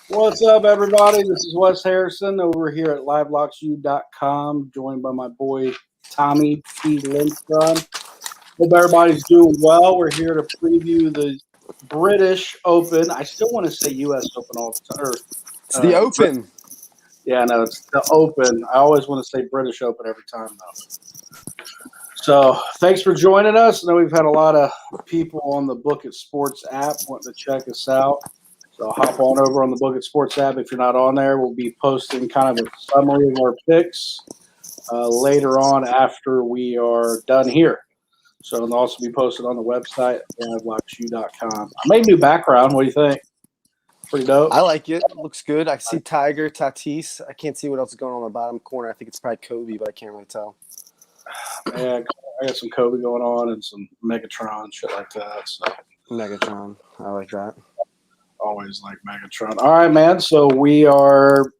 What's up, everybody? This is Wes Harrison over here at livelocksu.com, joined by my boy Tommy T. Lindstrom. Hope everybody's doing well. We're here to preview the British Open. I still want to say U.S. Open all the time. It's the Open. Yeah, no, it's the Open. I always want to say British Open every time, though. So thanks for joining us. I know we've had a lot of people on the Book It Sports app wanting to check us out. So hop on over on the Book It Sports app. If you're not on there, we'll be posting kind of a summary of our picks later on after we are done here. So it'll also be posted on the website, livelockshoe.com. I made a new background. What do you think? Pretty dope. I like it. Looks good. I see Tiger, Tatis. I can't see what else is going on in the bottom corner. I think it's probably Kobe, but I can't really tell. Yeah, I got some Kobe going on and some Megatron, shit like that. So Megatron. I like that. Always like Megatron. All right, man. So we are.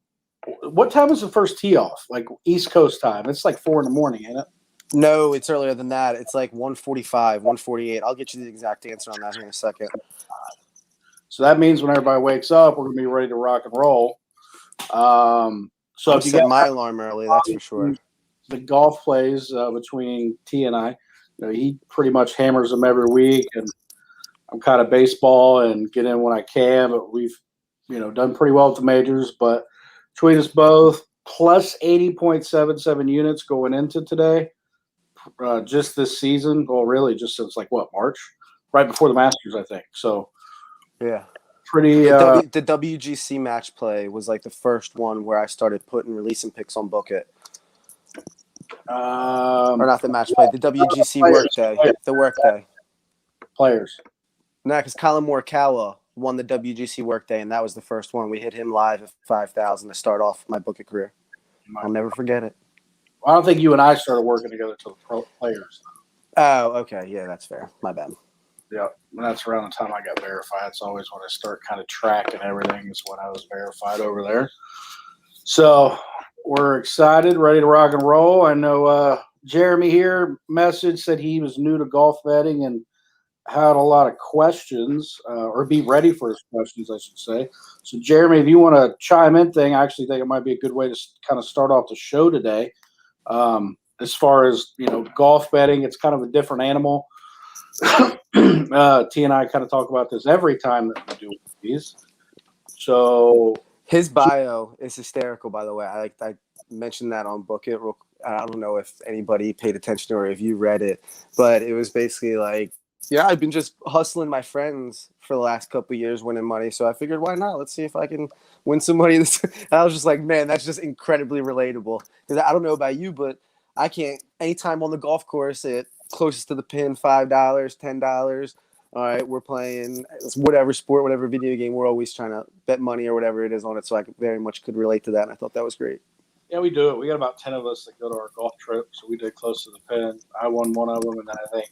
What time is the first tee off? Like East Coast time. It's like 4 a.m, ain't it? No, it's earlier than that. It's like 1:45, 1:48. I'll get you the exact answer on that here in a second. So that means when everybody wakes up, we're gonna be ready to rock and roll. So I'll if you set get my alarm early, that's for sure. The golf plays between T and I. He pretty much hammers them every week, and I'm kind of baseball and get in when I can. But we've done pretty well with the majors. But between us both, plus 80.77 units going into today. Just this season, well, really, just since March, right before the Masters, I think. So, yeah, pretty. The WGC match play was like the first one where I started releasing picks on Book It. Or not the match play, the WGC workday, the workday. Players. No, because Colin Morikawa won the WGC workday, and that was the first one. We hit him live at 5,000 to start off my Book It career. I'll never forget it. I don't think you and I started working together until the pro players. Oh, okay. Yeah, that's fair. My bad. Yeah, and that's around the time I got verified. It's always when I start kind of tracking everything is when I was verified over there. So we're excited, ready to rock and roll. I know Jeremy here messaged said he was new to golf betting and had a lot of questions, or be ready for his questions, I should say. So, Jeremy, if you want to chime in I actually think it might be a good way to kind of start off the show today. As far as, golf betting, it's kind of a different animal. T and I kind of talk about this every time that we do these. So his bio is hysterical, by the way. I mentioned that on Book It. I don't know if anybody paid attention or if you read it, but it was basically like, yeah, I've been just hustling my friends for the last couple of years winning money. So I figured, why not? Let's see if I can win some money. I was just like, man, that's just incredibly relatable. Because I don't know about you, but I can't, anytime on the golf course, closest to the pin, $5, $10. All right, we're playing whatever sport, whatever video game. We're always trying to bet money or whatever it is on it. So I very much could relate to that. And I thought that was great. Yeah, we do it. We got about 10 of us that go to our golf trip. So we did close to the pin. I won one of them, and then I think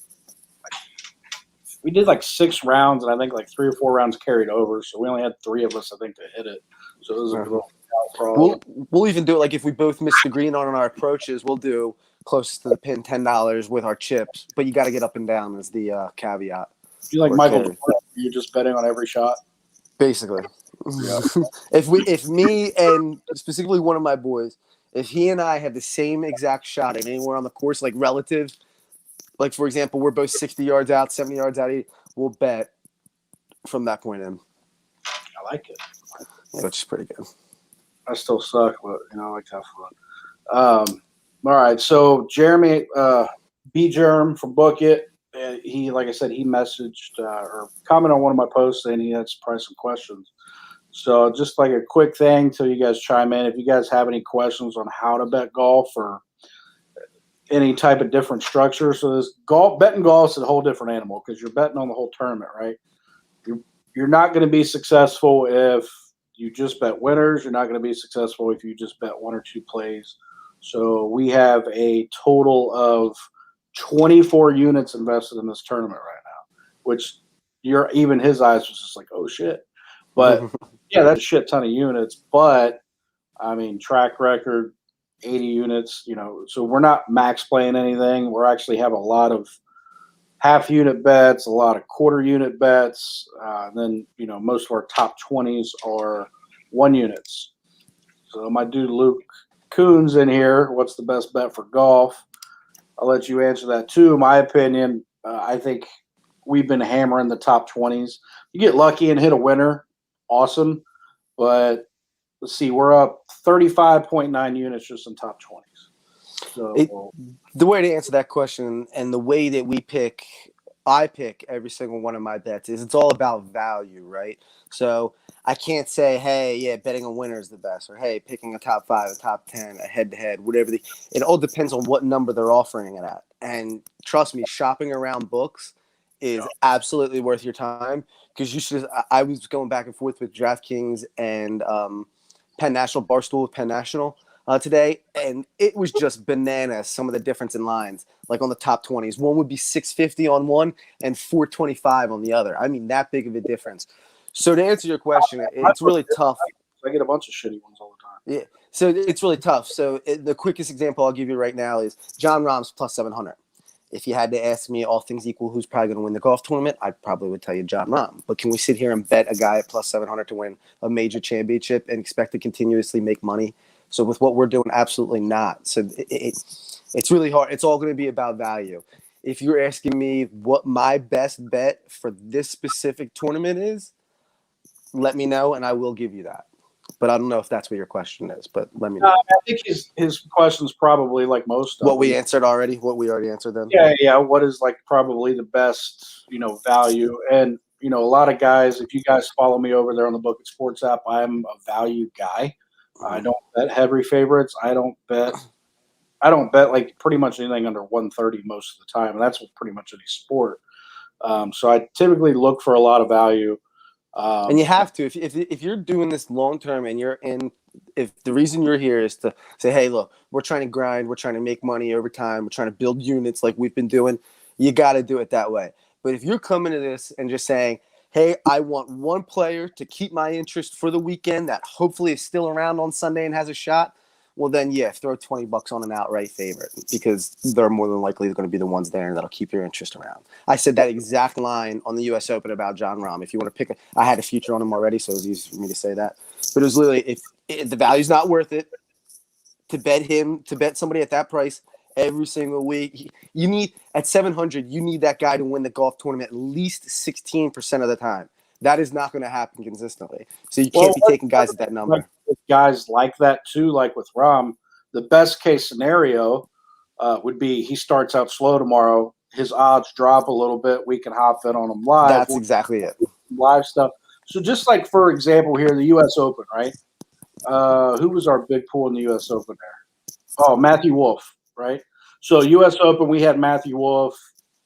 we did 6 rounds, and I think 3 or 4 rounds carried over. So we only had 3 of us, I think, to hit it. So it was a little problem. We'll even do it if we both miss the green on our approaches. We'll do closest to the pin $10 with our chips, but you got to get up and down is the caveat. You like Michael Jordan, you're just betting on every shot? Basically. Yeah. if me and specifically one of my boys, if he and I have the same exact shot at anywhere on the course, relative, for example, we're both 60 yards out, 70 yards out, we'll bet from that point in. I like it. Which is pretty good. I still suck, but I like to have fun. All right, so Jeremy B. Germ from Book It. He, like I said, he messaged or commented on one of my posts saying he had probably some questions. So just a quick thing till you guys chime in. If you guys have any questions on how to bet golf or any type of different structure. So this betting golf is a whole different animal because you're betting on the whole tournament, right? You're not going to be successful if you just bet winners. You're not going to be successful if you just bet 1 or 2 plays. So we have a total of 24 units invested in this tournament right now, which even his eyes was just like, oh shit. But yeah, that's a shit ton of units. But I mean, track record, 80 units, so we're not max playing anything. We're actually have a lot of half unit bets, a lot of quarter unit bets. And then, most of our top 20s are 1 units. So my dude Luke Coons in here. What's the best bet for golf? I'll let you answer that too. In my opinion, I think we've been hammering the top 20s. You get lucky and hit a winner, awesome. But let's see, we're up 35.9 units just in top 20s. So the way to answer that question and the way that I pick every single one of my bets is it's all about value, right? So I can't say, hey, yeah, betting on winner is the best, or hey, picking a top 5, a top 10, a head-to-head, whatever. It all depends on what number they're offering it at. And trust me, shopping around books is absolutely worth your time because you should. I was going back and forth with DraftKings and Penn National, Barstool with Penn National today, and it was just bananas. Some of the difference in lines, like on the top 20s, one would be 650 on one and 425 on the other. I mean, that big of a difference. So to answer your question, it's really tough. I get a bunch of shitty ones all the time. Yeah, so it's really tough. So the quickest example I'll give you right now is John Rahm's plus 700. If you had to ask me, all things equal, who's probably going to win the golf tournament, I probably would tell you John Rahm. But can we sit here and bet a guy at plus 700 to win a major championship and expect to continuously make money? So with what we're doing, absolutely not. So it's really hard. It's all going to be about value. If you're asking me what my best bet for this specific tournament is, let me know, and I will give you that. But I don't know if that's what your question is, but let me know. I think his question's probably like most of what we answered already, what we already answered then. Yeah. What is like probably the best, value? And, a lot of guys, if you guys follow me over there on the Book It Sports app, I'm a value guy. I don't bet heavy favorites. I don't bet like pretty much anything under 130 most of the time. And that's with pretty much any sport. So I typically look for a lot of value. And you have to, if you're doing this long term and if the reason you're here is to say, hey, look, we're trying to grind, we're trying to make money over time, we're trying to build units like we've been doing, you got to do it that way. But if you're coming to this and just saying, hey, I want one player to keep my interest for the weekend that hopefully is still around on Sunday and has a shot, well then, yeah, throw $20 on an outright favorite because they're more than likely going to be the ones there that'll keep your interest around. I said that exact line on the U.S. Open about John Rahm. If you want to pick I had a future on him already, so it was easy for me to say that. But it was literally, if the value's not worth it to bet somebody at that price every single week, you need, at 700, you need that guy to win the golf tournament at least 16% of the time. That is not going to happen consistently. So you can't be taking guys at that number. Guys like that too, like with Rahm, the best case scenario would be he starts out slow tomorrow. His odds drop a little bit. We can hop in on him live. That's exactly it. Live stuff. So just like, for example, here, the U.S. Open, right? Who was our big pool in the U.S. Open there? Oh, Matthew Wolff, right? So U.S. Open, we had Matthew Wolff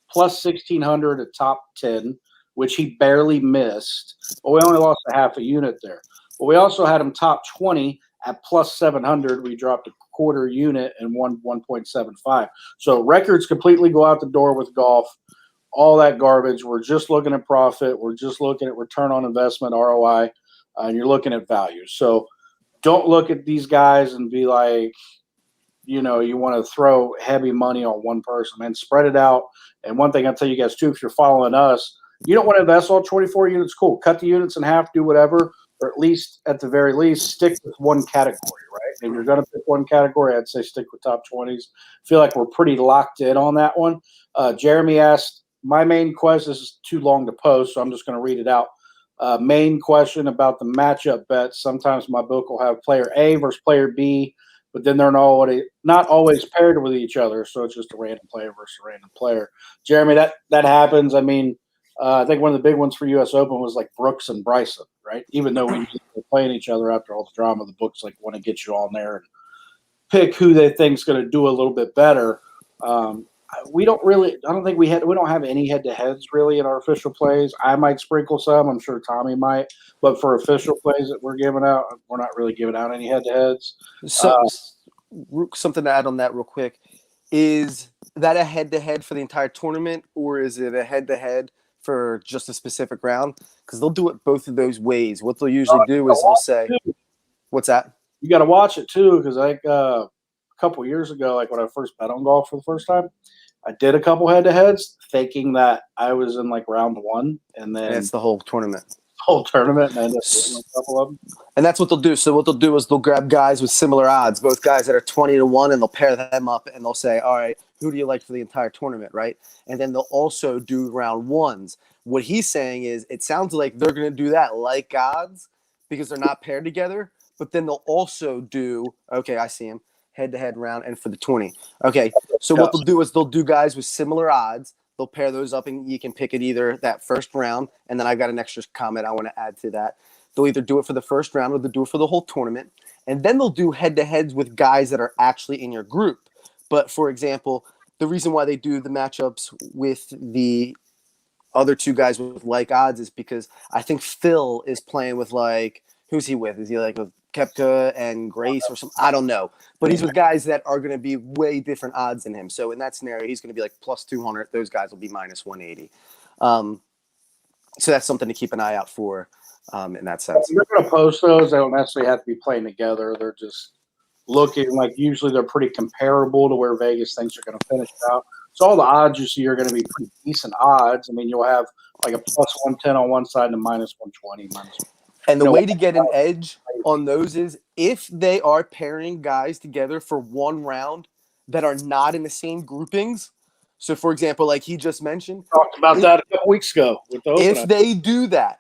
plus 1,600 at top 10, which he barely missed. But we only lost a half a unit there. But we also had him top 20 at plus 700. We dropped a quarter unit and won 1.75. So records completely go out the door with golf. All that garbage. We're just looking at profit. We're just looking at return on investment, ROI, and you're looking at value. So don't look at these guys and be like, you want to throw heavy money on one person, man. Spread it out. And one thing I'll tell you guys too, if you're following us, you don't want to invest all 24 units, cool. Cut the units in half, do whatever, or at least, at the very least, stick with one category, right? If you're going to pick one category, I'd say stick with top 20s. Feel like we're pretty locked in on that one. Jeremy asked, my main question, this is too long to post, so I'm just going to read it out. Main question about the matchup bets. Sometimes my book will have player A versus player B, but then they're not always paired with each other, so it's just a random player versus a random player. Jeremy, that happens. I mean, I think one of the big ones for U.S. Open was like Brooks and Bryson, right? Even though we were playing each other after all the drama, the books like want to get you on there and pick who they think's going to do a little bit better. We don't have any head-to-heads really in our official plays. I might sprinkle some. I'm sure Tommy might. But for official plays that we're giving out, we're not really giving out any head-to-heads. So something to add on that real quick. Is that a head-to-head for the entire tournament, or is it a head-to-head for just a specific round? Because they'll do it both of those ways. What they'll usually do is they'll say, what's that? You got to watch it too, because like a couple years ago, like when I first bet on golf for the first time, I did a couple head-to-heads thinking that I was in like round one, and then it's the whole tournament. whole tournament and end up getting a couple of them. And that's what they'll do. So what they'll do is they'll grab guys with similar odds, both guys that are 20-1, and they'll pair them up and they'll say, all right, who do you like for the entire tournament, right? And then they'll also do round ones. What he's saying is it sounds like they're going to do that like odds because they're not paired together, but then they'll also do, okay, I see him, head-to-head round and for the 20. Okay, so what they'll do is they'll do guys with similar odds. They'll pair those up, and you can pick it either that first round, and then I've got an extra comment I want to add to that. They'll either do it for the first round or they'll do it for the whole tournament. And then they'll do head-to-heads with guys that are actually in your group. But, for example, the reason why they do the matchups with the other two guys with like odds is because I think Phil is playing with, like, who's he with? Is he, like, with Kepka and Grace or something? I don't know. But he's with guys that are going to be way different odds than him. So, in that scenario, he's going to be, like, plus 200. Those guys will be minus 180. So that's something to keep an eye out for. In that sense, they're going to post those. They don't necessarily have to be playing together. They're just looking like usually they're pretty comparable to where Vegas thinks are going to finish out. So all the odds you see are going to be pretty decent odds. I mean, you'll have like a plus 110 on one side and a minus 120. And the way to get an edge on those is if they are pairing guys together for one round that are not in the same groupings. So, for example, like he just mentioned, talked about that a couple weeks ago. With the if they do that,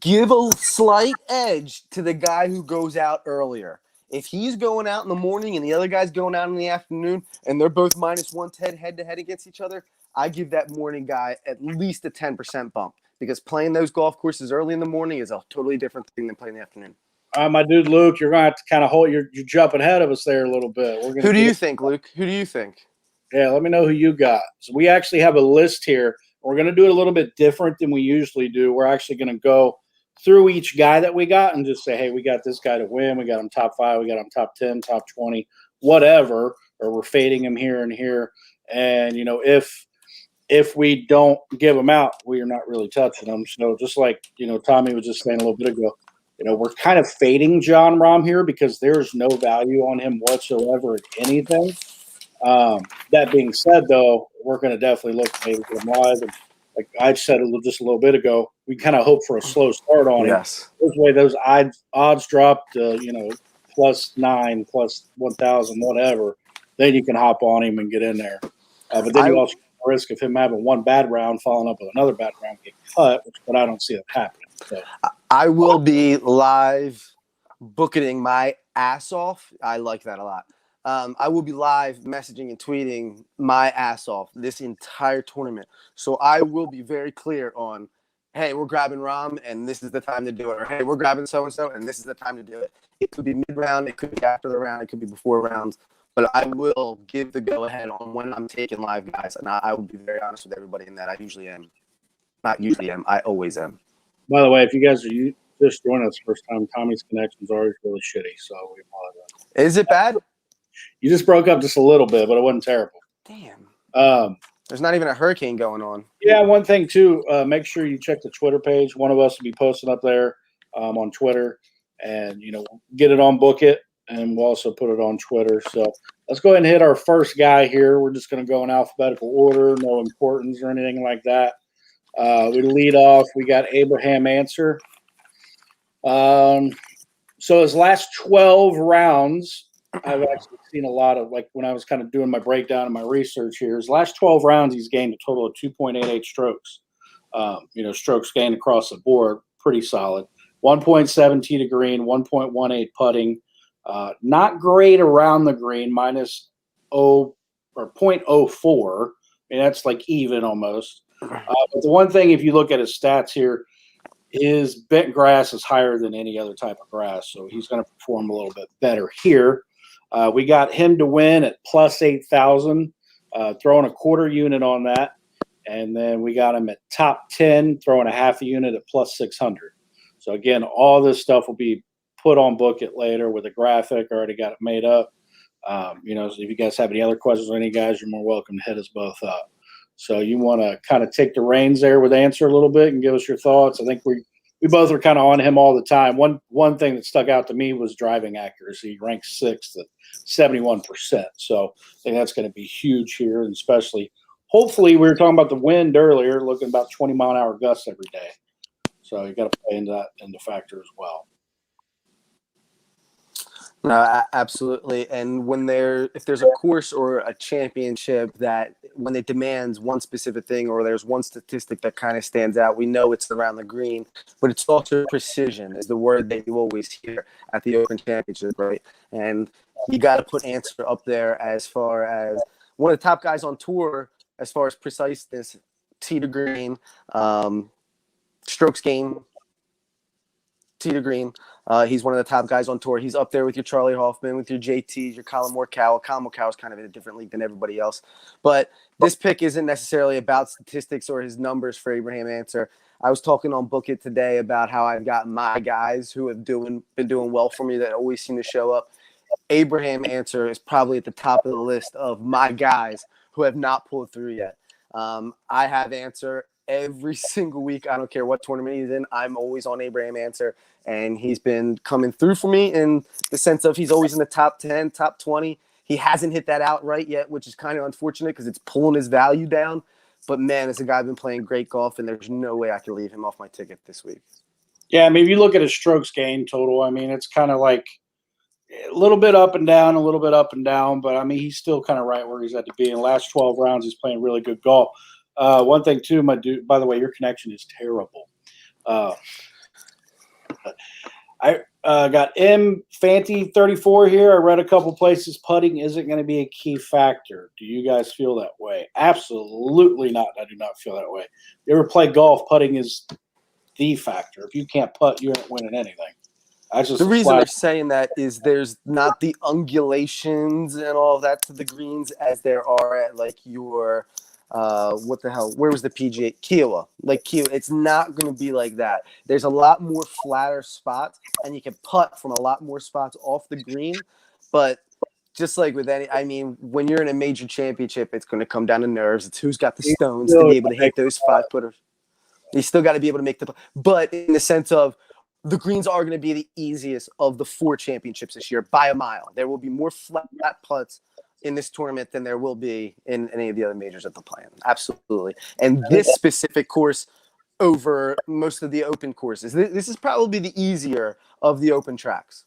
give a slight edge to the guy who goes out earlier. If he's going out in the morning and the other guy's going out in the afternoon and they're both minus 110 head-to-head against each other, I give that morning guy at least a 10% bump because playing those golf courses early in the morning is a totally different thing than playing in the afternoon. My dude Luke, you're going to have to kind of hold – you're jumping ahead of us there a little bit. Who do you think, Luke? Who do you think? Yeah, let me know who you got. So we actually have a list here. We're going to do it a little bit different than we usually do. We're actually going to go through each guy that we got and just say, hey, we got this guy to win. We got him top 5. We got him top 10, top 20, whatever, or we're fading him here and here. And, you know, if we don't give them out, we are not really touching them. So just like, you know, Tommy was just saying a little bit ago, you know, we're kind of fading John Rahm here because there's no value on him whatsoever in anything. That being said, though, we're going to definitely look maybe get him live. And like I said just a little bit ago, we kind of hope for a slow start on him. Yes. This way, those odds drop to, you know, plus 9, plus 1,000, whatever. Then you can hop on him and get in there. But then you also have the risk of him having one bad round, following up with another bad round, get cut, but I don't see that happening. So. I will be live booking my ass off. I like that a lot. I will be live messaging and tweeting my ass off this entire tournament. So I will be very clear on, hey, we're grabbing Rahm, and this is the time to do it. Or, hey, we're grabbing so-and-so, and this is the time to do it. It could be mid-round. It could be after the round. It could be before rounds. But I will give the go-ahead on when I'm taking live guys. And I will be very honest with everybody in that. I usually am. Not usually am. I always am. By the way, if you guys are just joining us first time, Tommy's connection's always really shitty, so we apologize. Is it bad? You just broke up just a little bit, but it wasn't terrible. Damn. There's not even a hurricane going on. Yeah, one thing, too, make sure you check the Twitter page. One of us will be posting up there on Twitter. And, you know, get it on Book It, and we'll also put it on Twitter. So let's go ahead and hit our first guy here. We're just going to go in alphabetical order, no importance or anything like that. We lead off. We got Abraham Answer. So his last 12 rounds, I've actually seen a lot of, like when I was kind of doing my breakdown and my research here, his last 12 rounds, he's gained a total of 2.88 strokes. You know, strokes gained across the board, pretty solid. 1.7 tee to green, 1.18 putting. Not great around the green, minus 0.04. I mean, that's like even almost. But the one thing, if you look at his stats here, his bent grass is higher than any other type of grass, so he's going to perform a little bit better here. We got him to win at plus 8,000, throwing a quarter unit on that. And then we got him at top 10, throwing a half a unit at plus 600. So, again, all this stuff will be put on Book It later with a graphic. I already got it made up. You know, so if you guys have any other questions or any guys, you're more welcome to hit us both up. So you want to kind of take the reins there with Answer a little bit and give us your thoughts. I think we both are kind of on him all the time. One thing that stuck out to me was driving accuracy. He ranks 6th at 71%. So I think that's going to be huge here, and especially hopefully we were talking about the wind earlier, looking about 20-mile-an-hour gusts every day. So you got to play into factor as well. No, absolutely. And if there's a course or a championship that when it demands one specific thing or there's one statistic that kind of stands out, we know it's around the green, but it's also precision is the word that you always hear at the Open Championship, right? And you got to put Answer up there as far as one of the top guys on tour as far as preciseness, tee to green, strokes gained, tee to green. He's one of the top guys on tour. He's up there with your Charlie Hoffman, with your JTs, your Colin Morikawa. Colin Morikawa is kind of in a different league than everybody else. But this pick isn't necessarily about statistics or his numbers for Abraham Answer. I was talking on Book It today about how I've got my guys who have been doing well for me that always seem to show up. Abraham Answer is probably at the top of the list of my guys who have not pulled through yet. I have Answer every single week. I don't care what tournament he's in. I'm always on Abraham Answer, and he's been coming through for me in the sense of he's always in the top 10, top 20. He hasn't hit that outright yet, which is kind of unfortunate because it's pulling his value down. But, man, it's a guy I've been playing great golf, and there's no way I can leave him off my ticket this week. Yeah, I mean, if you look at his strokes gained total, I mean, it's kind of like a little bit up and down, but, I mean, he's still kind of right where he's at to be. In the last 12 rounds, he's playing really good golf. One thing, too, my dude, by the way, your connection is terrible. I got M. Fanty 34 here. I read a couple places putting isn't going to be a key factor. Do you guys feel that way? Absolutely not. I do not feel that way. You ever play golf, putting is the factor. If you can't putt, you ain't winning anything. The reason they're saying that is there's not the undulations and all of that to the greens as there are at like your what the hell? Where was the PGA? Kiowa. Like Kiowa. It's not going to be like that. There's a lot more flatter spots, and you can putt from a lot more spots off the green. But just like with any, I mean, when you're in a major championship, it's going to come down to nerves. It's who's got the stones to be able to hit those 5-footers. You still got to be able to make the – but in the sense of the greens are going to be the easiest of the 4 championships this year by a mile. There will be more flat putts in this tournament than there will be in any of the other majors that they're playing. Absolutely. And this specific course over most of the open courses, this is probably the easier of the open tracks.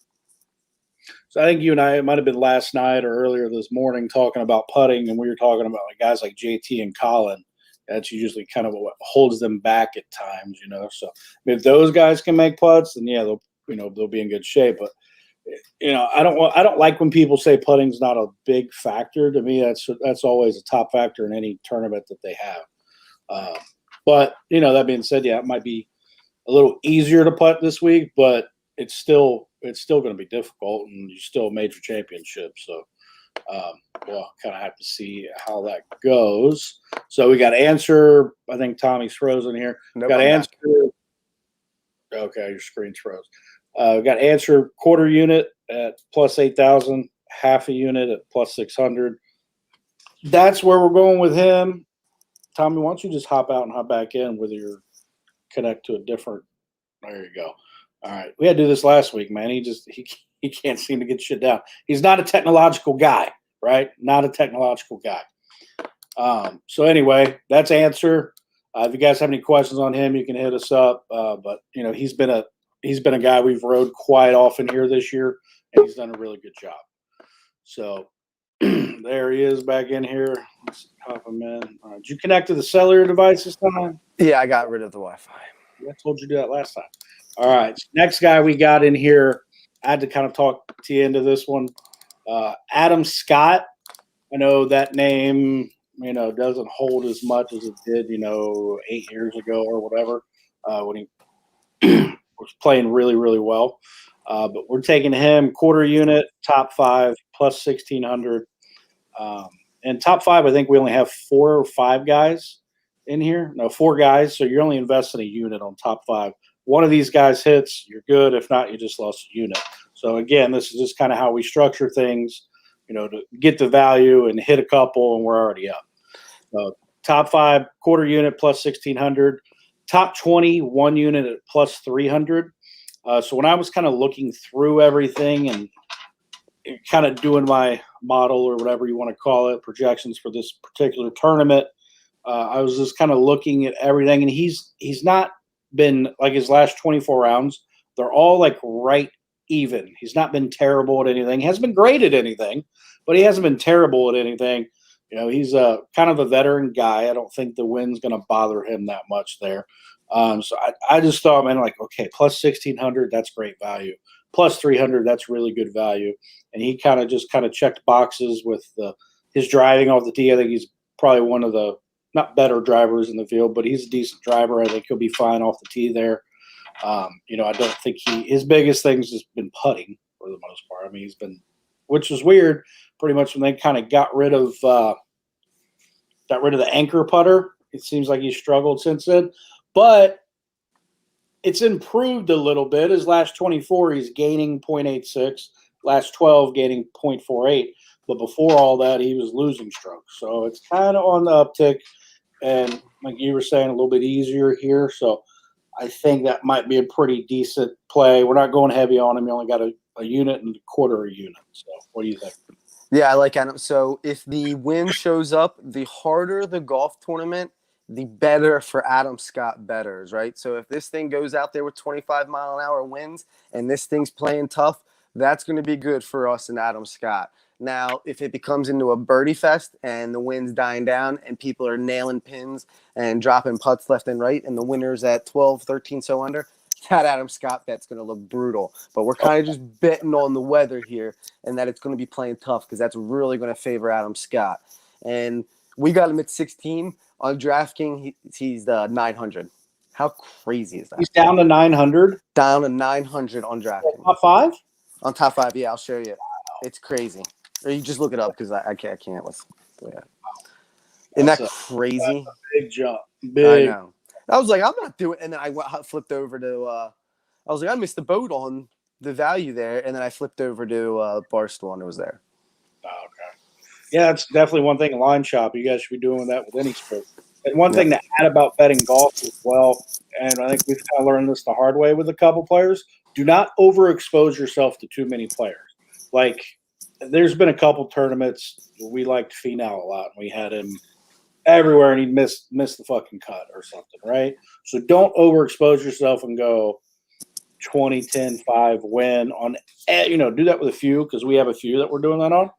So I think you and I, it might have been last night or earlier this morning, talking about putting, and we were talking about like guys like JT and Colin. That's usually kind of what holds them back at times, you know. So if those guys can make putts, then yeah, they'll be in good shape. But you know, I don't like when people say putting's not a big factor. To me, that's always a top factor in any tournament that they have. But you know, that being said, yeah, it might be a little easier to putt this week, but it's still going to be difficult, and you still a major championship. So we'll kind of have to see how that goes. So we got Answer. I think Tommy's frozen here. Nope, got Answer. Okay, your screen's froze. We got Answer quarter unit at plus 8,000, half a unit at plus 600. That's where we're going with him. Tommy, why don't you just hop out and hop back in, whether you're connect to a different. There you go. All right, we had to do this last week, man. He can't seem to get shit down. He's not a technological guy, right? Not a technological guy. So anyway, that's Answer. If you guys have any questions on him, you can hit us up. But you know, he's been a guy we've rode quite often here this year, and he's done a really good job. So there he is back in here. Let's hop him in. Did you connect to the cellular device this time? Yeah, I got rid of the Wi-Fi. I told you to do that last time. All right. So next guy we got in here, I had to kind of talk to you into this one. Adam Scott. I know that name, you know, doesn't hold as much as it did, you know, 8 years ago or whatever, when he was playing really, really well. But we're taking him quarter unit, top 5, plus 1,600. And top 5, I think we only have 4 or 5 guys in here. No, 4 guys. So you're only investing a unit on top 5. One of these guys hits, you're good. If not, you just lost a unit. So again, this is just kind of how we structure things, you know, to get the value and hit a couple, and we're already up. Top 5 quarter unit plus 1,600. Top 20 1 unit at plus 300. So when I was kind of looking through everything and kind of doing my model or whatever you want to call it, projections for this particular tournament, I was just kind of looking at everything, and he's not been like his last 24 rounds, they're all like right even. He's not been terrible at anything. He hasn't been great at anything, but he hasn't been terrible at anything. He's kind of a veteran guy. I don't think the win's going to bother him that much there. So I just thought, man, like, okay, plus 1,600, that's great value. Plus 300, that's really good value. And he kind of checked boxes with his driving off the tee. I think he's probably one of the not better drivers in the field, but he's a decent driver. I think he'll be fine off the tee there. I don't think his biggest thing's just been putting for the most part. I mean, he's been, which is weird, pretty much when they kind of got rid of the anchor putter. It seems like he's struggled since then, but it's improved a little bit. His last 24, he's gaining 0.86. Last 12, gaining 0.48. But before all that, he was losing strokes. So it's kind of on the uptick. And like you were saying, a little bit easier here. So I think that might be a pretty decent play. We're not going heavy on him. You only got a unit and a quarter a unit. So what do you think? Yeah, I like Adam. So if the win shows up, the harder the golf tournament, the better for Adam Scott bettors, right? So if this thing goes out there with 25-mile-an-hour winds and this thing's playing tough, that's going to be good for us and Adam Scott. Now, if it becomes into a birdie fest and the wind's dying down and people are nailing pins and dropping putts left and right and the winner's at 12, 13, so under, that Adam Scott bet's going to look brutal. But we're kind of just betting on the weather here and that it's going to be playing tough because that's really going to favor Adam Scott. And we got him at 16. On DraftKings, he's 900. How crazy is that? He's down to 900? Down to 900 on DraftKings. Top five? On top five, yeah, I'll show you. It's crazy. Or you just look it up because I can't. Let's do that. Isn't that crazy? Big jump. Big. I know. I was like, I'm not doing it. And then I flipped over to I was like, I missed the boat on the value there. And then I flipped over to Barstool and it was there. Oh, okay. Yeah, that's definitely one thing. Line shop. You guys should be doing that with any sport. And one thing to add about betting golf as well, and I think we've kind of learned this the hard way with a couple players, do not overexpose yourself to too many players. Like, there's been a couple tournaments we liked Finau a lot. We had him everywhere, and he'd miss the fucking cut or something, right? So don't overexpose yourself and go 20, 10, 5 win on. Do that with a few because we have a few that we're doing that on.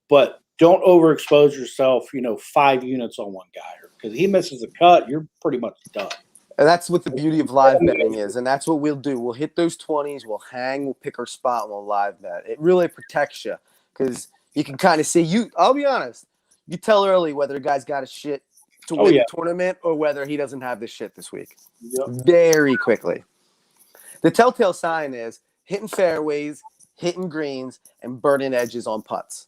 But don't overexpose yourself. 5 units on one guy because he misses a cut, you're pretty much done. And that's what the beauty of live betting is, and that's what we'll do. We'll hit those 20s, we'll hang, we'll pick our spot, and we'll live bet. It really protects you because you can kind of see. I'll be honest, you tell early whether a guy's got a shit to win the tournament or whether he doesn't have this shit this week. Yep. Very quickly. The telltale sign is hitting fairways, hitting greens, and burning edges on putts.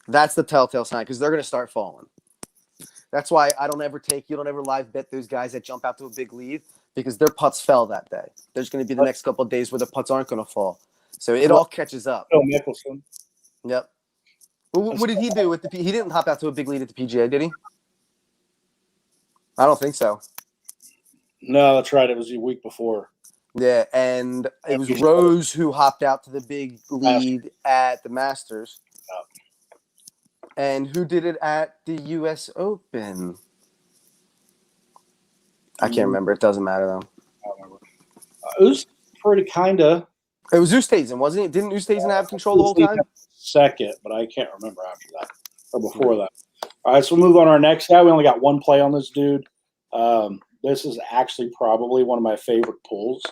That's the telltale sign because they're going to start falling. That's why you don't ever live bet those guys that jump out to a big lead because their putts fell that day. There's going to be the next couple of days where the putts aren't going to fall. So it all catches up. Phil Mickelson. Yep. Well, what did he do with he didn't hop out to a big lead at the PGA, did he? I don't think so. No, that's right. It was the week before. Yeah, and it was Rose who hopped out to the big lead at the Masters. Oh. And who did it at the U.S. Open? I can't remember. It doesn't matter, though. I don't remember. It was pretty kind of. It was Oosthuizen, wasn't it? Didn't Oosthuizen have control the whole time? Second, but I can't remember after that or before that. All right, so we'll move on to our next guy. We only got one play on this dude. This is actually probably one of my favorite pulls.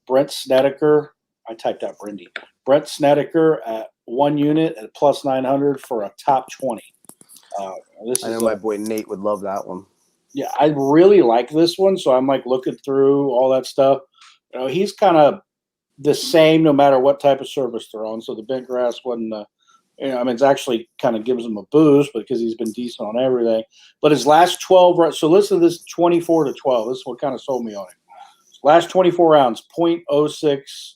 Brent Snedeker. I typed out Brindy. Brent Snedeker at 1 unit at plus 900 for a top 20. I know my boy Nate would love that one. Yeah, I really like this one. So I'm like looking through all that stuff. He's kind of the same no matter what type of service they're on. So the bent grass wasn't, it's actually kind of gives him a boost because he's been decent on everything. But his last 12, so listen to this 24 to 12. This is what kind of sold me on it. Last 24 rounds, 0.06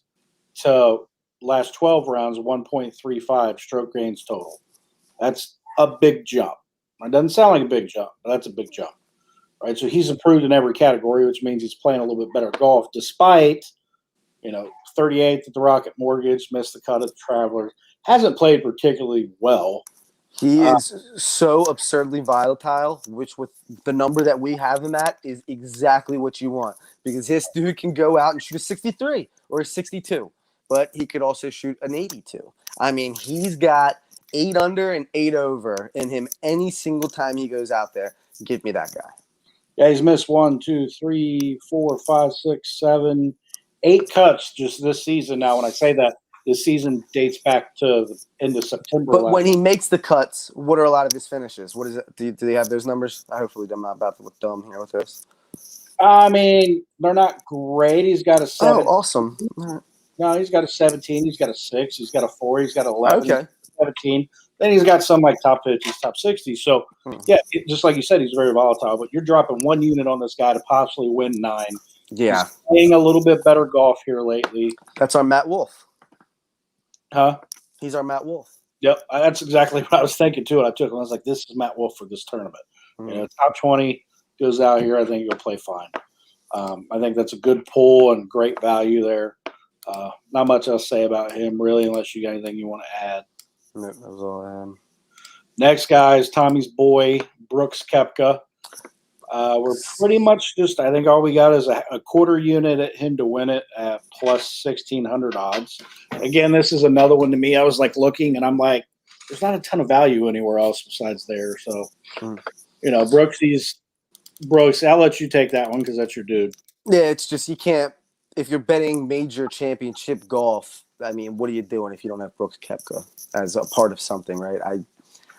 to last 12 rounds, 1.35 stroke gains total. That's a big jump. It doesn't sound like a big jump, but that's a big jump. Right? So he's improved in every category, which means he's playing a little bit better golf, despite, 38th at the Rocket Mortgage, missed the cut at the Travelers. Hasn't played particularly well. He is so absurdly volatile, which with the number that we have him at is exactly what you want. Because this dude can go out and shoot a 63 or a 62, but he could also shoot an 82. I mean, he's got 8 under and 8 over in him any single time he goes out there. Give me that guy. Yeah, he's missed 1, 2, 3, 4, 5, 6, 7, 8 cuts just this season. Now, when I say that, this season dates back to the end of September. But when he makes the cuts, what are a lot of his finishes? What is it? Do they have those numbers? Hopefully, I'm not about to look dumb here with this. I mean, they're not great. He's got a 7. Oh, awesome. No, he's got a 17. He's got a 6. He's got a 4. He's got 11. Okay. 17. Then he's got some like top 50s, top 60s. So, yeah, just like you said, he's very volatile. But you're dropping 1 unit on this guy to possibly win 9. Yeah. He's playing a little bit better golf here lately. That's our Matt Wolf. Huh? He's our Matt Wolf. Yep, that's exactly what I was thinking too. And I took him. I was like, "This is Matt Wolf for this tournament." Top 20 goes out here. I think he'll play fine. I think that's a good pull and great value there. Not much else to say about him really, unless you got anything you want to add. That was all I had. Next guy is Tommy's boy, Brooks Koepka. We're pretty much just, I think all we got is a quarter unit at him to win it at plus 1,600 odds. Again, this is another one to me. I was like looking and I'm like, there's not a ton of value anywhere else besides there. So, Brooks, I'll let you take that one because that's your dude. Yeah, it's just you can't, if you're betting major championship golf, I mean, what are you doing if you don't have Brooks Koepka as a part of something, right?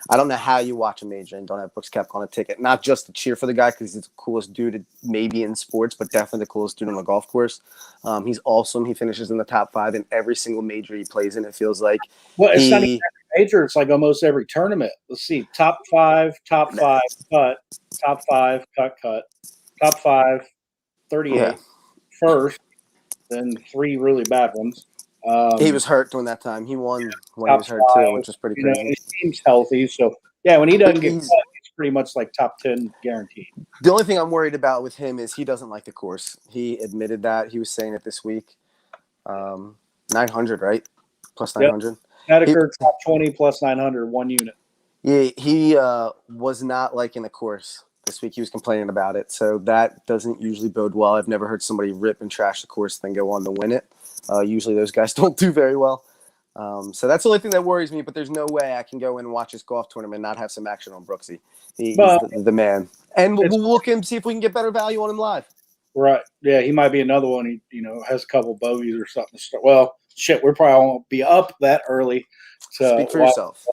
I don't know how you watch a major and don't have Brooks Koepka on a ticket. Not just to cheer for the guy because he's the coolest dude maybe in sports, but definitely the coolest dude on the golf course. He's awesome. He finishes in the top 5 in every single major he plays in, it feels like. Well, it's not even every major. It's like almost every tournament. Let's see. Top 5, cut. Top 5, cut. Top 5, 38. Yeah. First, then 3 really bad ones. He was hurt during that time. He won when he was hurt too, which was pretty crazy. He seems healthy, so yeah. When he doesn't get cut, he's pretty much like top 10 guaranteed. The only thing I'm worried about with him is he doesn't like the course. He admitted that. He was saying it this week. 900, right? Plus 900. That occurred top 20 plus 900, 1 unit. Yeah, he was not liking the course this week. He was complaining about it, so that doesn't usually bode well. I've never heard somebody rip and trash the course then go on to win it. Usually those guys don't do very well. So that's the only thing that worries me, but there's no way I can go in and watch this golf tournament and not have some action on Brooksy. He's the man. And we'll look and see if we can get better value on him live. Right. Yeah, he might be another one. He has a couple bogeys or something. Well, shit, we probably won't be up that early. Speak for yourself.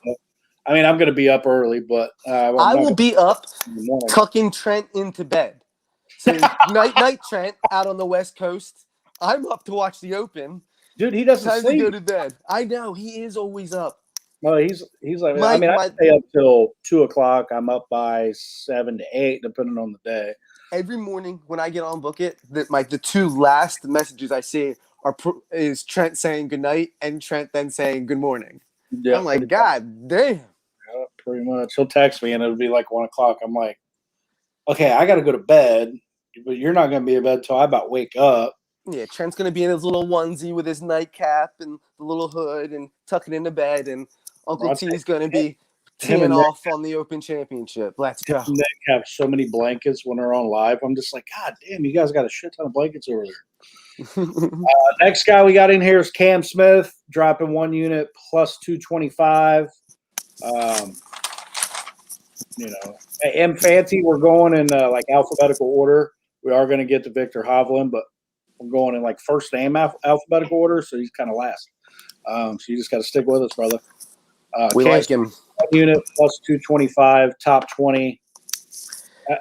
I mean, I'm going to be up early, but I will be up tucking Trent into bed. So night, Trent, out on the West Coast. I'm up to watch the Open. Dude, he doesn't Time sleep. to go to bed. I know. He is always up. No, he's like, I stay up till 2 o'clock. I'm up by 7 to 8, depending on the day. Every morning when I get on Book It, the 2 last messages I see is Trent saying goodnight and Trent then saying good morning. Yeah, I'm like, God damn. Yeah, pretty much. He'll text me and it'll be like 1 o'clock. I'm like, okay, I got to go to bed, but you're not going to be in bed until I about wake up. Yeah, Trent's going to be in his little onesie with his nightcap and the little hood and tucking into bed. And Uncle T's going to be teeing off on the Open Championship. Let's go. They have so many blankets when they're on live. I'm just like, God damn, you guys got a shit ton of blankets over there. Next guy we got in here is Cam Smith, dropping 1 unit plus 225. M Fancy, we're going in like alphabetical order. We are going to get to Victor Hovland, but we're going in like first name alphabetical order, so he's kind of last. So you just got to stick with us, brother. We like him. 1 unit plus 225, top 20.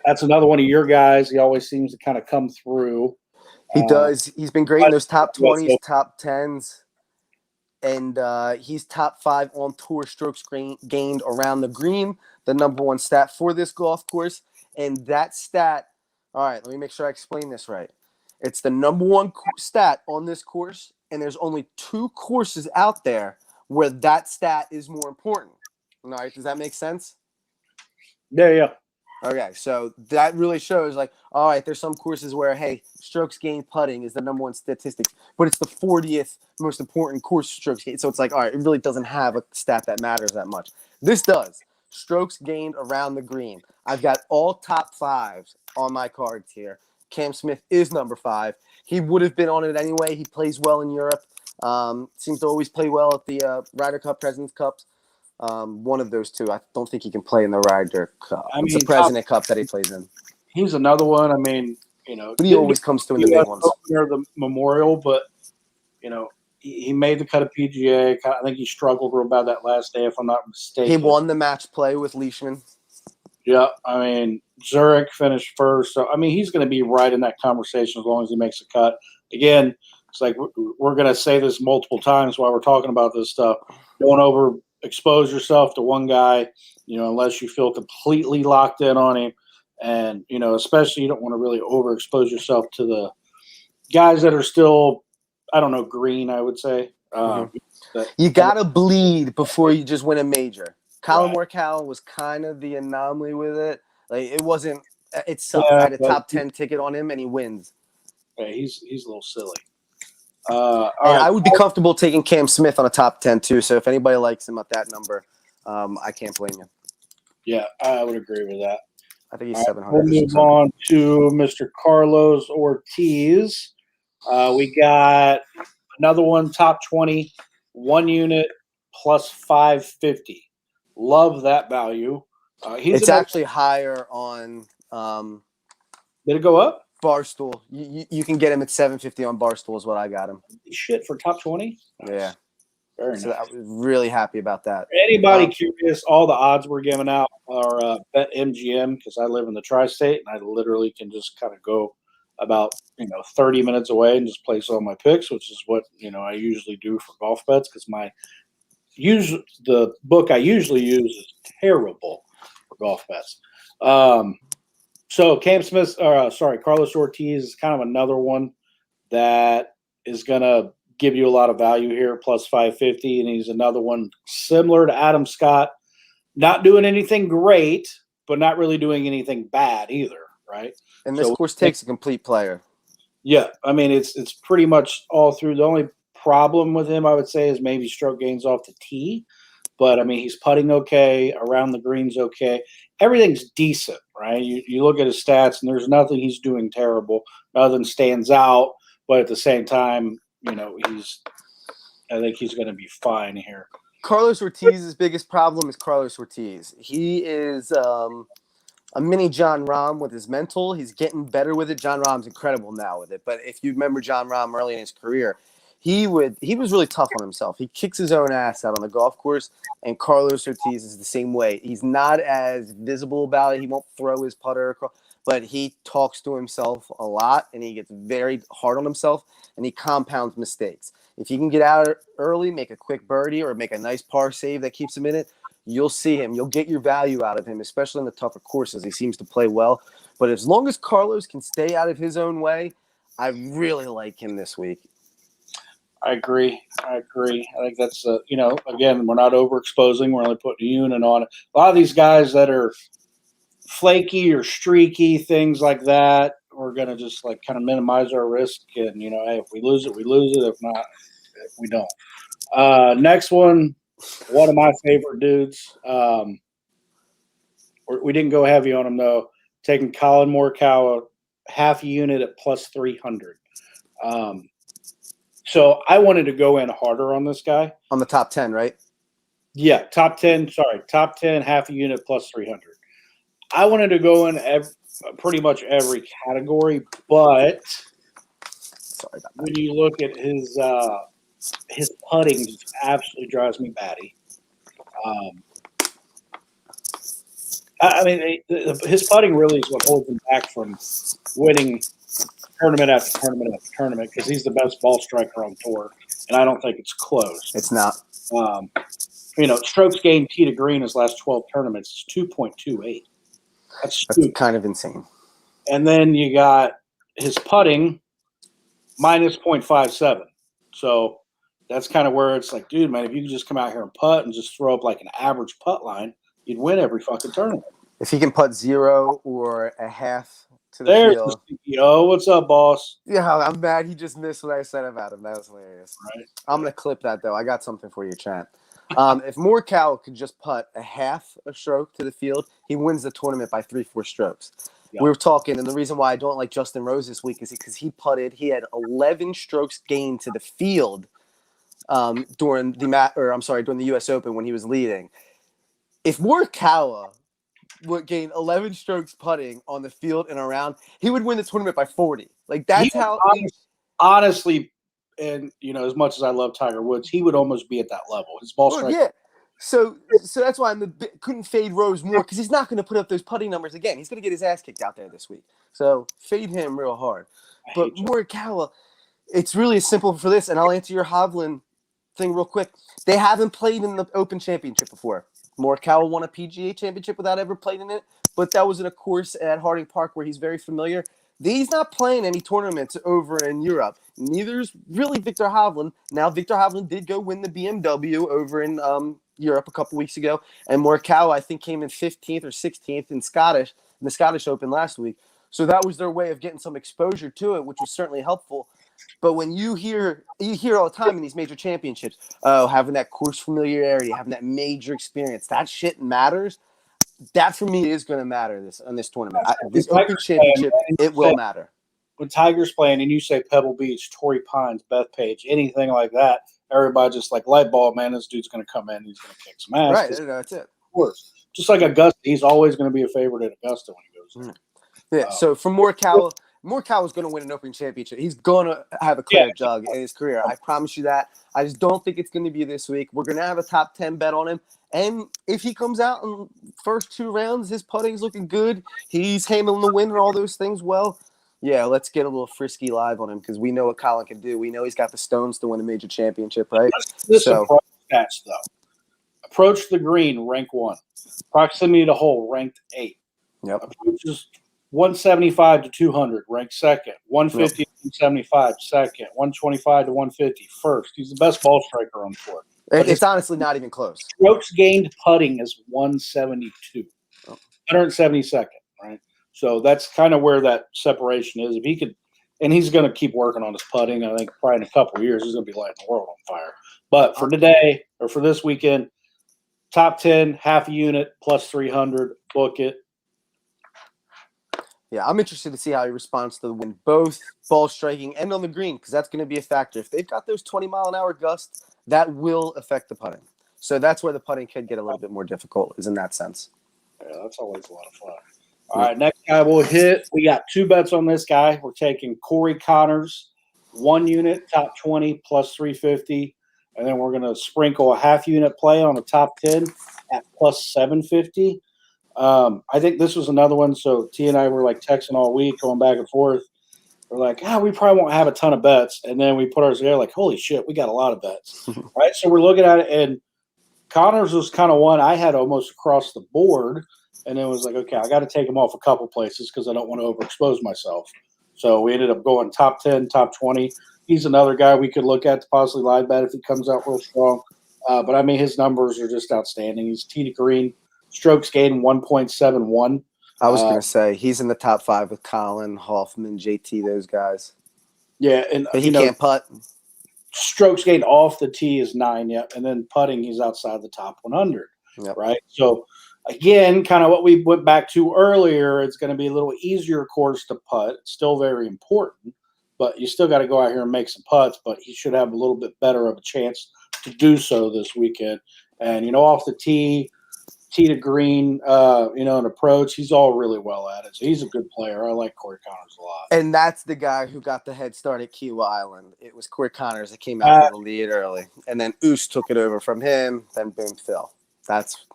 That's another one of your guys. He always seems to kind of come through. He does. He's been great in those top 20s, top 10s. And he's top 5 on tour strokes gained around the green, the number 1 stat for this golf course. And that stat, all right, let me make sure I explain this right. It's the number 1 stat on this course, and there's only 2 courses out there where that stat is more important. All right, does that make sense? Yeah. Okay, so that really shows, like, all right, there's some courses where, hey, strokes gained putting is the number 1 statistic, but it's the 40th most important course strokes gained. So it's like, all right, it really doesn't have a stat that matters that much. This does. strokes gained around the green. I've got all top 5s on my cards here. Cam Smith is number 5. He would have been on it anyway. He plays well in Europe. Seems to always play well at the Ryder Cup, President's Cups. One of those two. I don't think he can play in the Ryder Cup. It's the President Cup that he plays in. He's another one. I mean, but he always comes through in the big ones. The Memorial, but he made the cut of PGA. I think he struggled real bad that last day, if I'm not mistaken. He won the match play with Leishman. Yeah, I mean, Zurich finished first. So, I mean, he's going to be right in that conversation as long as he makes a cut. Again, it's like we're going to say this multiple times while we're talking about this stuff. Don't overexpose yourself to one guy, unless you feel completely locked in on him. And, especially you don't want to really overexpose yourself to the guys that are still, I don't know, green, I would say. You got to bleed before you just win a major. Colin Morikawa was kind of the anomaly with it. Like, it wasn't – it sucked. I had a top 10 ticket on him, and he wins. Yeah, he's a little silly. I would be comfortable taking Cam Smith on a top 10 too. So if anybody likes him at that number, I can't blame you. Yeah, I would agree with that. I think he's 700. We'll move on to Mr. Carlos Ortiz. We got another one, top 20, 1 unit plus 550. Love that value. It's actually higher on. Did it go up? Barstool. You can get him at 750 on Barstool is what I got him. Shit, for top 20? Yeah. Very nice. So I was really happy about that. Anybody curious, all the odds we're giving out are Bet MGM, because I live in the tri-state and I literally can just kind of go about 30 minutes away and just place all my picks, which is what I usually do for golf bets, because the book I usually use is terrible for golf bets. So Carlos Ortiz is kind of another one that is going to give you a lot of value here, plus 550, and he's another one similar to Adam Scott, not doing anything great, but not really doing anything bad either, right? And this course takes a complete player. Yeah, I mean it's pretty much all through. The only problem with him, I would say, is maybe stroke gains off the tee. But, I mean, he's putting okay, around the greens okay. Everything's decent, right? You look at his stats, and there's nothing he's doing terrible. Nothing stands out. But at the same time, I think he's going to be fine here. Carlos Ortiz's biggest problem is Carlos Ortiz. He is a mini John Rahm with his mental. He's getting better with it. John Rahm's incredible now with it. But if you remember John Rahm early in his career, he was really tough on himself. He kicks his own ass out on the golf course, and Carlos Ortiz is the same way. He's not as visible about it. He won't throw his putter across, but he talks to himself a lot, and he gets very hard on himself, and he compounds mistakes. If he can get out early, make a quick birdie, or make a nice par save that keeps him in it, you'll see him. You'll get your value out of him, especially in the tougher courses. He seems to play well. But as long as Carlos can stay out of his own way, I really like him this week. I agree. I think that's, again, we're not overexposing. We're only putting a unit on it. A lot of these guys that are flaky or streaky, things like that, we're going to just kind of minimize our risk. And, hey, if we lose it, we lose it. If not, we don't. Next one of my favorite dudes. We didn't go heavy on him, though. Taking Colin Morikawa, half a unit at plus 300. So I wanted to go in harder on this guy. On the top 10, right? Yeah, top 10, half a unit plus 300. I wanted to go in pretty much every category, but when you look at his putting, just absolutely drives me batty. I mean, his putting really is what holds him back from winning tournament after tournament after tournament, because he's the best ball striker on tour, and I don't think it's close. It's not. Strokes gained tee to green his last 12 tournaments is 2.28. That's kind of insane. And then you got his putting minus 0.57. So that's kind of where it's like, dude, man, if you could just come out here and putt and just throw up like an average putt line, you'd win every fucking tournament. If he can putt 0 or a half to the field. The CEO. What's up, boss? Yeah, I'm mad he just missed what I said about him. That was hilarious. Right. I'm going to clip that, though. I got something for you, chat. If Morikawa could just putt a half a stroke to the field, he wins the tournament by 3-4 strokes. Yeah. We were talking, and the reason why I don't like Justin Rose this week is because he putted. He had 11 strokes gained to the field during the U.S. Open when he was leading. If Morikawa would gain 11 strokes putting on the field and around, he would win the tournament by 40. Like that's how. Honestly, and as much as I love Tiger Woods, he would almost be at that level. His ball strike. Yeah. So that's why couldn't fade Rose more because he's not going to put up those putting numbers again. He's going to get his ass kicked out there this week. So fade him real hard. But Morikawa, it's really simple for this, and I'll answer your Hovland thing real quick. They haven't played in the Open Championship before. Morikawa won a PGA Championship without ever playing in it, but that was in a course at Harding Park where he's very familiar. He's not playing any tournaments over in Europe. Neither is really Victor Hovland. Now, Victor Hovland did go win the BMW over in Europe a couple weeks ago, and Morikawa, I think, came in 15th or 16th in the Scottish Open last week. So that was their way of getting some exposure to it, which was certainly helpful. But when you hear all the time in these major championships, having that course familiarity, having that major experience, that shit matters. That for me is going to matter in this tournament. This Open Championship, it will matter. When Tiger's playing and you say Pebble Beach, Torrey Pines, Bethpage, anything like that, everybody just like light bulb, man, this dude's going to come in and he's going to kick some ass. Right, that's it. Of course. Just like Augusta, he's always going to be a favorite at Augusta when he goes there. Yeah, so for Morikawa's going to win an Open Championship. He's going to have a clear jug in his career. I promise you that. I just don't think it's going to be this week. We're going to have a top 10 bet on him. And if he comes out in the first 2 rounds, his putting's looking good. He's handling the wind and all those things well. Yeah, let's get a little frisky live on him because we know what Colin can do. We know he's got the stones to win a major championship, right? Approach stats, though. Approach the green, rank 1. Proximity to hole, ranked 8. Yep. Approaches 175 to 200, ranked 2nd. 150 to 175, 2nd. 125 to 150, 1st. He's the best ball striker on the court. It's honestly not even close. Strokes gained putting is 172, 172nd, right? So that's kind of where that separation is. If he could, and he's going to keep working on his putting. I think probably in a couple of years he's going to be lighting the world on fire. But for today or for this weekend, top 10, half a unit, plus 300, book it. Yeah, I'm interested to see how he responds to the wind, both ball striking and on the green, because that's going to be a factor. If they've got those 20-mile-an-hour gusts, that will affect the putting. So that's where the putting could get a little bit more difficult, is in that sense. Yeah, that's always a lot of fun. All right, next guy we'll hit. We got 2 bets on this guy. We're taking Corey Connors, 1 unit, top 20, plus 350. And then we're going to sprinkle a half unit play on the top 10 at plus 750. I think this was another one. So T and I were like texting all week, going back and forth. We're like, we probably won't have a ton of bets. And then we put ours together like, holy shit, we got a lot of bets. Right? So we're looking at it, and Connors was kind of one I had almost across the board. And it was like, okay, I got to take him off a couple places because I don't want to overexpose myself. So we ended up going top 10, top 20. He's another guy we could look at to possibly live bet if he comes out real strong. But, I mean, his numbers are just outstanding. He's tee to green, strokes gained 1.71. I was going to say he's in the top 5 with Colin, Hoffman, JT, those guys. Yeah, and but he can't putt. Strokes gained off the tee is 9, and then putting he's outside the top 100, right? So, again, kind of what we went back to earlier, it's going to be a little easier course to putt. It's still very important, but you still got to go out here and make some putts, but he should have a little bit better of a chance to do so this weekend. And, off the tee to green, an approach, he's all really well at it. So he's a good player. I like Corey Connors a lot. And that's the guy who got the head start at Kiowa Island. It was Corey Connors that came out with the lead early. And then Oos took it over from him, then boom, Phil. That's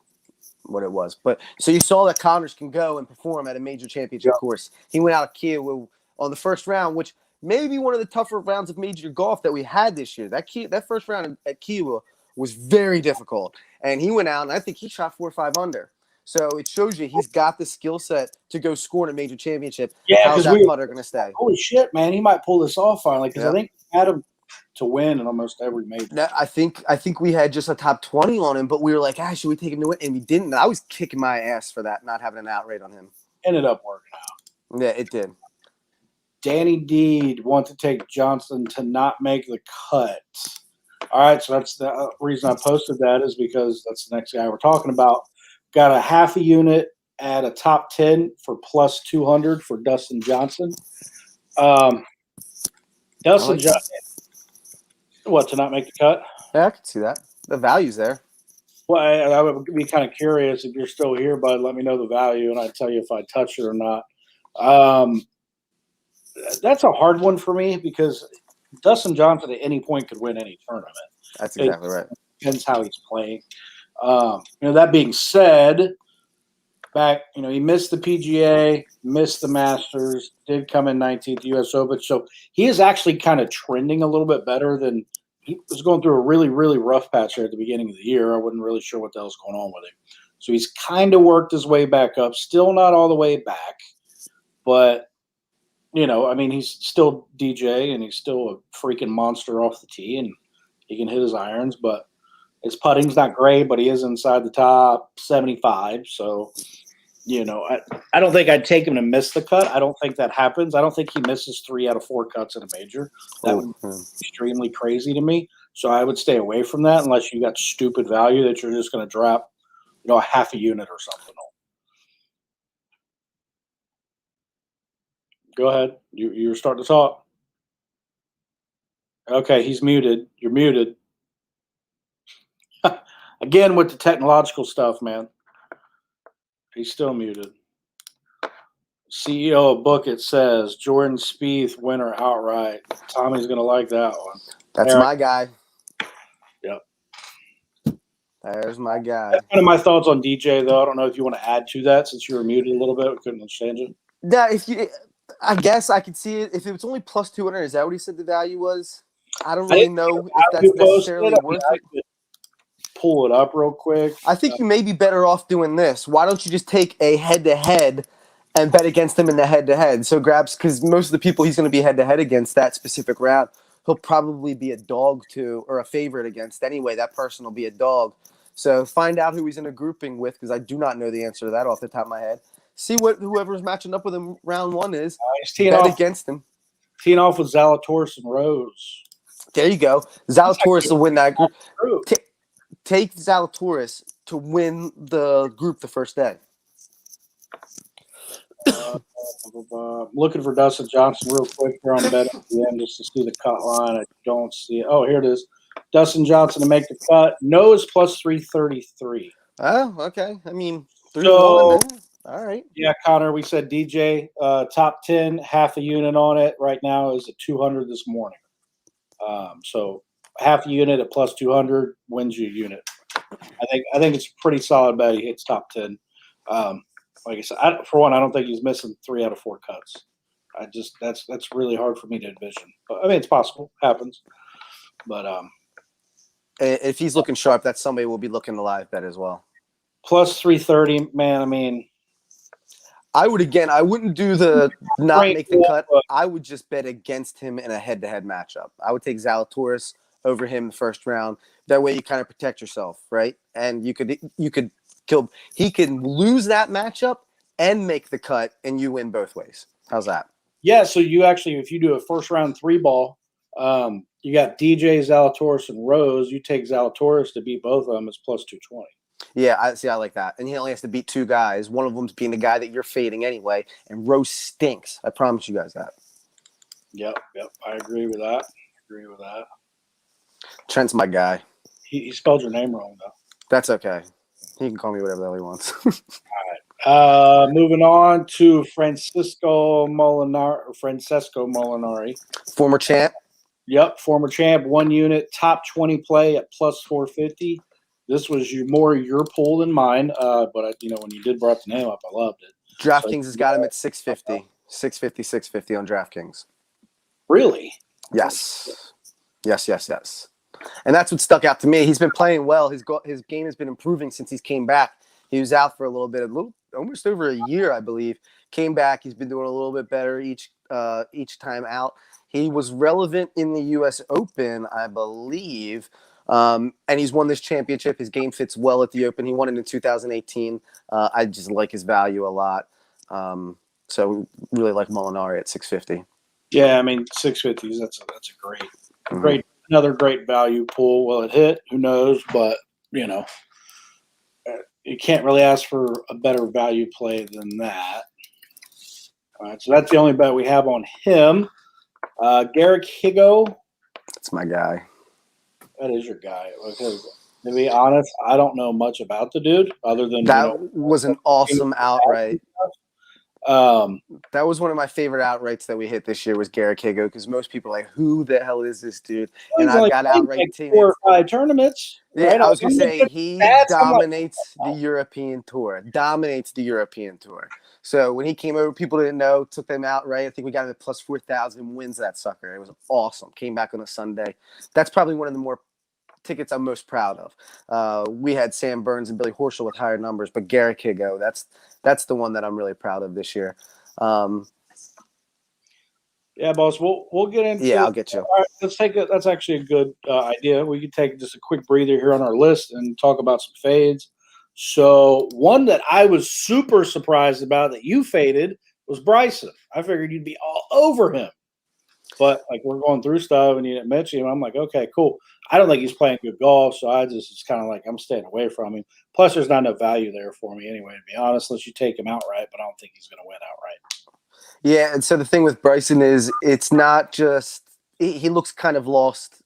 what it was. But so you saw that Connors can go and perform at a major championship course. He went out of Kiowa on the first round, which may be one of the tougher rounds of major golf that we had this year. That first round at Kiowa was very difficult. And he went out, and I think he shot 4 or 5 under. So it shows you he's got the skill set to go score in a major championship. Yeah, how's that putter going to stay? Holy shit, man. He might pull this off finally because I think he had him to win in almost every major. I think we had just a top 20 on him, but we were like, should we take him to win? And we didn't. I was kicking my ass for that, not having an outright on him. Ended up working out. Yeah, it did. Danny Deed wants to take Johnson to not make the cut. All right, so that's the reason I posted that is because that's the next guy we're talking about. Got a half a unit at a top 10 for plus 200 for Dustin Johnson. Dustin Johnson, what, to not make the cut? Yeah, I can see that. The value's there. Well, I would be kind of curious if you're still here, bud. Let me know the value, and I'd tell you if I touch it or not. That's a hard one for me because Dustin Johnson at any point could win any tournament. That's exactly right. Depends how he's playing. That being said, he missed the PGA, missed the Masters, did come in 19th U.S. Open. So he is actually kind of trending a little bit better than he was going through a really, really rough patch there at the beginning of the year. I wasn't really sure what the hell's going on with him. So he's kind of worked his way back up. Still not all the way back, but he's still DJ and he's still a freaking monster off the tee and he can hit his irons, but his putting's not great, but he is inside the top 75. So, I don't think I'd take him to miss the cut. I don't think that happens. I don't think he misses 3 out of 4 cuts in a major. That would be extremely crazy to me. So I would stay away from that unless you got stupid value that you're just going to drop, a half a unit or something. Go ahead. You're starting to talk. Okay, he's muted. You're muted. Again with the technological stuff, man. He's still muted. CEO of Book It says Jordan Spieth winner outright. Tommy's gonna like that one. That's my guy. Yep. There's my guy. That's kind of my thoughts on DJ though. I don't know if you want to add to that since you were muted a little bit. We couldn't understand you. Yeah, I guess I could see it. If it was only plus 200, is that what he said the value was? I don't really know if that's necessarily worth it. Pull it up real quick. I think you may be better off doing this. Why don't you just take a head-to-head and bet against him in the head-to-head? So because most of the people he's going to be head-to-head against that specific round, he'll probably be a dog to or a favorite against anyway. That person will be a dog. So find out who he's in a grouping with because I do not know the answer to that off the top of my head. See what whoever's matching up with him round 1 is. Bet against him. Teeing off with Zalatoris and Rose. There you go. Zalatoris will win that group. Take Zalatoris to win the group the first day. Looking for Dustin Johnson real quick here on bet at the end just to see the cut line. I don't see it. Oh, here it is. Dustin Johnson to make the cut. No is plus 333. Oh, okay. I mean, 3-1. So, all right. Yeah, Connor, we said DJ, top 10, half a unit on it. Right now is at 200 this morning. So half a unit at plus 200 wins you a unit. I think it's a pretty solid bet. He hits top 10. Like I said, for one, I don't think he's missing 3 out of 4 cuts. That's really hard for me to envision. But I mean, it's possible, happens. But if he's looking sharp, that's somebody we'll be looking to live bet as well. Plus 330, man. I mean, I wouldn't do the not make the cut. I would just bet against him in a head-to-head matchup. I would take Zalatoris over him the first round. That way you kind of protect yourself, right? And you could kill. He can lose that matchup and make the cut, and you win both ways. How's that? Yeah. So you actually, if you do a first round 3-ball, you got DJ, Zalatoris, and Rose. You take Zalatoris to beat both of them. It's plus 220. Yeah, I like that. And he only has to beat 2 guys. One of them's being the guy that you're fading anyway. And Rose stinks. I promise you guys that. Yep. I agree with that. Trent's my guy. He spelled your name wrong, though. That's okay. He can call me whatever the hell he wants. All right. Moving on to Francesco Molinari. Former champ. Yep, former champ, 1 unit, top 20 play at plus 450. This was more your pool than mine, but when you did brought the name up, I loved it. DraftKings has got him at 650. 650 on DraftKings. Really? Yes. And that's what stuck out to me. He's been playing well. His game has been improving since he's came back. He was out for a little bit, almost over a year, I believe. Came back. He's been doing a little bit better each time out. He was relevant in the U.S. Open, I believe. And he's won this championship. His game fits well at the Open. He won it in 2018. I just like his value a lot. So really like Molinari at 650. Yeah, I mean 650s. That's a great. another great value pool. Will it hit? Who knows? But you know, you can't really ask for a better value play than that. All right, so that's the only bet we have on him. Garrick Higo. That's my guy. That is your guy. Because to be honest, I don't know much about the dude other than That was an awesome outright. That was one of my favorite outrights that we hit this year was Garrick Higo, because most people are like, who the hell is this dude? And I've got outright like tickets. 4 or 5 tournaments. Yeah, right? I was going to say he dominates like, the European Tour. Dominates the European Tour. So when he came over, people didn't know, took them outright. I think we got him at plus 4,000, wins that sucker. It was awesome. Came back on a Sunday. That's probably one of the more tickets I'm most proud of. We had Sam Burns and Billy Horschel with higher numbers, but Garrick Higo, that's the one that I'm really proud of this year. Yeah, boss. We'll get into. Yeah, I'll get you. All right, let's take it. That's actually a good idea. We could take just a quick breather here on our list and talk about some fades. So one that I was super surprised about that you faded was Bryson. I figured you'd be all over him, but like we're going through stuff and you didn't mention him. I'm like, okay, cool. I don't think he's playing good golf, so I just it's kind of like I'm staying away from him. Plus, there's not enough value there for me anyway, to be honest. Unless you take him outright, but I don't think he's going to win outright. Yeah, and so the thing with Bryson is it's not just he looks kind of lost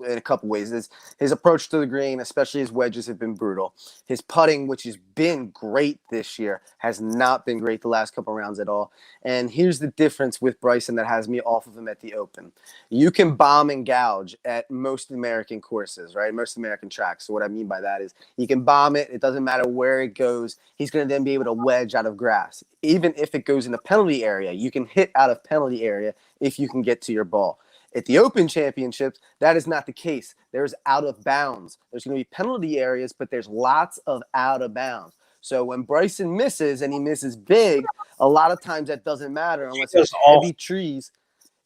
in a couple ways. His approach to the green, especially his wedges, have been brutal. His putting, which has been great this year, has not been great the last couple rounds at all. And here's the difference with Bryson that has me off of him at the Open. You can bomb and gouge at most American courses, right? Most American tracks. So what I mean by that is you can bomb it. It doesn't matter where it goes. He's going to then be able to wedge out of grass. Even if it goes in the penalty area, you can hit out of penalty area if you can get to your ball. At the Open Championships, that is not the case. There's out of bounds. There's going to be penalty areas, but there's lots of out of bounds. So when Bryson misses and he misses big, a lot of times that doesn't matter unless there's heavy trees.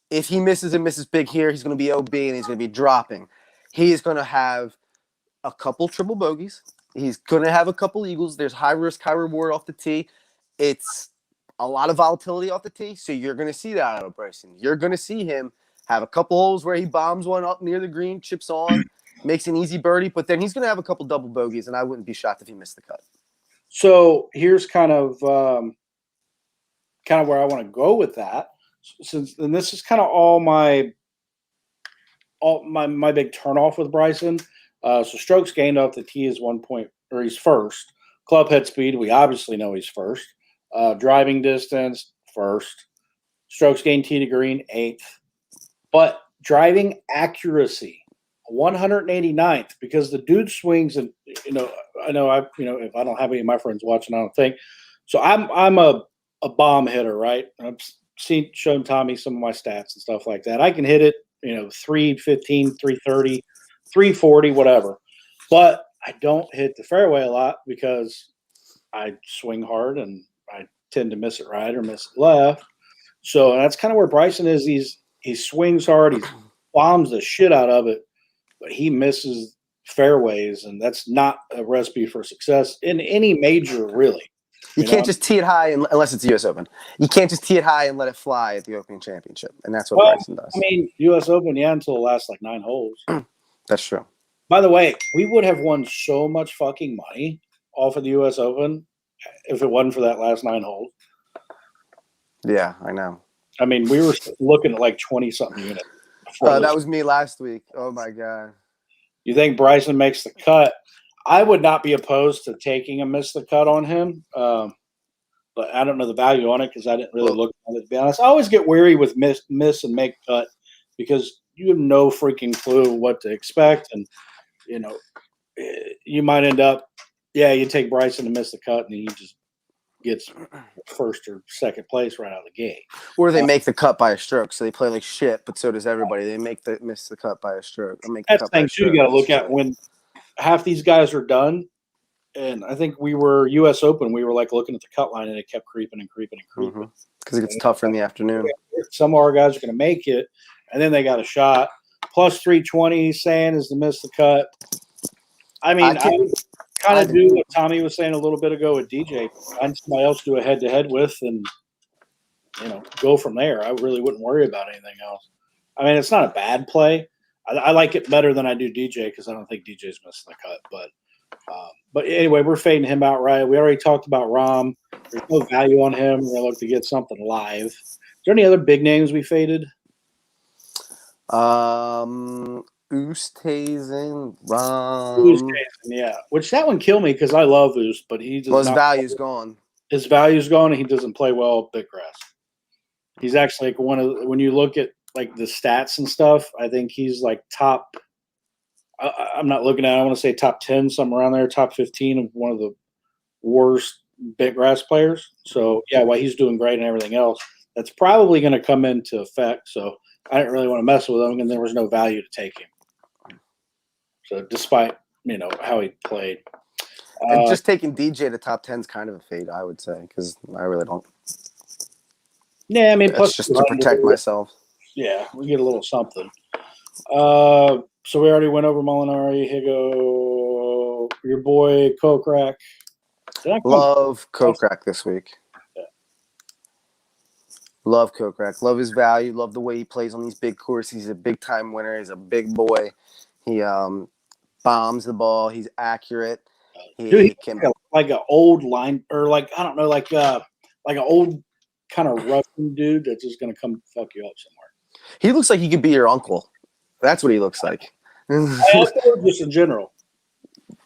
If he misses and misses big here, he's going to be OB and he's going to be dropping. He is going to have a couple triple bogeys. He's going to have a couple eagles. There's high risk, high reward off the tee. It's a lot of volatility off the tee, so you're going to see that out of Bryson. You're going to see him have a couple holes where he bombs one up near the green, chips on, makes an easy birdie, but then he's going to have a couple double bogeys, and I wouldn't be shocked if he missed the cut. So here's kind of where I want to go with that. And this is kind of all my big turnoff with Bryson. So strokes gained off the tee is 1 point, or he's first. Club head speed, we obviously know he's first. Driving distance, first. Strokes gained tee to green, 8th. But driving accuracy, 189th, because the dude swings, and I know if I don't have any of my friends watching, I don't think. So I'm a bomb hitter, right? I've shown Tommy some of my stats and stuff like that. I can hit it, 315, 330, 340, whatever. But I don't hit the fairway a lot because I swing hard and I tend to miss it right or miss it left. So that's kind of where Bryson is. He swings hard. He bombs the shit out of it, but he misses fairways, and that's not a recipe for success in any major, really. You can't just tee it high unless it's the U.S. Open. You can't just tee it high and let it fly at the Open Championship, and that's what Bryson does. I mean, U.S. Open, until the last 9 holes. That's true. By the way, we would have won so much fucking money off of the U.S. Open if it wasn't for that last 9 holes. Yeah, I know. I mean, we were looking at like 20-something units. That was me last week. Oh, my God. You think Bryson makes the cut? I would not be opposed to taking a miss the cut on him, but I don't know the value on it because I didn't really look at it, to be honest. I always get weary with miss and make cut because you have no freaking clue what to expect. And, you might end up, you take Bryson to miss the cut and he just gets first or second place right out of the gate. Or they make the cut by a stroke, so they play like shit, but so does everybody. They miss the cut by a stroke. That's the thing, too, you got to look at when half these guys are done. And I think we were U.S. Open. We were like looking at the cut line, and it kept creeping and creeping and creeping. Because it gets tougher in the afternoon. Some of our guys are going to make it, and then they got a shot. Plus 320, saying is to miss the cut. I mean, I would kind of do what Tommy was saying a little bit ago with DJ. Find somebody else to do a head-to-head with and, go from there. I really wouldn't worry about anything else. I mean, it's not a bad play. I like it better than I do DJ because I don't think DJ's missing the cut. But anyway, we're fading him outright. We already talked about Rom. There's no value on him. We're gonna look to get something live. Is there any other big names we faded? Oosthuizen, Yeah. Which that one killed me because I love Oost, but he does his not. value's gone. His value's gone, and he doesn't play well big grass. He's actually like when you look at like the stats and stuff. I think he's like top. I'm not looking at. I want to say top 10, somewhere around there, top 15 of one of the worst big grass players. So yeah, while he's doing great and everything else, that's probably going to come into effect. So I didn't really want to mess with him, and there was no value to take him. So despite how he played, And just taking DJ to top 10 is kind of a fade, I would say, because I really don't. Yeah, I mean, It's plus just to protect myself. Yeah, we get a little something. So we already went over Molinari, Higo, your boy Kokrak. Love Kokrak this week. Yeah. Love Kokrak. Love his value. Love the way he plays on these big courses. He's a big time winner. He's a big boy. He bombs the ball. He's accurate. Dude, he's like an old line, or like I don't know, like an old kind of Russian dude that's just gonna come fuck you up somewhere. He looks like he could be your uncle. That's what he looks like. Just in general.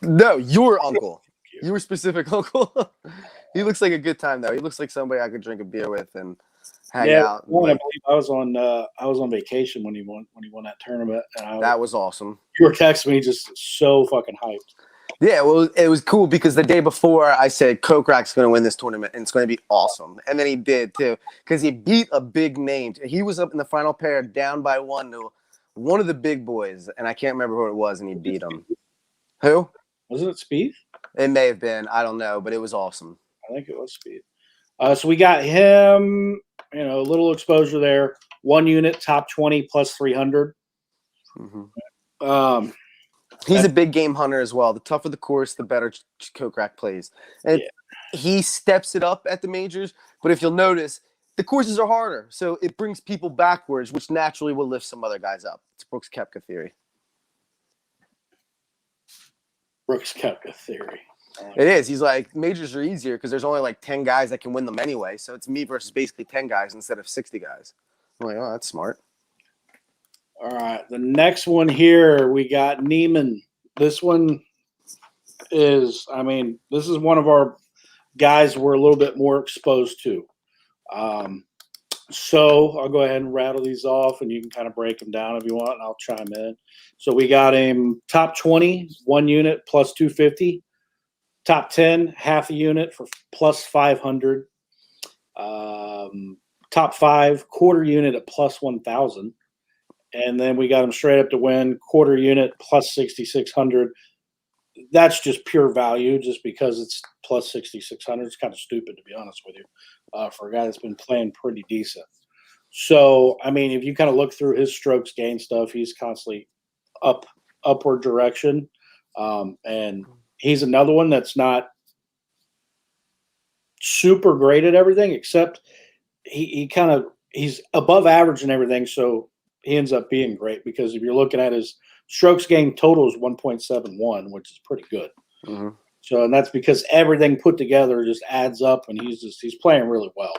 No, your uncle. Your specific uncle. He looks like a good time though. He looks like somebody I could drink a beer with and hang out. I believe I was on vacation when he won that tournament, and that was awesome. You were texting me just so fucking hyped. Yeah, well, it was cool because the day before I said Kokrak's going to win this tournament and it's going to be awesome. And then he did too because he beat a big name. He was up in the final pair down by one to one of the big boys, and I can't remember who it was, and he beat him. Who? Wasn't it Speed? It may have been. I don't know, but it was awesome. I think it was Speed. So we got him, a little exposure there. 1 unit, top 20, plus 300. Mm-hmm. He's a big game hunter as well. The tougher the course, the better Kokrak plays. And he steps it up at the majors, but if you'll notice, the courses are harder. So it brings people backwards, which naturally will lift some other guys up. It's Brooks Koepka theory. Brooks Koepka theory. It is. He's like, majors are easier because there's only like 10 guys that can win them anyway. So it's me versus basically 10 guys instead of 60 guys. I'm like, oh, that's smart. All right, the next one here, we got Neiman. This one is, this is one of our guys we're a little bit more exposed to. So I'll go ahead and rattle these off, and you can kind of break them down if you want, and I'll chime in. So we got him top 20, 1 unit, plus 250. Top 10, half a unit for plus 500. Top 5, quarter unit at plus 1,000. And then we got him straight up to win, quarter unit plus 6,600. That's just pure value just because it's plus 6,600. It's kind of stupid, to be honest with you, for a guy that's been playing pretty decent. So, if you kind of look through his strokes gain stuff, he's constantly upward direction. And he's another one that's not super great at everything, except he's above average and everything. So, he ends up being great because if you're looking at his strokes gained total is 1.71, which is pretty good. Mm-hmm. So, and that's because everything put together just adds up, and he's playing really well.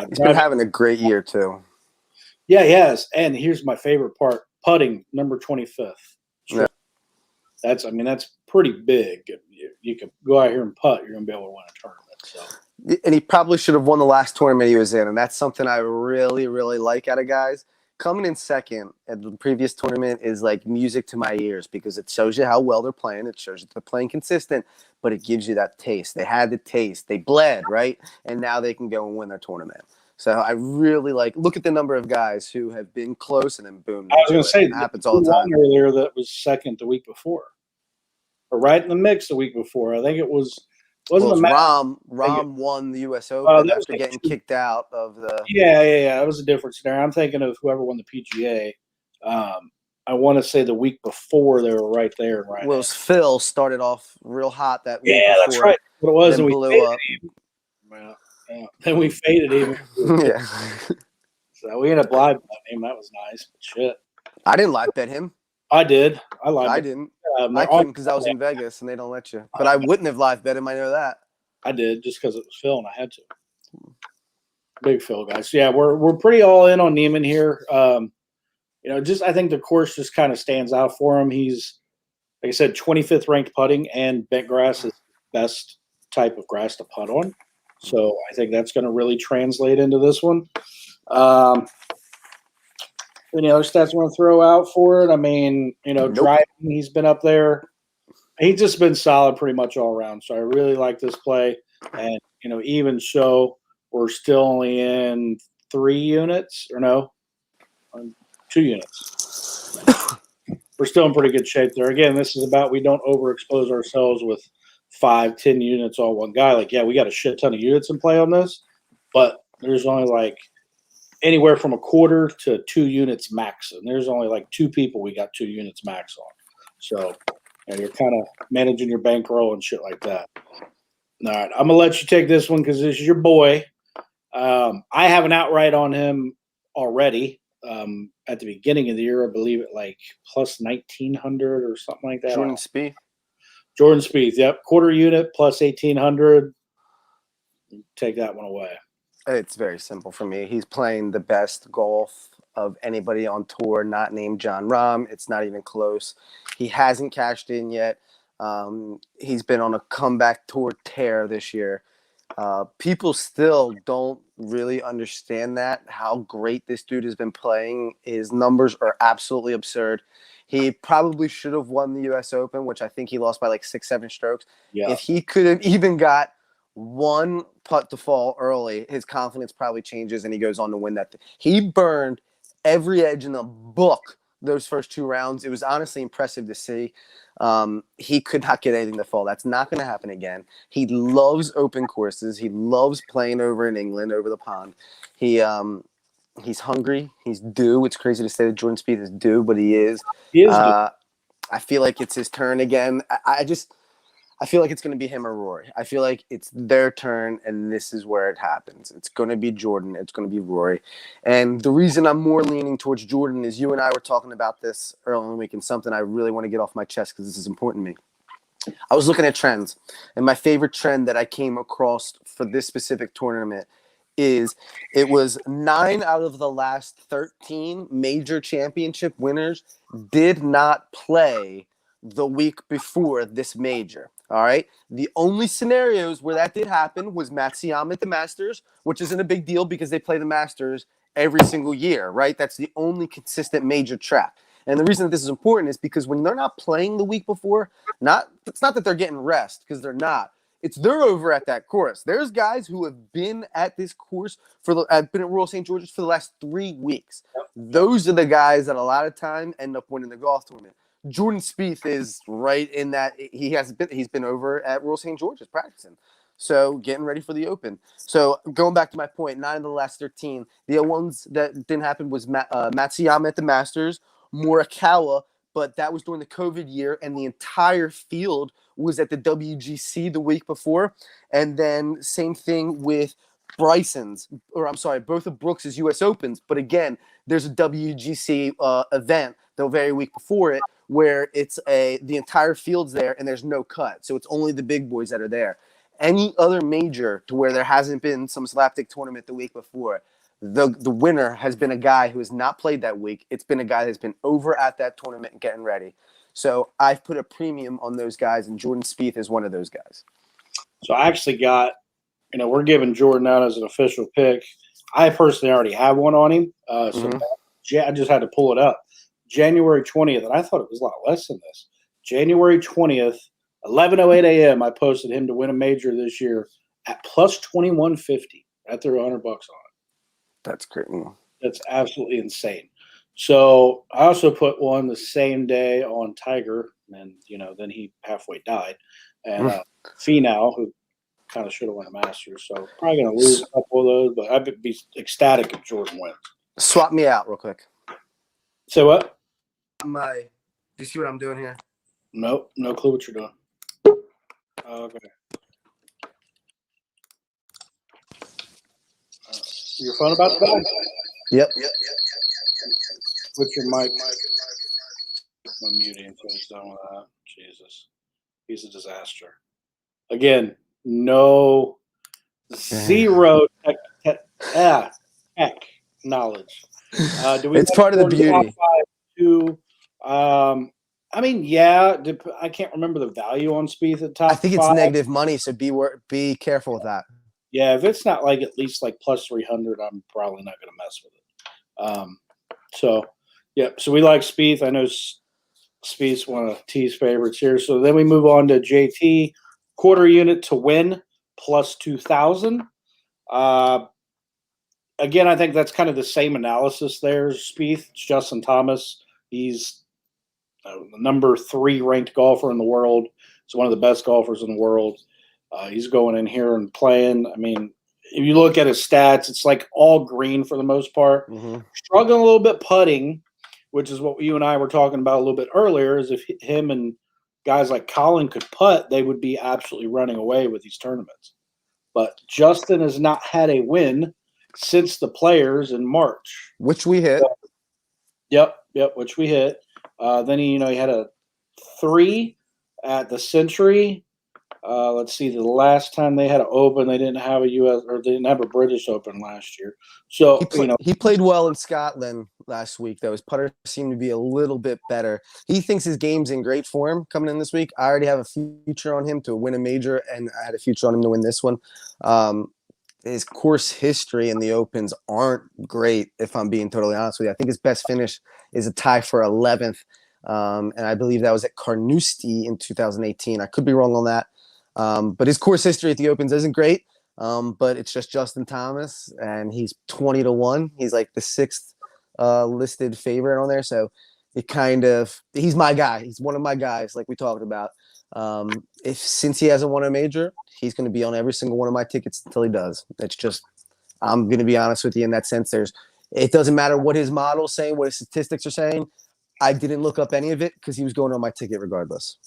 He's been having a great year too. Yeah, he has. And here's my favorite part: putting, number 25th. Yeah. That's pretty big. You can go out here and putt, you're gonna be able to win a tournament. So. And he probably should have won the last tournament he was in, and that's something I really, really like out of guys. Coming in second at the previous tournament is like music to my ears because it shows you how well they're playing. It shows you they're playing consistent, but it gives you that taste. They had the taste. They bled, right? And now they can go and win their tournament. So I really look at the number of guys who have been close and then boom. I was going to say, it happens all the time. Earlier that was second the week before, or right in the mix the week before. I think it was. Rom won the U.S. Open after getting kicked out of the. Yeah. That was a different scenario. I'm thinking of whoever won the PGA. I want to say the week before they were right there. Right. Well, Phil started off real hot that week. Yeah, that's right. What it was, and we blew up. Well, then we faded him. Yeah. So we ended up live betting him. That was nice. But shit. I didn't live bet him. I did. I live. I didn't. Um, I they're on- couldn't because I was in Vegas and they don't let you. But I wouldn't have live bet him. I know that. I did just because it was Phil and I had to. Big Phil, guys. Yeah, we're pretty all in on Neiman here. Just I think the course just kind of stands out for him. He's, like I said, 25th ranked putting, and bent grass is the best type of grass to putt on. So I think that's going to really translate into this one. Any other stats I want to throw out for it? I mean, Nope. driving, he's been up there. He's just been solid pretty much all around. So I really like this play. And, even so, we're still only in 3 units, or no, 2 units. We're still in pretty good shape there. Again, this is about we don't overexpose ourselves with 5, 10 units all one guy. Like, yeah, we got a shit ton of units in play on this, but there's only like anywhere from a quarter to 2 units max. And there's only like 2 people we got 2 units max on. So you're kind of managing your bankroll and shit like that. All right, I'm going to let you take this one because this is your boy. I have an outright on him already at the beginning of the year. I believe it like plus 1,900 or something like that. Jordan Spieth. Jordan Spieth, yep. Quarter unit plus 1,800. Take that one away. It's very simple for me. He's playing the best golf of anybody on tour, not named John Rahm. It's not even close. He hasn't cashed in yet. He's been on a comeback tour tear this year. People still don't really understand that, how great this dude has been playing. His numbers are absolutely absurd. He probably should have won the U.S. Open, which I think he lost by like 6-7 strokes. Yeah. If he could have even got one putt to fall early, his confidence probably changes and he goes on to win that. He burned every edge in the book those first 2 rounds. It was honestly impressive to see. He could not get anything to fall. That's not going to happen again. He loves open courses. He loves playing over in England, over the pond. He's hungry. He's due. It's crazy to say that Jordan Spieth is due, but he is. He is I feel like it's his turn again. I feel like it's going to be him or Rory. I feel like it's their turn, and this is where it happens. It's going to be Jordan. It's going to be Rory. And the reason I'm more leaning towards Jordan is you and I were talking about this earlier in the week, and something I really want to get off my chest because this is important to me. I was looking at trends, and my favorite trend that I came across for this specific tournament is it was 9 out of the last 13 major championship winners did not play the week before this major. All right. The only scenarios where that did happen was Matsuyama at the Masters, which isn't a big deal because they play the Masters every single year, right? That's the only consistent major track. And the reason that this is important is because when they're not playing the week before, it's not that they're getting rest, because they're not. It's they're over at that course. There's guys who have been at this course have been at Royal St. George's for the last 3 weeks. Those are the guys that a lot of time end up winning the golf tournament. Jordan Spieth is right in that he's been over at Royal St. George's practicing. So getting ready for the Open. So going back to my point, 9 of the last 13. The ones that didn't happen was Matsuyama at the Masters, Morikawa, but that was during the COVID year, and the entire field was at the WGC the week before. And then same thing with both of Brooks' U.S. Opens. But again, there's a WGC event the very week before it where it's the entire field's there and there's no cut. So it's only the big boys that are there. Any other major to where there hasn't been some slapdick tournament the week before, the winner has been a guy who has not played that week. It's been a guy that's been over at that tournament and getting ready. So I've put a premium on those guys, and Jordan Spieth is one of those guys. So I actually got, we're giving Jordan out as an official pick. I personally already have one on him. I just had to pull it up. January 20th, and I thought it was a lot less than this. January 20th, 11:08 a.m., I posted him to win a major this year at plus 2150. I threw $100 on it. That's great. That's absolutely insane. So I also put one the same day on Tiger, and then he halfway died. And Finau, who kind of should have won a Masters, so probably going to lose a couple of those, but I'd be ecstatic if Jordan wins. Swap me out real quick. So what? Do you see what I'm doing here? Nope, no clue what you're doing. Okay. Your phone about to die? Yep. What's your mic? I'm muting until he's done with that. Jesus. He's a disaster. Again, no zero tech knowledge. Do we It's want part to of the go to top beauty. five too? I mean, yeah. I can't remember the value on Spieth at I top think it's five. negative money, so be careful with that. Yeah, if it's not like at least like plus 300, I'm probably not going to mess with it. So, yeah. So we like Spieth. I know Spieth's one of T's favorites here. So then we move on to JT, quarter unit to win plus 2,000. Again, I think that's kind of the same analysis there as Spieth. It's Justin Thomas. He's the number 3 ranked golfer in the world. He's one of the best golfers in the world. He's going in here and playing. I mean, if you look at his stats, it's like all green for the most part. Mm-hmm. Struggling a little bit putting, which is what you and I were talking about a little bit earlier, is if him and guys like Colin could putt, they would be absolutely running away with these tournaments. But Justin has not had a win since the Players in March. Which we hit. Yep, which we hit. Then he had a 3 at the Century. Let's see, the last time they had an Open, they didn't have a U.S. or they didn't have a British Open last year. So he played well in Scotland last week, though. His putter seemed to be a little bit better. He thinks his game's in great form coming in this week. I already have a future on him to win a major, and I had a future on him to win this one. His course history in the Opens aren't great, if I'm being totally honest with you. I think his best finish is a tie for 11th, and I believe that was at Carnoustie in 2018. I could be wrong on that. But his course history at the Opens isn't great. But it's just Justin Thomas, and he's 20-1. He's like the 6th listed favorite on there. So he's my guy. He's one of my guys, like we talked about. Since he hasn't won a major, he's going to be on every single one of my tickets until he does. It's just, I'm going to be honest with you in that sense. It doesn't matter what his model's saying, what his statistics are saying. I didn't look up any of it because he was going on my ticket regardless.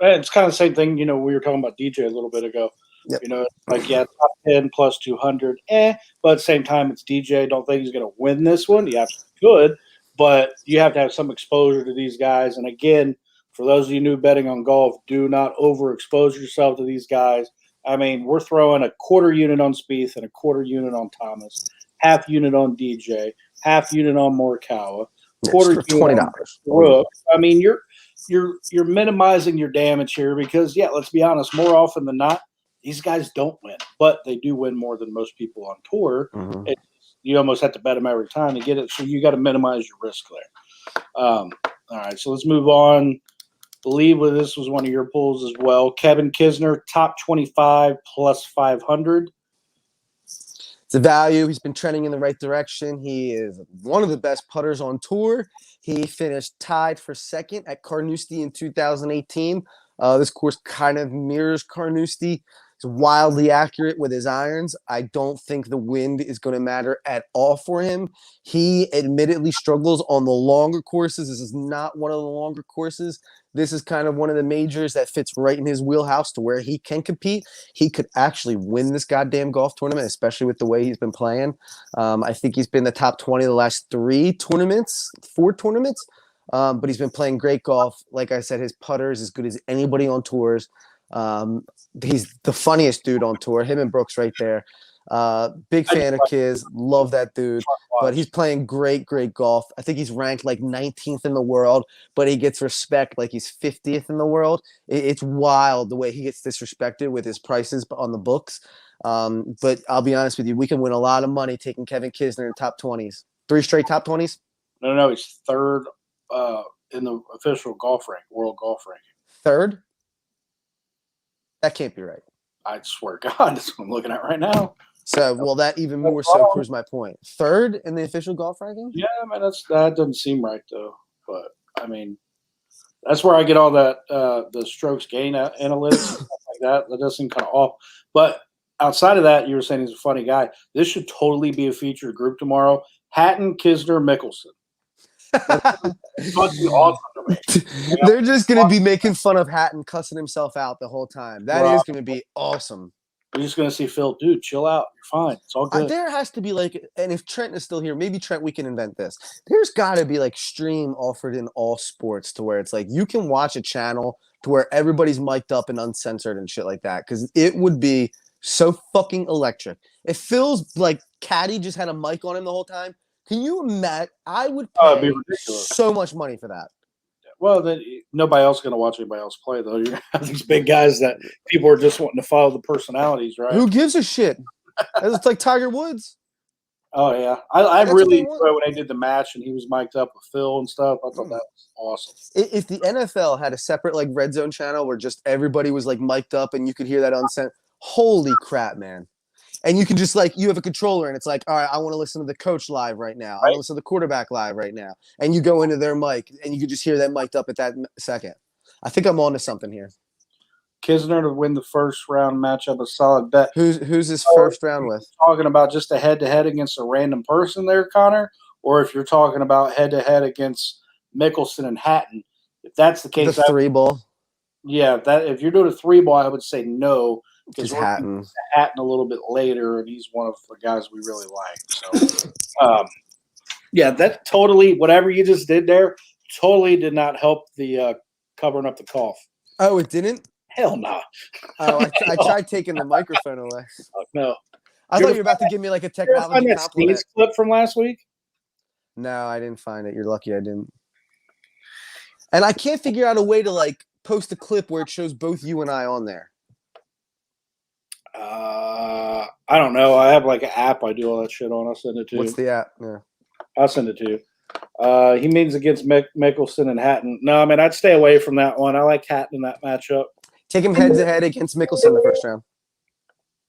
It's kind of the same thing. We were talking about DJ a little bit ago. Yep. Top 10 plus 200, but at the same time, it's DJ. Don't think he's going to win this one. You absolutely could, but you have to have some exposure to these guys. And again, for those of you new betting on golf, do not overexpose yourself to these guys. I mean, we're throwing a quarter unit on Spieth and a quarter unit on Thomas, half unit on DJ, half unit on Morikawa, quarter unit $20. on Brooks. I mean, you're minimizing your damage here because, let's be honest, more often than not, these guys don't win, but they do win more than most people on tour. Mm-hmm. You almost have to bet them every time to get it, so you got to minimize your risk there. All right, so let's move on. I believe this was one of your pulls as well. Kevin Kisner, top 25 plus 500. It's a value. He's been trending in the right direction. He is one of the best putters on tour. He finished tied for 2nd at Carnoustie in 2018. This course kind of mirrors Carnoustie. He's wildly accurate with his irons. I don't think the wind is going to matter at all for him. He admittedly struggles on the longer courses. This is not one of the longer courses. This is kind of one of the majors that fits right in his wheelhouse to where he can compete. He could actually win this goddamn golf tournament, especially with the way he's been playing. I think he's been the top 20 the last 4 tournaments. But he's been playing great golf. Like I said, his putter is as good as anybody on tours. He's the funniest dude on tour. Him and Brooks right there. Big fan of Kiz. Love that dude. But he's playing great golf. I think he's ranked like 19th in the world, but he gets respect like he's 50th in the world. It's wild the way he gets disrespected with his prices on the books. But I'll be honest with you, we can win a lot of money taking Kevin Kisner in top 20s. 3 straight top 20s? No, he's 3rd in the official golf rank, world golf ranking. 3rd? That can't be right. I swear to God, that's what I'm looking at right now. So, well, that even more so proves my point. 3rd in the official golf ranking? Yeah, man, that doesn't seem right, though. But, I mean, that's where I get all that, the strokes gain analytics and stuff like that. That does seem kind of off. But outside of that, you were saying he's a funny guy. This should totally be a featured group tomorrow. Hatton, Kisner, Mickelson. That's fucking awesome to me. They're just going to be making fun of Hatton cussing himself out the whole time. That is going to be awesome. You're just going to see Phil, dude, chill out. You're fine. It's all good. There has to be like, and if Trent is still here, maybe Trent, we can invent this. There's got to be like stream offered in all sports to where it's like you can watch a channel to where everybody's mic'd up and uncensored and shit like that. Because it would be so fucking electric. If Phil's like caddy just had a mic on him the whole time, can you imagine? I would pay so much money for that. Well, then nobody else is going to watch anybody else play, though. You're going to have these big guys that people are just wanting to follow the personalities, right? Who gives a shit? It's like Tiger Woods. Oh, yeah. I really enjoyed when they did the match and he was mic'd up with Phil and stuff. I thought that was awesome. If the NFL had a separate like red zone channel where just everybody was like mic'd up and you could hear that uncensored, holy crap, man. And you can just like, you have a controller and it's like, all right, I want to listen to the coach live right now. I want to listen to the quarterback live right now. And you go into their mic and you can just hear them mic'd up at that second. I think I'm on to something here. Kisner to win the first round matchup, a solid bet. Who's his first round with? Talking about just a head-to-head against a random person there, Connor, or if you're talking about head-to-head against Mickelson and Hatton. If that's the case, the three ball. Yeah, if you're doing a three ball, I would say no. Because Hatton a little bit later, and he's one of the guys we really like. So, yeah, that totally, whatever you just did there, totally did not help the covering up the cough. Oh, it didn't? Hell no. Oh, I tried taking the microphone away. No. I thought you were about to give me like a technology compliment. That sneeze clip from last week? No, I didn't find it. You're lucky I didn't. And I can't figure out a way to like post a clip where it shows both you and I on there. I don't know. I have like an app I do all that shit on. I'll send it to you. What's the app? Yeah. I'll send it to you. He means against Mickelson and Hatton. No, I mean, I'd stay away from that one. I like Hatton in that matchup. Take him head-to-head against Mickelson in the first round.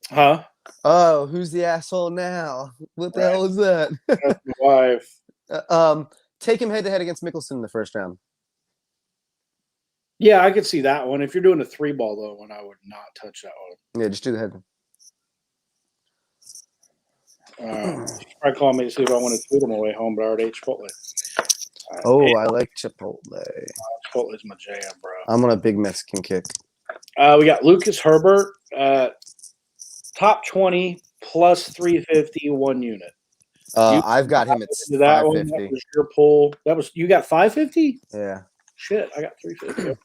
Huh? Oh, who's the asshole now? What the hell is that? That's my wife. Take him head-to-head against Mickelson in the first round. Yeah, I could see that one. If you're doing a three ball, though, one I would not touch that one. Yeah, just do the head. Probably call me to see if I want to tweet them away home, but I already ate Chipotle. I like Chipotle. Chipotle's my jam, bro. I'm on a big Mexican kick. We got Lucas Herbert, top 20 plus 350, 1 unit. I've got him at 550. That was your poll. You got 550? Yeah. Shit, I got 350.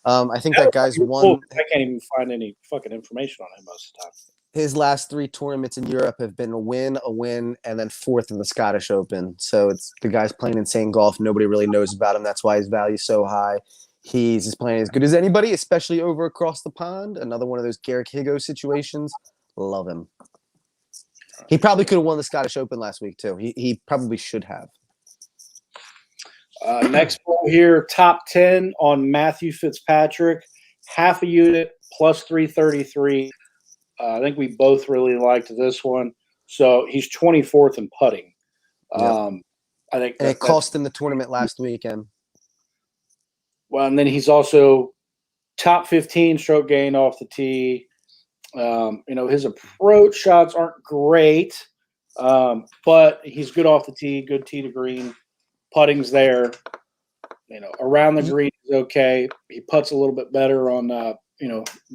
I think that guy's won. I can't even find any fucking information on him most of the time. His last 3 tournaments in Europe have been a win, and then 4th in the Scottish Open. So it's the guy's playing insane golf. Nobody really knows about him. That's why his value's so high. He's playing as good as anybody, especially over across the pond. Another one of those Garrick Higo situations. Love him. He probably could have won the Scottish Open last week too. He probably should have. Next poll here, top 10 on Matthew Fitzpatrick, half a unit plus 333. I think we both really liked this one. So he's 24th in putting. Yep. I think it cost him the tournament last weekend. Well, and then he's also top 15 stroke gain off the tee. His approach shots aren't great, but he's good off the tee, good tee to green. Putting's there. Around the green is okay. He putts a little bit better on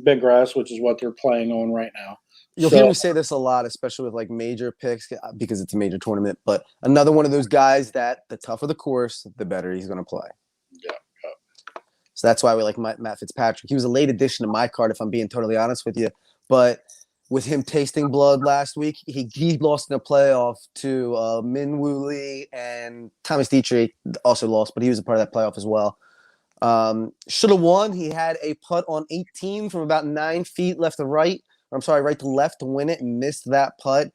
big grass, which is what they're playing on right now. You'll hear me say this a lot, especially with like major picks because it's a major tournament. But another one of those guys that the tougher the course, the better he's going to play. Yeah. So that's why we like Matt Fitzpatrick. He was a late addition to my card, if I'm being totally honest with you. But with him tasting blood last week, he lost in a playoff to Min Woo Lee, and Thomas Dietrich also lost, but he was a part of that playoff as well. Should have won. He had a putt on 18 from about 9 feet right to left to win it, and missed that putt.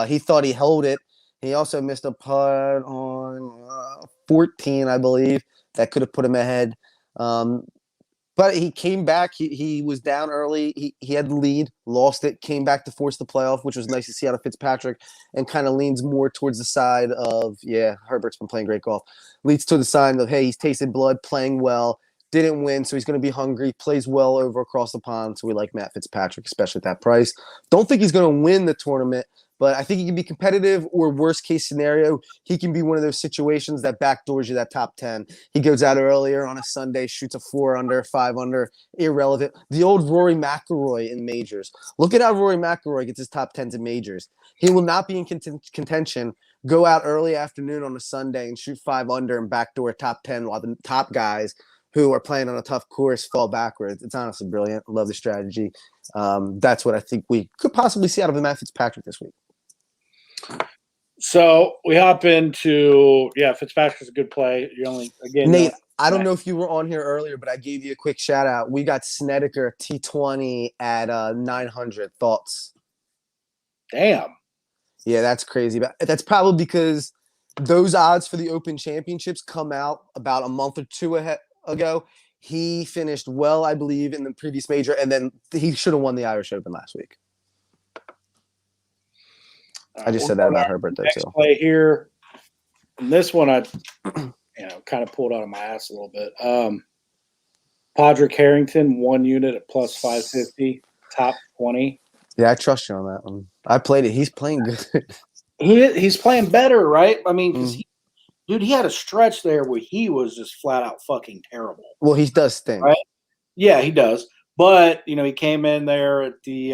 He thought he held it. He also missed a putt on 14, I believe, that could have put him ahead. But he came back. He was down early. He had the lead, lost it, came back to force the playoff, which was nice to see out of Fitzpatrick, and kind of leans more towards the side of, Herbert's been playing great golf. Leads to the side of, hey, he's tasted blood, playing well, didn't win, so he's going to be hungry, plays well over across the pond, so we like Matt Fitzpatrick, especially at that price. Don't think he's going to win the tournament, But I think he can be competitive, or worst case scenario, he can be one of those situations that backdoors you that top 10. He goes out earlier on a Sunday, shoots a 4 under, 5 under, irrelevant. The old Rory McIlroy in majors. Look at how Rory McIlroy gets his top 10s in majors. He will not be in contention. Go out early afternoon on a Sunday and shoot 5 under and backdoor top 10 while the top guys who are playing on a tough course fall backwards. It's honestly brilliant. Love the strategy. That's what I think we could possibly see out of the Matt Fitzpatrick this week. So we hop into Fitzpatrick's a good play. You only again Nate. I don't know if you were on here earlier, but I gave you a quick shout out. We got Snedeker T20 at 900. Thoughts? Damn. Yeah, that's crazy. But that's probably because those odds for the Open Championships come out about a month or two ago. He finished well, I believe, in the previous major, and then he should have won the Irish Open last week. I just said that about Herbert, though, next too. Play here. And this one I kind of pulled out of my ass a little bit. Podrick Harrington, 1 unit at plus 550, top 20. Yeah, I trust you on that one. I played it. He's playing good. He's playing better, right? I mean, because he had a stretch there where he was just flat out fucking terrible. Well, he does stink. Right? Yeah, he does. But, he came in there at the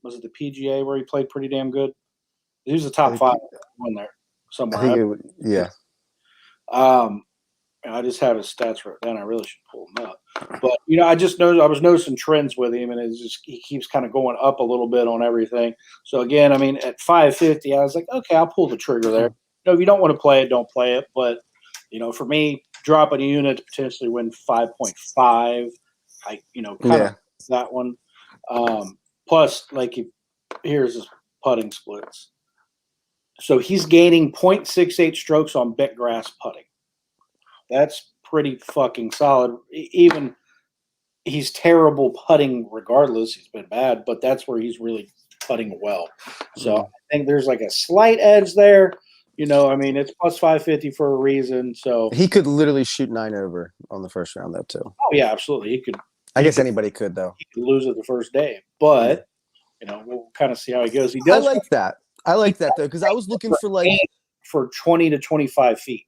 was it the PGA where he played pretty damn good? He was the top 5 one there somewhere. I think yeah. I just have his stats right down. I really should pull them up. But, I just noticed I was noticing trends with him, and it's just he keeps kind of going up a little bit on everything. So, again, I mean, at 550, I was like, okay, I'll pull the trigger there. If you don't want to play it, don't play it. But, for me, dropping a unit to potentially win 5.5, I, kind of that one. Plus, here's his putting splits. So he's gaining 0.68 strokes on bent grass putting. That's pretty fucking solid. Even he's terrible putting regardless. He's been bad, but that's where he's really putting well. So I think there's a slight edge there. I mean, it's plus 550 for a reason. So he could literally shoot 9 over on the first round, though, too. Oh, yeah, absolutely. He could. I guess anybody could, though. He could lose it the first day. But, we'll kind of see how he goes. He does. I like that, though, because I was looking for 20 to 25 feet.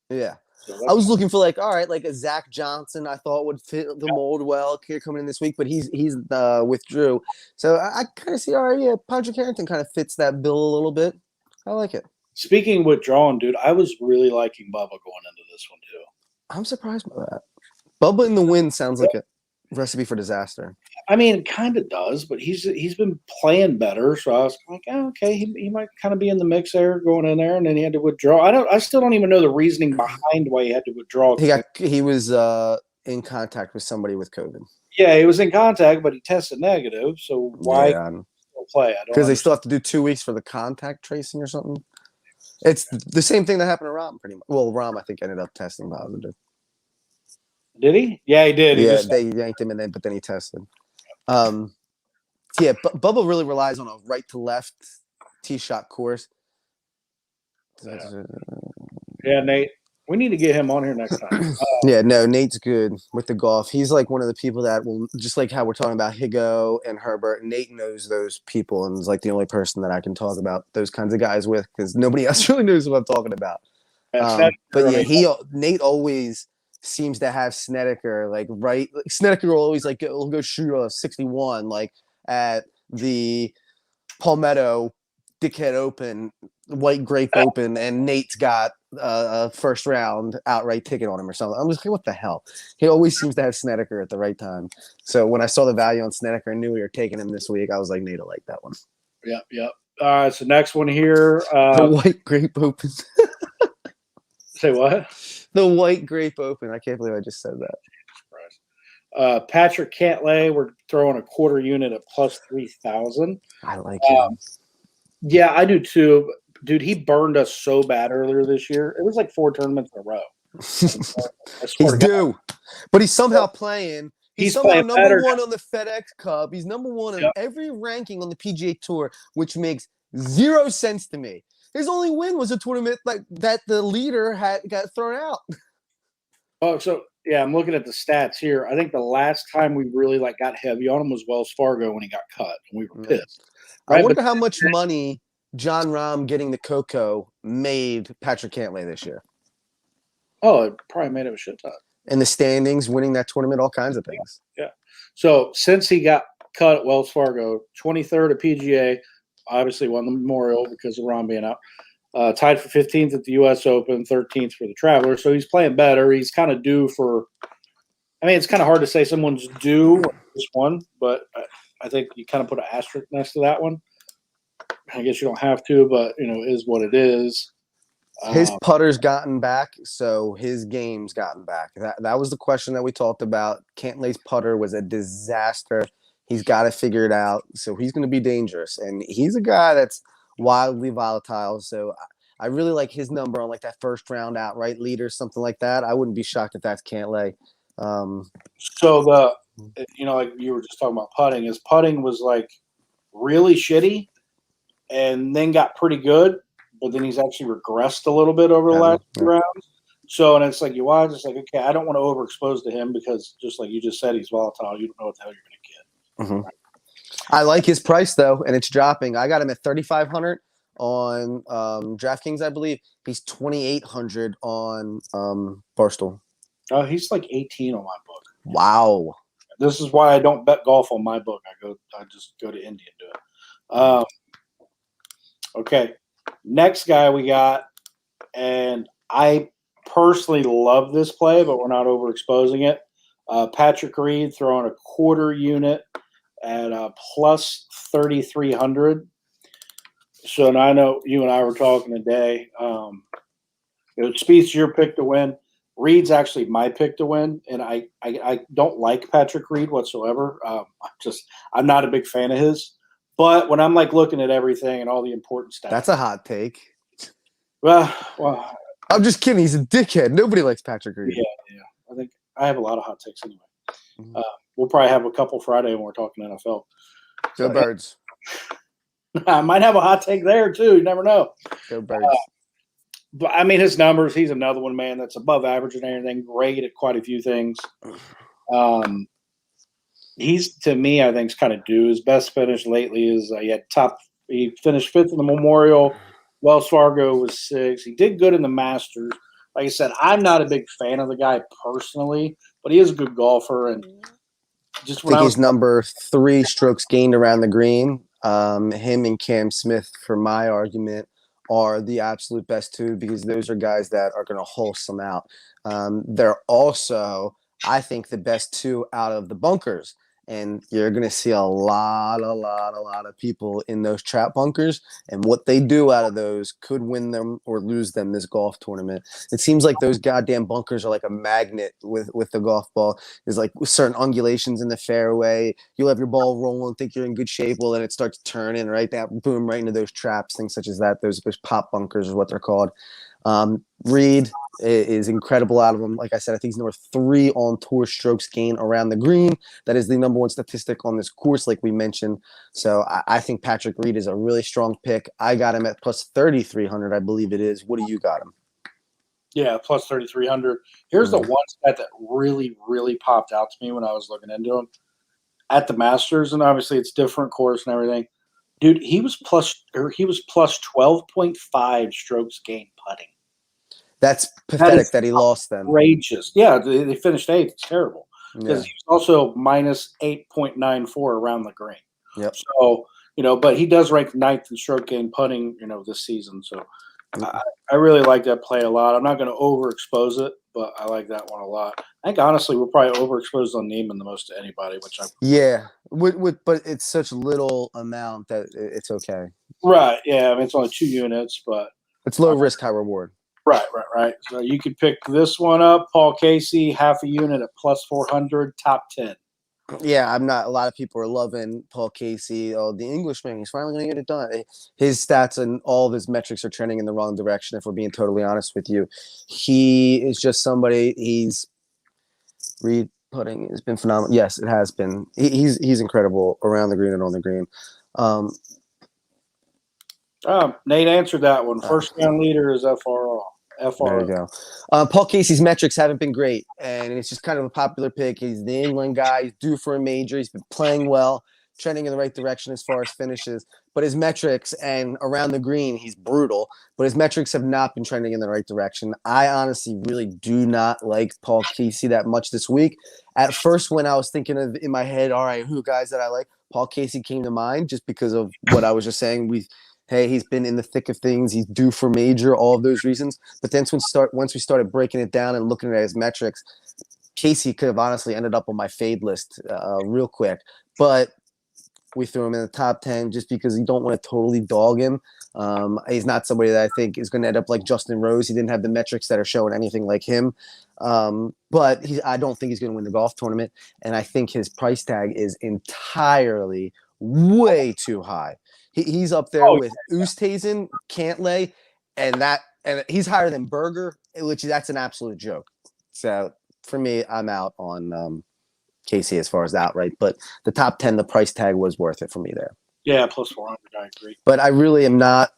Yeah. So I was looking for all right, a Zach Johnson I thought would fit the mold well here coming in this week, but he's withdrew. So I kind of see, all right, yeah, Podrick Harrington kind of fits that bill a little bit. I like it. Speaking of withdrawing, dude, I was really liking Bubba going into this one, too. I'm surprised by that. Bubba in the win sounds like a recipe for disaster. I mean, it kind of does, but he's been playing better. So I was like, oh, okay, he might kind of be in the mix there, going in there, and then he had to withdraw. I still don't even know the reasoning behind why he had to withdraw. He was in contact with somebody with COVID. Yeah, he was in contact, but he tested negative. So why still play? Because they still have to do 2 weeks for the contact tracing or something. It's the same thing that happened to Rahm, pretty much. Well, Rahm, I think, ended up testing positive. Did he? Yeah, he did. Yeah, they yanked him, but then he tested. Bubba really relies on a right to left tee shot course. Yeah, Nate, we need to get him on here next time. Nate's good with the golf. He's one of the people that will, just like how we're talking about Higo and Herbert. Nate knows those people and is the only person that I can talk about those kinds of guys with, because nobody else really knows what I'm talking about. Nate always seems to have Snedeker right. Snedeker will always he'll go shoot a 61 at the Palmetto Dickhead Open, White Grape Open, and Nate's got a first round outright ticket on him or something. I'm just like, what the hell? He always seems to have Snedeker at the right time. So when I saw the value on Snedeker and knew we were taking him this week, I was like, Nate will like that one. Yep. All right, so next one here. The White Grape Open. Say what? The White Grape Open. I can't believe I just said that. Patrick Cantlay, we're throwing a quarter unit at plus 3,000. I like him. Yeah, I do too. Dude, he burned us so bad earlier this year. It was 4 tournaments in a row. He's due. But he's somehow playing. He's somehow number 1 on the FedEx Cup. He's number 1 in every ranking on the PGA Tour, which makes 0 sense to me. His only win was a tournament that the leader got thrown out. Oh, so yeah, I'm looking at the stats here. I think the last time we really got heavy on him was Wells Fargo when he got cut, and we were pissed. Right? I wonder how much money John Rahm getting the Coco made Patrick Cantlay this year. Oh, it probably made him a shit ton. In the standings, winning that tournament, all kinds of things. Yeah. So since he got cut at Wells Fargo, 23rd at PGA, obviously won the Memorial because of Rahm being out. Tied for 15th at the U.S. Open, 13th for the Traveler. So he's playing better. He's kind of due for – I mean, it's kind of hard to say someone's due this one, but I think you kind of put an asterisk next to that one. I guess you don't have to, but, it is what it is. His putter's gotten back, so his game's gotten back. That was the question that we talked about. Cantlay's putter was a disaster. He's got to figure it out, so he's going to be dangerous. And he's a guy that's wildly volatile, so I really like his number on like that first round outright lead or something like that. I wouldn't be shocked if that's Cantlay. So like you were just talking about putting. His putting was like really shitty, and then got pretty good. But then he's actually regressed a little bit over the last few rounds. So, and it's like you watch, it's like, okay, I don't want to overexpose to him because just like you just said, he's volatile. You don't know what the hell you're going to get. Mm-hmm. I like his price though, and it's dropping. I got him at 3,500 on DraftKings, I believe. He's 2,800 on Barstool. Oh, he's like 18 on my book. Wow. This is why I don't bet golf on my book. I just go to India and do it. Okay. Next guy we got, and I personally love this play, but we're not overexposing it. Patrick Reed throwing a quarter unit at plus 3,300. So now I know you and I were talking today. Spieth's your pick to win. Reed's actually my pick to win, and I don't like Patrick Reed whatsoever. I'm not a big fan of his. But when I'm like looking at everything and all the important stuff, that's a hot take. Well, I'm just kidding. He's a dickhead. Nobody likes Patrick Reed. Yeah. I think I have a lot of hot takes anyway. Mm-hmm. We'll probably have a couple Friday when we're talking NFL. Go Birds. I might have a hot take there too. You never know. Go Birds. But I mean, his numbers. He's another one, man. That's above average and everything. Great at quite a few things. He's, to me, I think, is kind of due. His best finish lately is he finished fifth in the Memorial. Wells Fargo was sixth. He did good in the Masters. Like I said, I'm not a big fan of the guy personally, but he is a good golfer. And just I think he's number 3 strokes gained around the green. Him and Cam Smith, for my argument, are the absolute best two because those are guys that are going to hole some out. They're also, I think, the best two out of the bunkers. And you're going to see a lot of people in those trap bunkers. And what they do out of those could win them or lose them this golf tournament. It seems like those goddamn bunkers are like a magnet with the golf ball. There's like certain undulations in the fairway. You'll have your ball rolling, think you're in good shape. Well, then it starts turning, right? That boom right into those traps, things such as that. Those pop bunkers is what they're called. Reed is incredible out of them. Like I said, I think he's number 3 on tour strokes gained around the green. That is the number 1 statistic on this course, like we mentioned. So I think Patrick Reed is a really strong pick. I got him at plus 3,300, I believe it is. What do you got him? Yeah, plus 3,300. Here's the one stat that really, really popped out to me when I was looking into him. At the Masters, and obviously it's different course and everything. Dude, he was plus 12.5 strokes gained putting. That's pathetic that he lost them. Outrageous. Yeah, they finished 8th. It's terrible. Because he was also minus 8.94 around the green. Yep. So, but he does rank 9th in stroke gain putting, this season. So I really like that play a lot. I'm not going to overexpose it, but I like that one a lot. I think, honestly, we're probably overexposed on Neiman the most to anybody, but it's such little amount that it's okay. Right, yeah. I mean, it's only 2 units, but it's low risk, high reward. Right. So you could pick this one up, Paul Casey, half a unit at plus 400, top 10. Yeah, a lot of people are loving Paul Casey. Oh, the Englishman, he's finally going to get it done. His stats and all of his metrics are trending in the wrong direction, if we're being totally honest with you. He is just somebody, Reed putting has been phenomenal. Yes, it has been. He's incredible around the green and on the green. Nate answered that one. First round leader is FRO. There you go. Paul Casey's metrics haven't been great, and it's just kind of a popular pick. He's the England guy. He's due for a major. He's been playing well. trending in the right direction as far as finishes, but his metrics and around the green, he's brutal, but his metrics have not been trending in the right direction. I honestly really do not like Paul Casey that much this week. At first, when I was thinking of in my head, all right, who guys that I like, Paul Casey came to mind just because of what I was just saying. Hey, he's been in the thick of things. He's due for major, all of those reasons. But then once we started breaking it down and looking at his metrics, Casey could have honestly ended up on my fade list real quick. But we threw him in the top 10 just because you don't want to totally dog him. He's not somebody that I think is going to end up like Justin Rose. He didn't have the metrics that are showing anything like him. But I don't think he's going to win the golf tournament. And I think his price tag is entirely way too high. He's up there with Oosthuizen, Cantlay, and he's higher than Berger, which that's an absolute joke. So for me, I'm out on Casey as far as outright. But the top 10, the price tag was worth it for me there. Yeah, plus 400, I agree. But I really am not.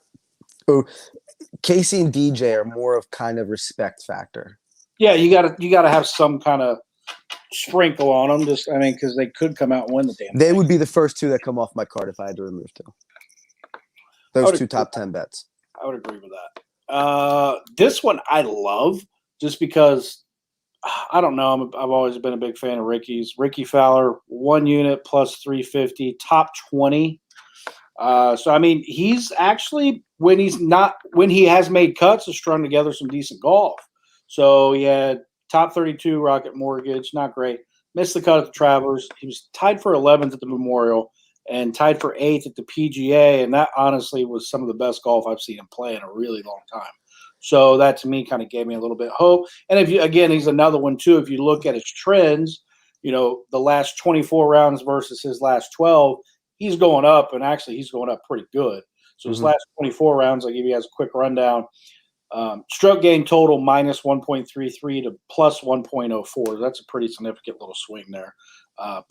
Casey and DJ are more of kind of respect factor. Yeah, you gotta have some kind of sprinkle on them. Because they could come out and win the damn thing. They would be the first two that come off my card if I had to remove two. Those two top 10 bets. I would agree with that. This one I love just because I don't know. I've always been a big fan of Ricky's. Ricky Fowler, 1 unit plus 350, top 20. He's actually when he has made cuts, has strung together some decent golf. So he had top 32 Rocket Mortgage, not great. Missed the cut at the Travelers. He was tied for 11th at the Memorial and tied for 8th at the PGA. And that honestly was some of the best golf I've seen him play in a really long time. So that to me kind of gave me a little bit of hope. And he's another one too. If you look at his trends, the last 24 rounds versus his last 12, he's going up, and actually he's going up pretty good. So his last 24 rounds, I'll give you guys a quick rundown. Stroke gain total minus 1.33 to plus 1.04. That's a pretty significant little swing there.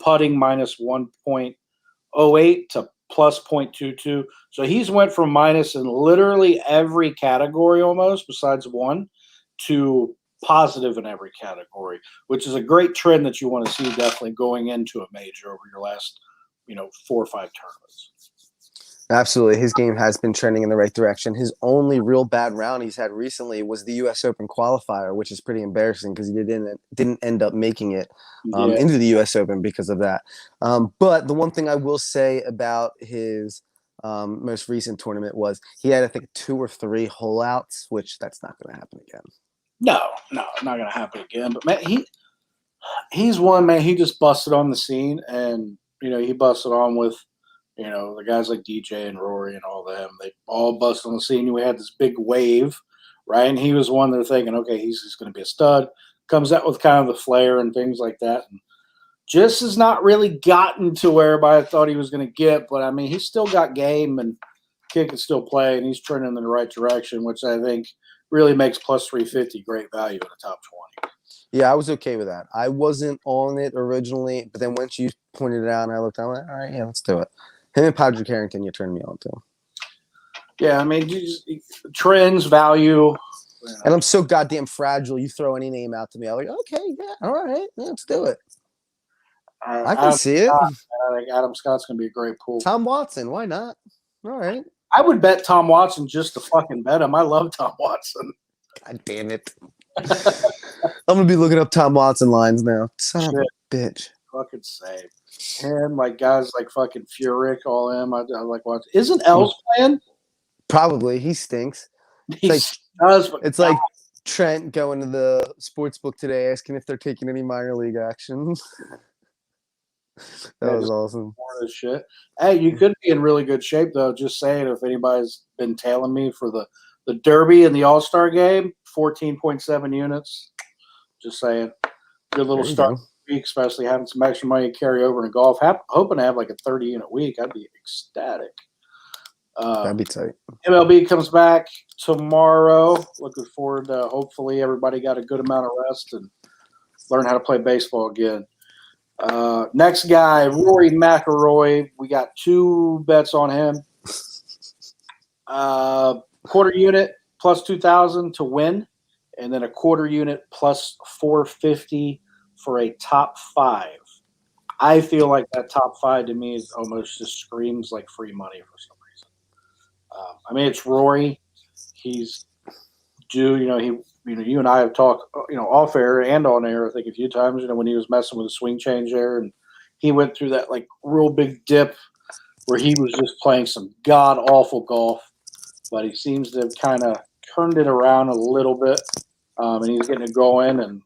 Putting minus 1.08 to plus 0.22. So he's went from minus in literally every category almost besides one to positive in every category, which is a great trend that you want to see definitely going into a major over your last 4 or 5 tournaments. Absolutely. His game has been trending in the right direction. His only real bad round he's had recently was the U.S. Open qualifier, which is pretty embarrassing because he didn't end up making it into the U.S. Open because of that. But the one thing I will say about his most recent tournament was he had, I think, 2 or 3 holeouts, which that's not going to happen again. No, not going to happen again. But, man, he's one, man, he just busted on the scene, and, he busted on with – the guys like DJ and Rory and all them, they all busted on the scene. We had this big wave, right? And he was one they're thinking, okay, he's going to be a stud. Comes out with kind of the flair and things like that. And just has not really gotten to where everybody thought he was going to get. But, he's still got game and kid can still play, and he's trending in the right direction, which I think really makes plus 350 great value in the top 20. Yeah, I was okay with that. I wasn't on it originally, but then once you pointed it out and I looked, I'm like, all right, yeah, let's do it. Him and Patrick Harrington, you turned me on to. Yeah, trends, value. And I'm so goddamn fragile. You throw any name out to me, I'm like, okay, yeah, all right, yeah, let's do it. I can see it. I think Adam Scott's going to be a great pool. Tom Watson, why not? All right. I would bet Tom Watson just to fucking bet him. I love Tom Watson. God damn it. I'm going to be looking up Tom Watson lines now. Son of a bitch. Fucking save him, like guys like fucking Furyk, all them. I like watching. Isn't Els playing? Probably. He stinks. It's like Trent going to the sports book today asking if they're taking any minor league action. That was awesome. More of this shit. Hey, you could be in really good shape though. Just saying, if anybody's been tailing me for the Derby and the All-Star game, 14.7 units. Just saying, good little start. Week, especially having some extra money to carry over in golf. Hoping to have like a 30-unit week. I'd be ecstatic. That'd be tight. MLB comes back tomorrow. Looking forward to hopefully everybody got a good amount of rest and learn how to play baseball again. Next guy, Rory McIlroy. We got 2 bets on him. Quarter unit plus 2,000 to win, and then a quarter unit plus 450 for a top 5. I feel like that top five to me is almost just screams like free money for some reason. I mean, it's Rory. He's due. You and I have talked, off air and on air. I think a few times. When he was messing with the swing change there, and he went through that like real big dip where he was just playing some god awful golf, but he seems to have kind of turned it around a little bit, and he's getting it going. And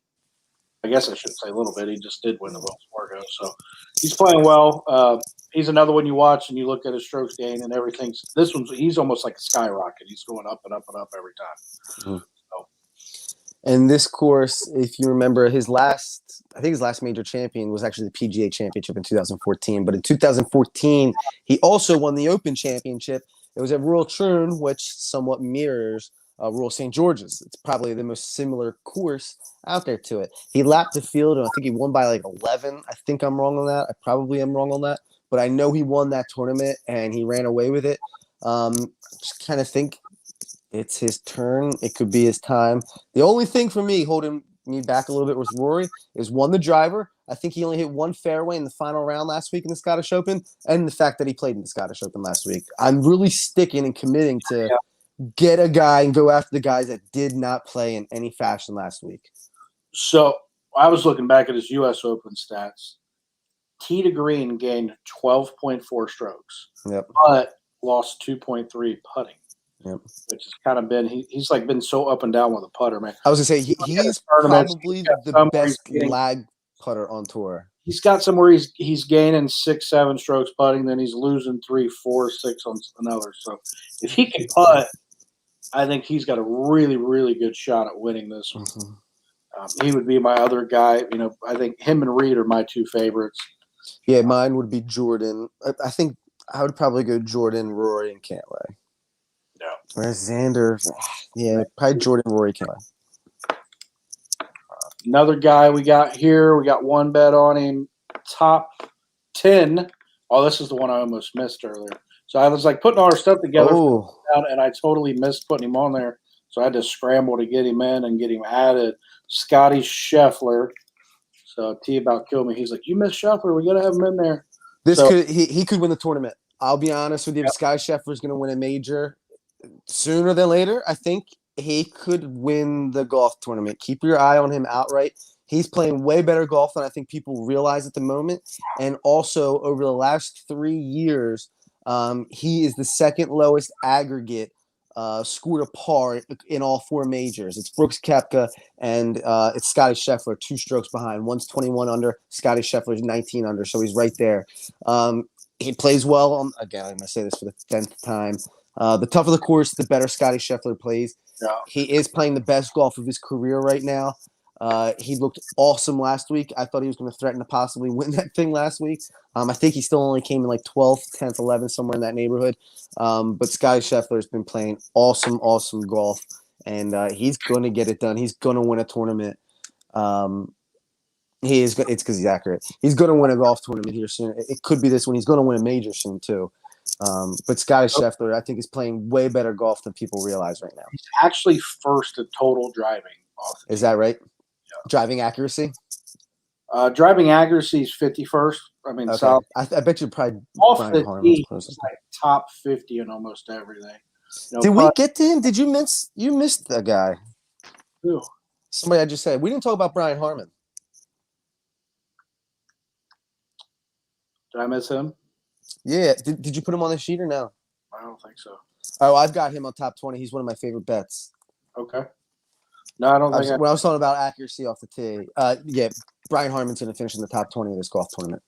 I guess I should say a little bit. He just did win the Wells Fargo, so he's playing well. He's another one you watch and you look at his strokes gain and everything. He's almost like a skyrocket. He's going up and up and up every time. Mhm. And this course, if you remember, his last major champion was actually the PGA Championship in 2014. But in 2014, he also won the Open Championship. It was at Royal Troon, which somewhat mirrors Royal St. George's. It's probably the most similar course out there to it. He lapped the field, and I think he won by like 11. I think I'm wrong on that. I probably am wrong on that. But I know he won that tournament, and he ran away with it. Just kind of think it's his turn. It could be his time. The only thing for me holding me back a little bit with Rory is one, the driver. I think he only hit one fairway in the final round last week in the Scottish Open, and the fact that he played in the Scottish Open last week. I'm really sticking and committing to get a guy and go after the guys that did not play in any fashion last week. So I was looking back at his U.S. Open stats. Tee to green gained 12.4 strokes, but lost 2.3 putting. Yep. Which has kind of been he's like been so up and down with a putter, man. I was gonna say he's probably the best lag putter on tour. He's got somewhere he's gaining 6-7 strokes putting, then he's losing 3, 4, 6 on another. So if he can putt, I think he's got a really, really good shot at winning this one. Mm-hmm. He would be my other guy. I think him and Reed are my two favorites. Yeah, mine would be Jordan. I think I would probably go Jordan, Rory, and Cantlay. No. Where's Xander? Yeah, probably Jordan, Rory, Cantlay. Another guy we got here. We got one bet on him. Top 10. Oh, this is the one I almost missed earlier. So I was like putting all our stuff together, and I totally missed putting him on there. So I had to scramble to get him in and get him added. Scotty Scheffler. So T about killed me. He's like, "You missed Scheffler. We got to have him in there." He could win the tournament. I'll be honest with you. If Scotty Scheffler is going to win a major sooner than later, I think he could win the golf tournament. Keep your eye on him outright. He's playing way better golf than I think people realize at the moment. And also, over the last 3 years, he is the second lowest aggregate scored a par in all 4 majors. It's Brooks Koepka and it's Scotty Scheffler, 2 strokes behind. One's 21 under, Scotty Scheffler's 19 under, so he's right there. He plays well. Again, I'm going to say this for the 10th time. The tougher the course, the better Scotty Scheffler plays. Yeah. He is playing the best golf of his career right now. He looked awesome last week. I thought he was going to threaten to possibly win that thing last week. I think he still only came in like 12th, 10th, 11th, somewhere in that neighborhood. But Scotty Scheffler has been playing awesome golf, and he's going to get it done. He's going to win a tournament. He is. It's because he's accurate. He's going to win a golf tournament here soon. It could be this one. He's going to win a major soon too. But Scotty Scheffler, I think, is playing way better golf than people realize right now. He's actually first in total driving. Is that right? Yeah. Driving accuracy? Driving accuracy is 51st. I mean, okay. I bet you probably off the tee, he's like top 50 in almost everything. Did we get to him? Did you miss? You missed the guy. Who? Somebody I just said. We didn't talk about Brian Harman. Did I miss him? Yeah. Did you put him on the sheet or no? I don't think so. Oh, I've got him on top 20. He's one of my favorite bets. Okay. No, I don't think when I was talking about accuracy off the tee. Yeah, Brian Harman's going to finish in the top 20 of this golf tournament.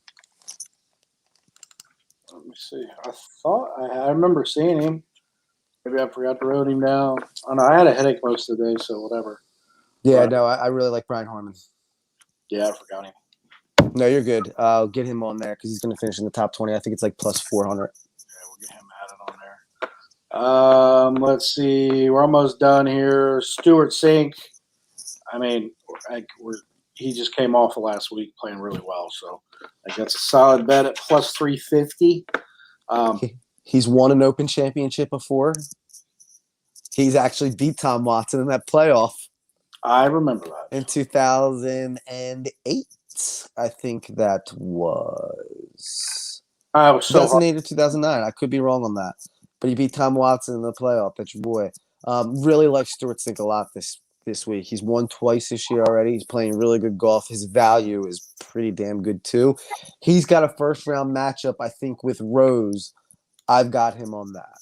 Let me see. I thought I remember seeing him. Maybe I forgot to write him down. Oh, no, I had a headache most of the day, so whatever. Yeah, no, I really like Brian Harman. Yeah, I forgot him. No, you're good. I'll get him on there because he's going to finish in the top 20. I think it's like plus 400. Yeah, we'll get him added on there. Let's see. We're almost done here. Stuart Sink. I mean, he just came off of last week playing really well, so I think that's a solid bet at plus 350. He's won an Open Championship before. He's actually beat Tom Watson in that playoff. I remember that. In 2008. I think that was I was so hard. 2008 or 2009. I could be wrong on that. But he beat Tom Watson in the playoff. That's your boy. Really like Stuart Sink a lot this week. He's won twice this year already. He's playing really good golf. His value is pretty damn good too. He's got a first round matchup, I think, with Rose. I've got him on that.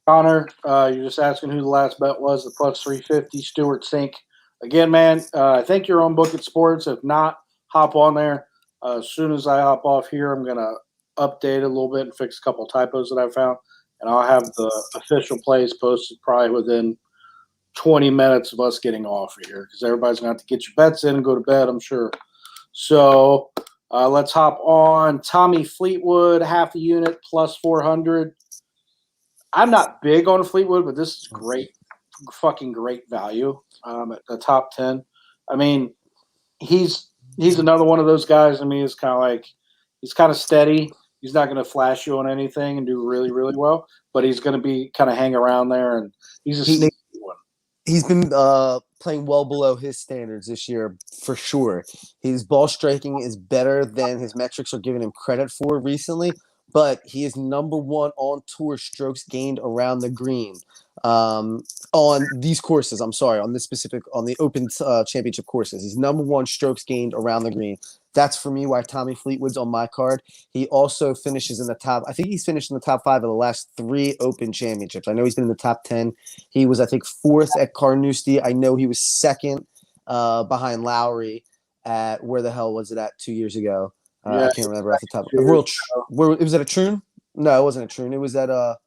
Connor, you're just asking who the last bet was, the plus 350, Stewart Sink. Again, man, I think you're on Book It Sports. If not, hop on there. As soon as I hop off here, I'm going to update it a little bit and fix a couple typos that I found. And I'll have the official plays posted probably within 20 minutes of us getting off of here because everybody's going to have to get your bets in and go to bed, I'm sure. So let's hop on. Tommy Fleetwood, half a unit, plus 400. I'm not big on Fleetwood, but this is great, fucking great value at the top 10. I mean, he's another one of those guys. I mean, it's kind of like he's kind of steady. He's not going to flash you on anything and do really, really well, but he's going to be kind of hang around there, and he's a sneaky one. He's been playing well below his standards this year for sure. His ball striking is better than his metrics are giving him credit for recently, but he is number one on tour strokes gained around the green on these courses. I'm sorry, on the Open Championship courses. He's number one strokes gained around the green. That's for me why Tommy Fleetwood's on my card. He also finishes in the top. I think he's finished in the top 5 of the last 3 Open Championships. I know he's been in the top 10. He was, I think, 4th at Carnoustie. I know he was 2nd behind Lowry at where the hell was it at 2 years ago? I can't remember off the top. Where it was at a Troon? No, it wasn't a Troon. It was at that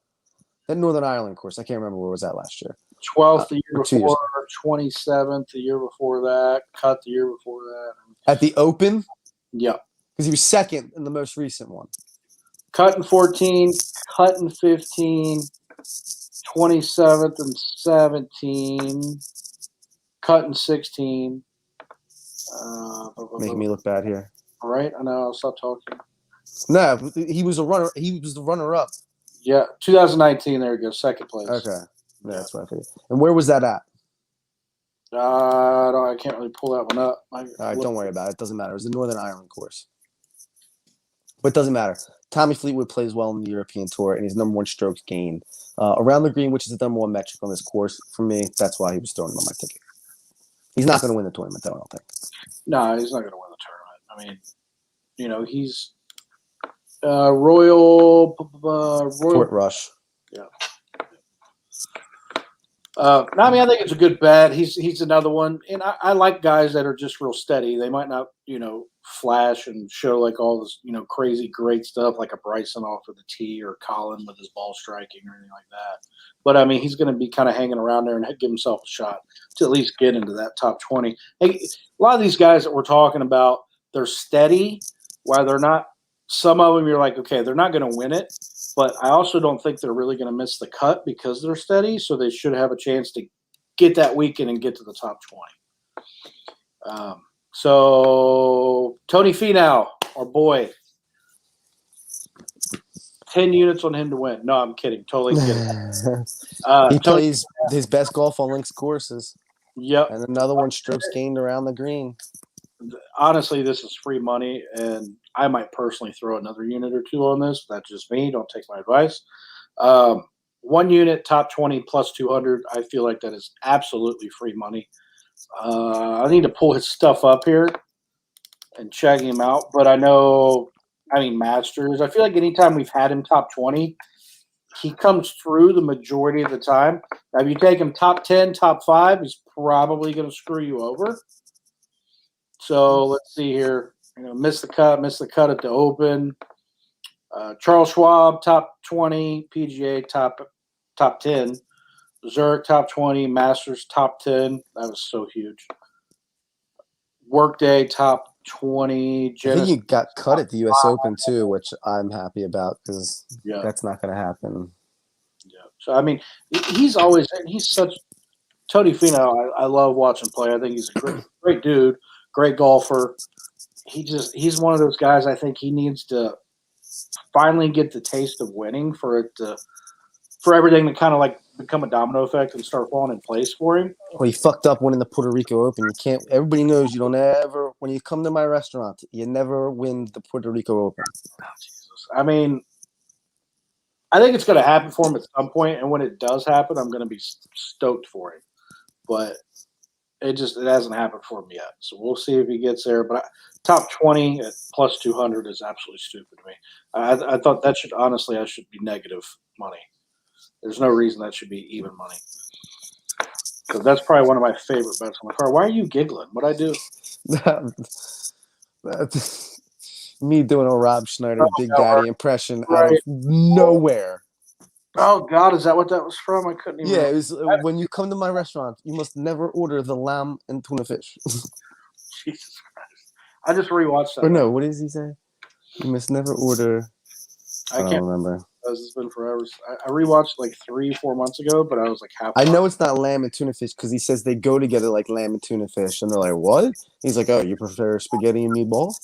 Northern Ireland course. I can't remember where it was at last year. 12th the year before, 27th the year before that, cut the year before that. At the Open? Yeah. Because he was 2nd in the most recent one. Cut in 14, cut in 15, 27th and 17, cut in 16. Making me look bad here. All right, I know. I'll stop talking. No, he was a runner. He was the runner-up. Yeah, 2019. There you go, 2nd place. Okay, yeah, that's what I figured. And where was that at? I can't really pull that one up. All right, don't worry about it. It doesn't matter. It was the Northern Ireland course. But it doesn't matter. Tommy Fleetwood plays well in the European Tour, and he's number one strokes gained around the green, which is the number one metric on this course. For me, that's why he was throwing him on my ticket. He's not going to win the tournament, though, I don't think. No, he's not going to win the tournament. I mean, you know, he's Royal Portrush. Yeah. I mean, I think it's a good bet. He's another one, and I like guys that are just real steady. They might not, flash and show like all this, crazy great stuff like a Bryson off of the tee or Colin with his ball striking or anything like that. But I mean, he's going to be kind of hanging around there and give himself a shot to at least get into that top 20. Hey, a lot of these guys that we're talking about, they're steady, while they're not. Some of them you're like, okay, they're not going to win it. But I also don't think they're really going to miss the cut because they're steady, so they should have a chance to get that weekend and get to the top 20. So Tony Finau, our boy, 10 units on him to win. No, I'm kidding. Totally kidding. He plays his best golf on links courses. Yep. And another one strokes gained around the green. Honestly, this is free money, and I might personally throw another unit or two on this. That's just me. Don't take my advice. 1 unit, top 20, plus 200. I feel like that is absolutely free money. I need to pull his stuff up here and check him out. But Masters. I feel like anytime we've had him top 20, he comes through the majority of the time. Now, if you take him top 10, top 5, he's probably going to screw you over. So let's see here. Missed the cut at the Open. Charles Schwab, top 20. PGA, top 10. Zurich, top 20. Masters, top 10. That was so huge. Workday, top 20. I think he got cut at the U.S. Open, too, which I'm happy about because that's not going to happen. Yeah. So, I mean, he's such – Tony Finau, I love watching play. I think he's a great dude, great golfer. He's one of those guys I think he needs to finally get the taste of winning for everything to kind of like become a domino effect and start falling in place for him. Well, he fucked up winning the Puerto Rico Open. You can't. Everybody knows you don't ever. When you come to my restaurant, you never win the Puerto Rico Open. Oh, Jesus. I mean, I think it's going to happen for him at some point, and when it does happen, I'm going to be stoked for him. But it hasn't happened for him yet. So we'll see if he gets there. But top 20 at plus 200 is absolutely stupid to me. I thought that I should be negative money. There's no reason that should be even money. So that's probably one of my favorite bets on the card. Why are you giggling? What'd I do? Me doing a Rob Schneider Big Daddy impression out of Right. nowhere. Oh, God, is that what that was from? I couldn't even. Yeah, it was when you come to my restaurant, you must never order the lamb and tuna fish. Jesus Christ. I just rewatched that. Or no, what does he say? You must never order. I don't remember. It's been forever. I rewatched like 3-4 months ago, but I was like half. I know it's not lamb and tuna fish because he says they go together like lamb and tuna fish, and they're like, "What?" He's like, "Oh, you prefer spaghetti and meatball?"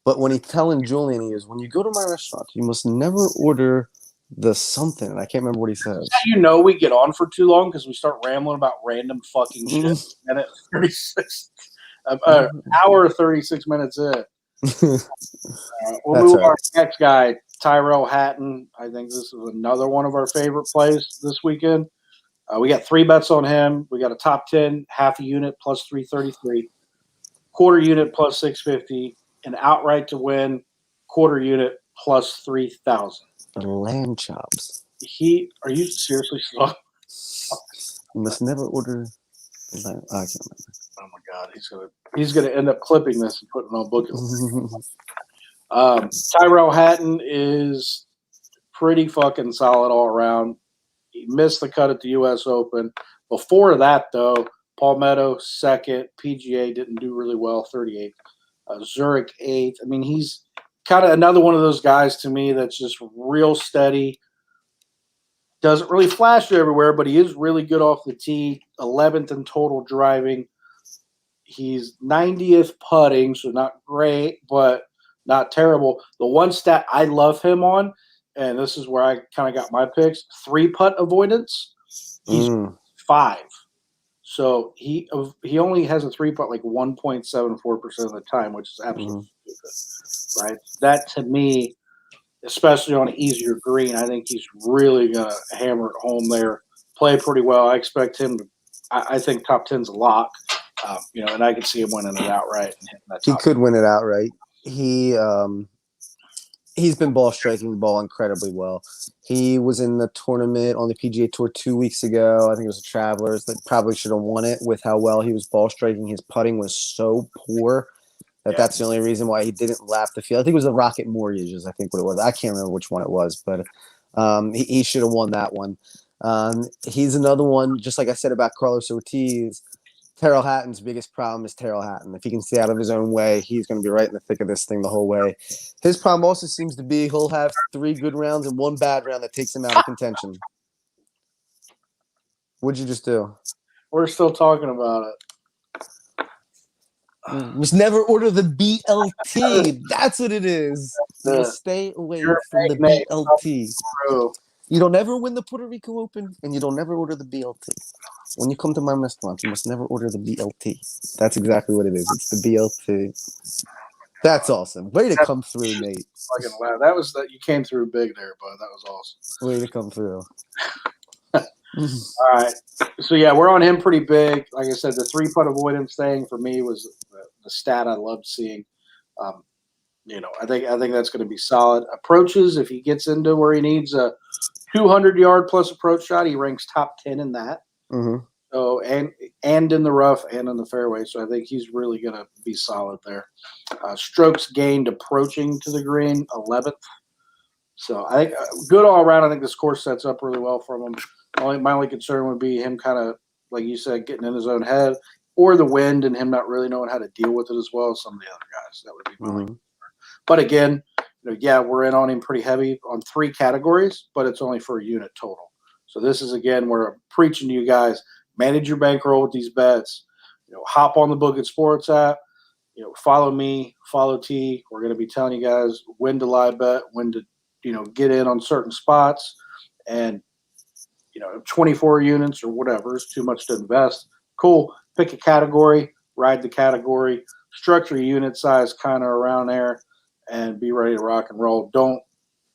But when he's telling Julian, he is, "When you go to my restaurant, you must never order the something." And I can't remember what he says. You know, we get on for too long because we start rambling about random fucking shit, and at 36, hour 36 minutes in. We'll move on to the next guy, Tyrell Hatton. I think this is another one of our favorite plays this weekend. We got 3 bets on him. We got a top 10, half a unit plus 333, quarter unit plus 650, an outright to win, quarter unit plus 3,000. Lamb chops. Are you seriously slow? You must never order. I can't remember. Oh my God, he's gonna end up clipping this and putting it on book. Tyrell Hatton is pretty fucking solid all around. He missed the cut at the U.S. Open. Before that, though, Palmetto second, PGA didn't do really well, 38th. Zurich 8th. I mean, he's kind of another one of those guys to me that's just real steady. Doesn't really flash you everywhere, but he is really good off the tee. 11th in total driving. He's 90th putting, so not great, but not terrible. The one stat I love him on, and this is where I kind of got my picks, 3-putt avoidance. He's 5. So he only has a 3-putt like 1.74% of the time, which is absolutely stupid, right? That to me, especially on an easier green, I think he's really going to hammer it home there, play pretty well. I expect him to – I think top 10's a lock, and I could see him winning it outright. He could win it outright. He's been ball striking the ball incredibly well. He was in the tournament on the PGA Tour 2 weeks ago. I think it was the Travelers that probably should have won it with how well he was ball striking. His putting was so poor that's the only reason why he didn't lap the field. I think it was the Rocket Mortgages, I think what it was. I can't remember which one it was, but he should have won that one. He's another one, just like I said about Carlos Ortiz. Tyrell Hatton's biggest problem is Tyrell Hatton. If he can stay out of his own way, he's going to be right in the thick of this thing the whole way. His problem also seems to be he'll have 3 good rounds and 1 bad round that takes him out of contention. What'd you just do? We're still talking about it. Must never order the BLT. That's what it is. You must stay away from the BLT. You don't ever win the Puerto Rico Open, and you don't ever order the BLT. When you come to my restaurant, you must never order the BLT. That's exactly what it is. It's the BLT. That's awesome. Way to come through, Nate. Fucking loud. That was that you came through big there, bud. That was awesome. Way to come through. All right. So yeah, we're on him pretty big. Like I said, the 3-putt avoidance thing for me was the stat I loved seeing. I think that's going to be solid. Approaches, if he gets into where he needs a 200-yard plus approach shot, he ranks top 10 in that. Mm-hmm. So and in the rough and in the fairway. So I think he's really going to be solid there. Strokes gained approaching to the green, 11th. So I think good all around. I think this course sets up really well for him. My only concern would be him kind of, like you said, getting in his own head, or the wind and him not really knowing how to deal with it as well as some of the other guys. That would be my only concern. But again, we're in on him pretty heavy on 3 categories, but it's only for a unit total. So this is, again, where I'm preaching to you guys, manage your bankroll with these bets. Hop on the Book It Sports app. Follow me, follow T. We're going to be telling you guys when to live bet, when to, get in on certain spots. And, 24 units or whatever is too much to invest. Cool. Pick a category, ride the category, structure your unit size kind of around there, and be ready to rock and roll. Don't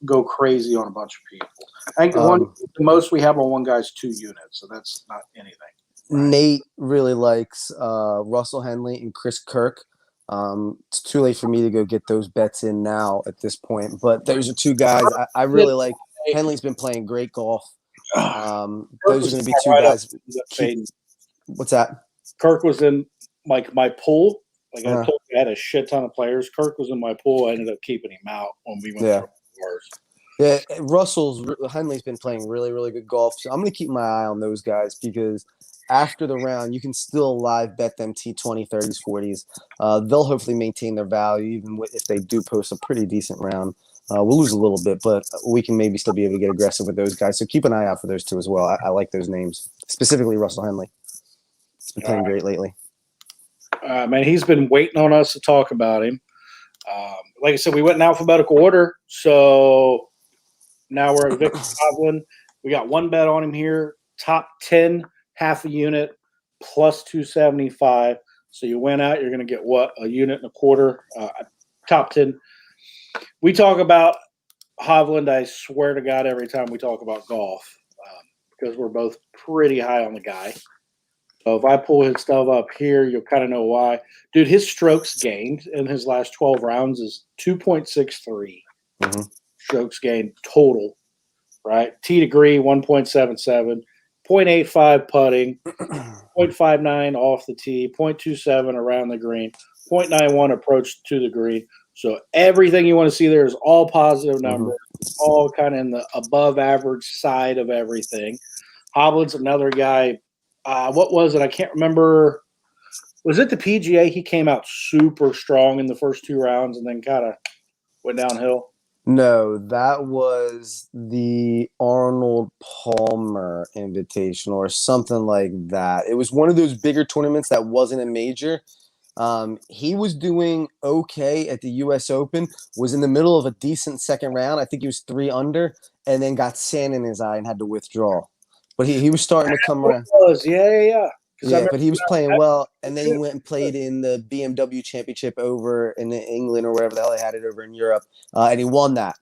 go crazy on a bunch of people. I think the most we have on one guy's 2 units, so that's not anything. Right? Nate really likes Russell Henley and Chris Kirk. It's too late for me to go get those bets in now at this point, but those are 2 guys I really like. Henley's been playing great golf. Those are going to be 2 guys. What's that? Kirk was in like my pool. Like I told you, I had a shit ton of players. Kirk was in my pool. I ended up keeping him out when we went through ours. Yeah, Henley's been playing really, really good golf. So I'm going to keep my eye on those guys because after the round, you can still live bet them T20, 30s, 40s. They'll hopefully maintain their value even if they do post a pretty decent round. We'll lose a little bit, but we can maybe still be able to get aggressive with those guys. So keep an eye out for those 2 as well. I like those names, specifically Russell Henley. He's been playing great lately. Man, he's been waiting on us to talk about him. Like I said, we went in alphabetical order, so now we're at Victor Hovland. We got 1 bet on him here. Top 10, half a unit, plus 275. So you went out, you're going to get what? A unit and a quarter. Top 10. We talk about Hovland, I swear to God, every time we talk about golf, because we're both pretty high on the guy. So if I pull his stuff up here, you'll kind of know why. Dude, his strokes gained in his last 12 rounds is 2.63. Strokes gained total, right? T degree, 1.77. 0.85 putting, 0.59 off the tee, 0.27 around the green, 0.91 approach to the green. So everything you want to see there is all positive numbers, all kind of in the above average side of everything. Hovland's another guy. What was it? I can't remember. Was it the PGA? He came out super strong in the first 2 rounds and then kind of went downhill. No, that was the Arnold Palmer Invitational or something like that. It was one of those bigger tournaments that wasn't a major. He was doing okay at the U.S. Open, was in the middle of a decent second round. I think he was 3 under, and then got sand in his eye and had to withdraw. But he was starting to come around. Yeah, but he was playing well, and then he went and played in the BMW Championship over in England or wherever the hell they had it over in Europe, and he won that.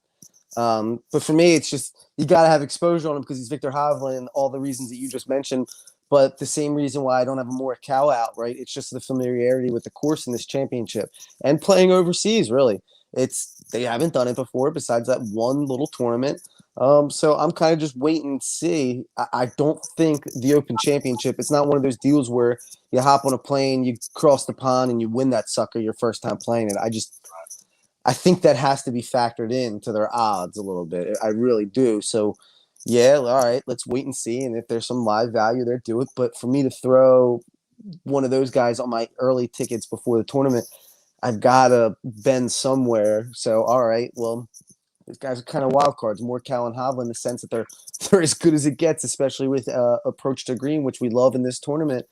But for me, it's just you got to have exposure on him because he's Victor Hovland and all the reasons that you just mentioned. But the same reason why I don't have a Morikawa out, right? It's just the familiarity with the course in this championship and playing overseas, really. They haven't done it before besides that one little tournament. So I'm kind of just waiting to see. I don't think the Open Championship, it's not one of those deals where you hop on a plane, you cross the pond, and you win that sucker your first time playing it. I think that has to be factored into their odds a little bit. I really do. So, yeah, all right, let's wait and see. And if there's some live value there, do it. But for me to throw one of those guys on my early tickets before the tournament, I've got to bend somewhere. So, all right, well, these guys are kind of wild cards. Morikawa and Hovland in the sense that they're as good as it gets, especially with approach to green, which we love in this tournament.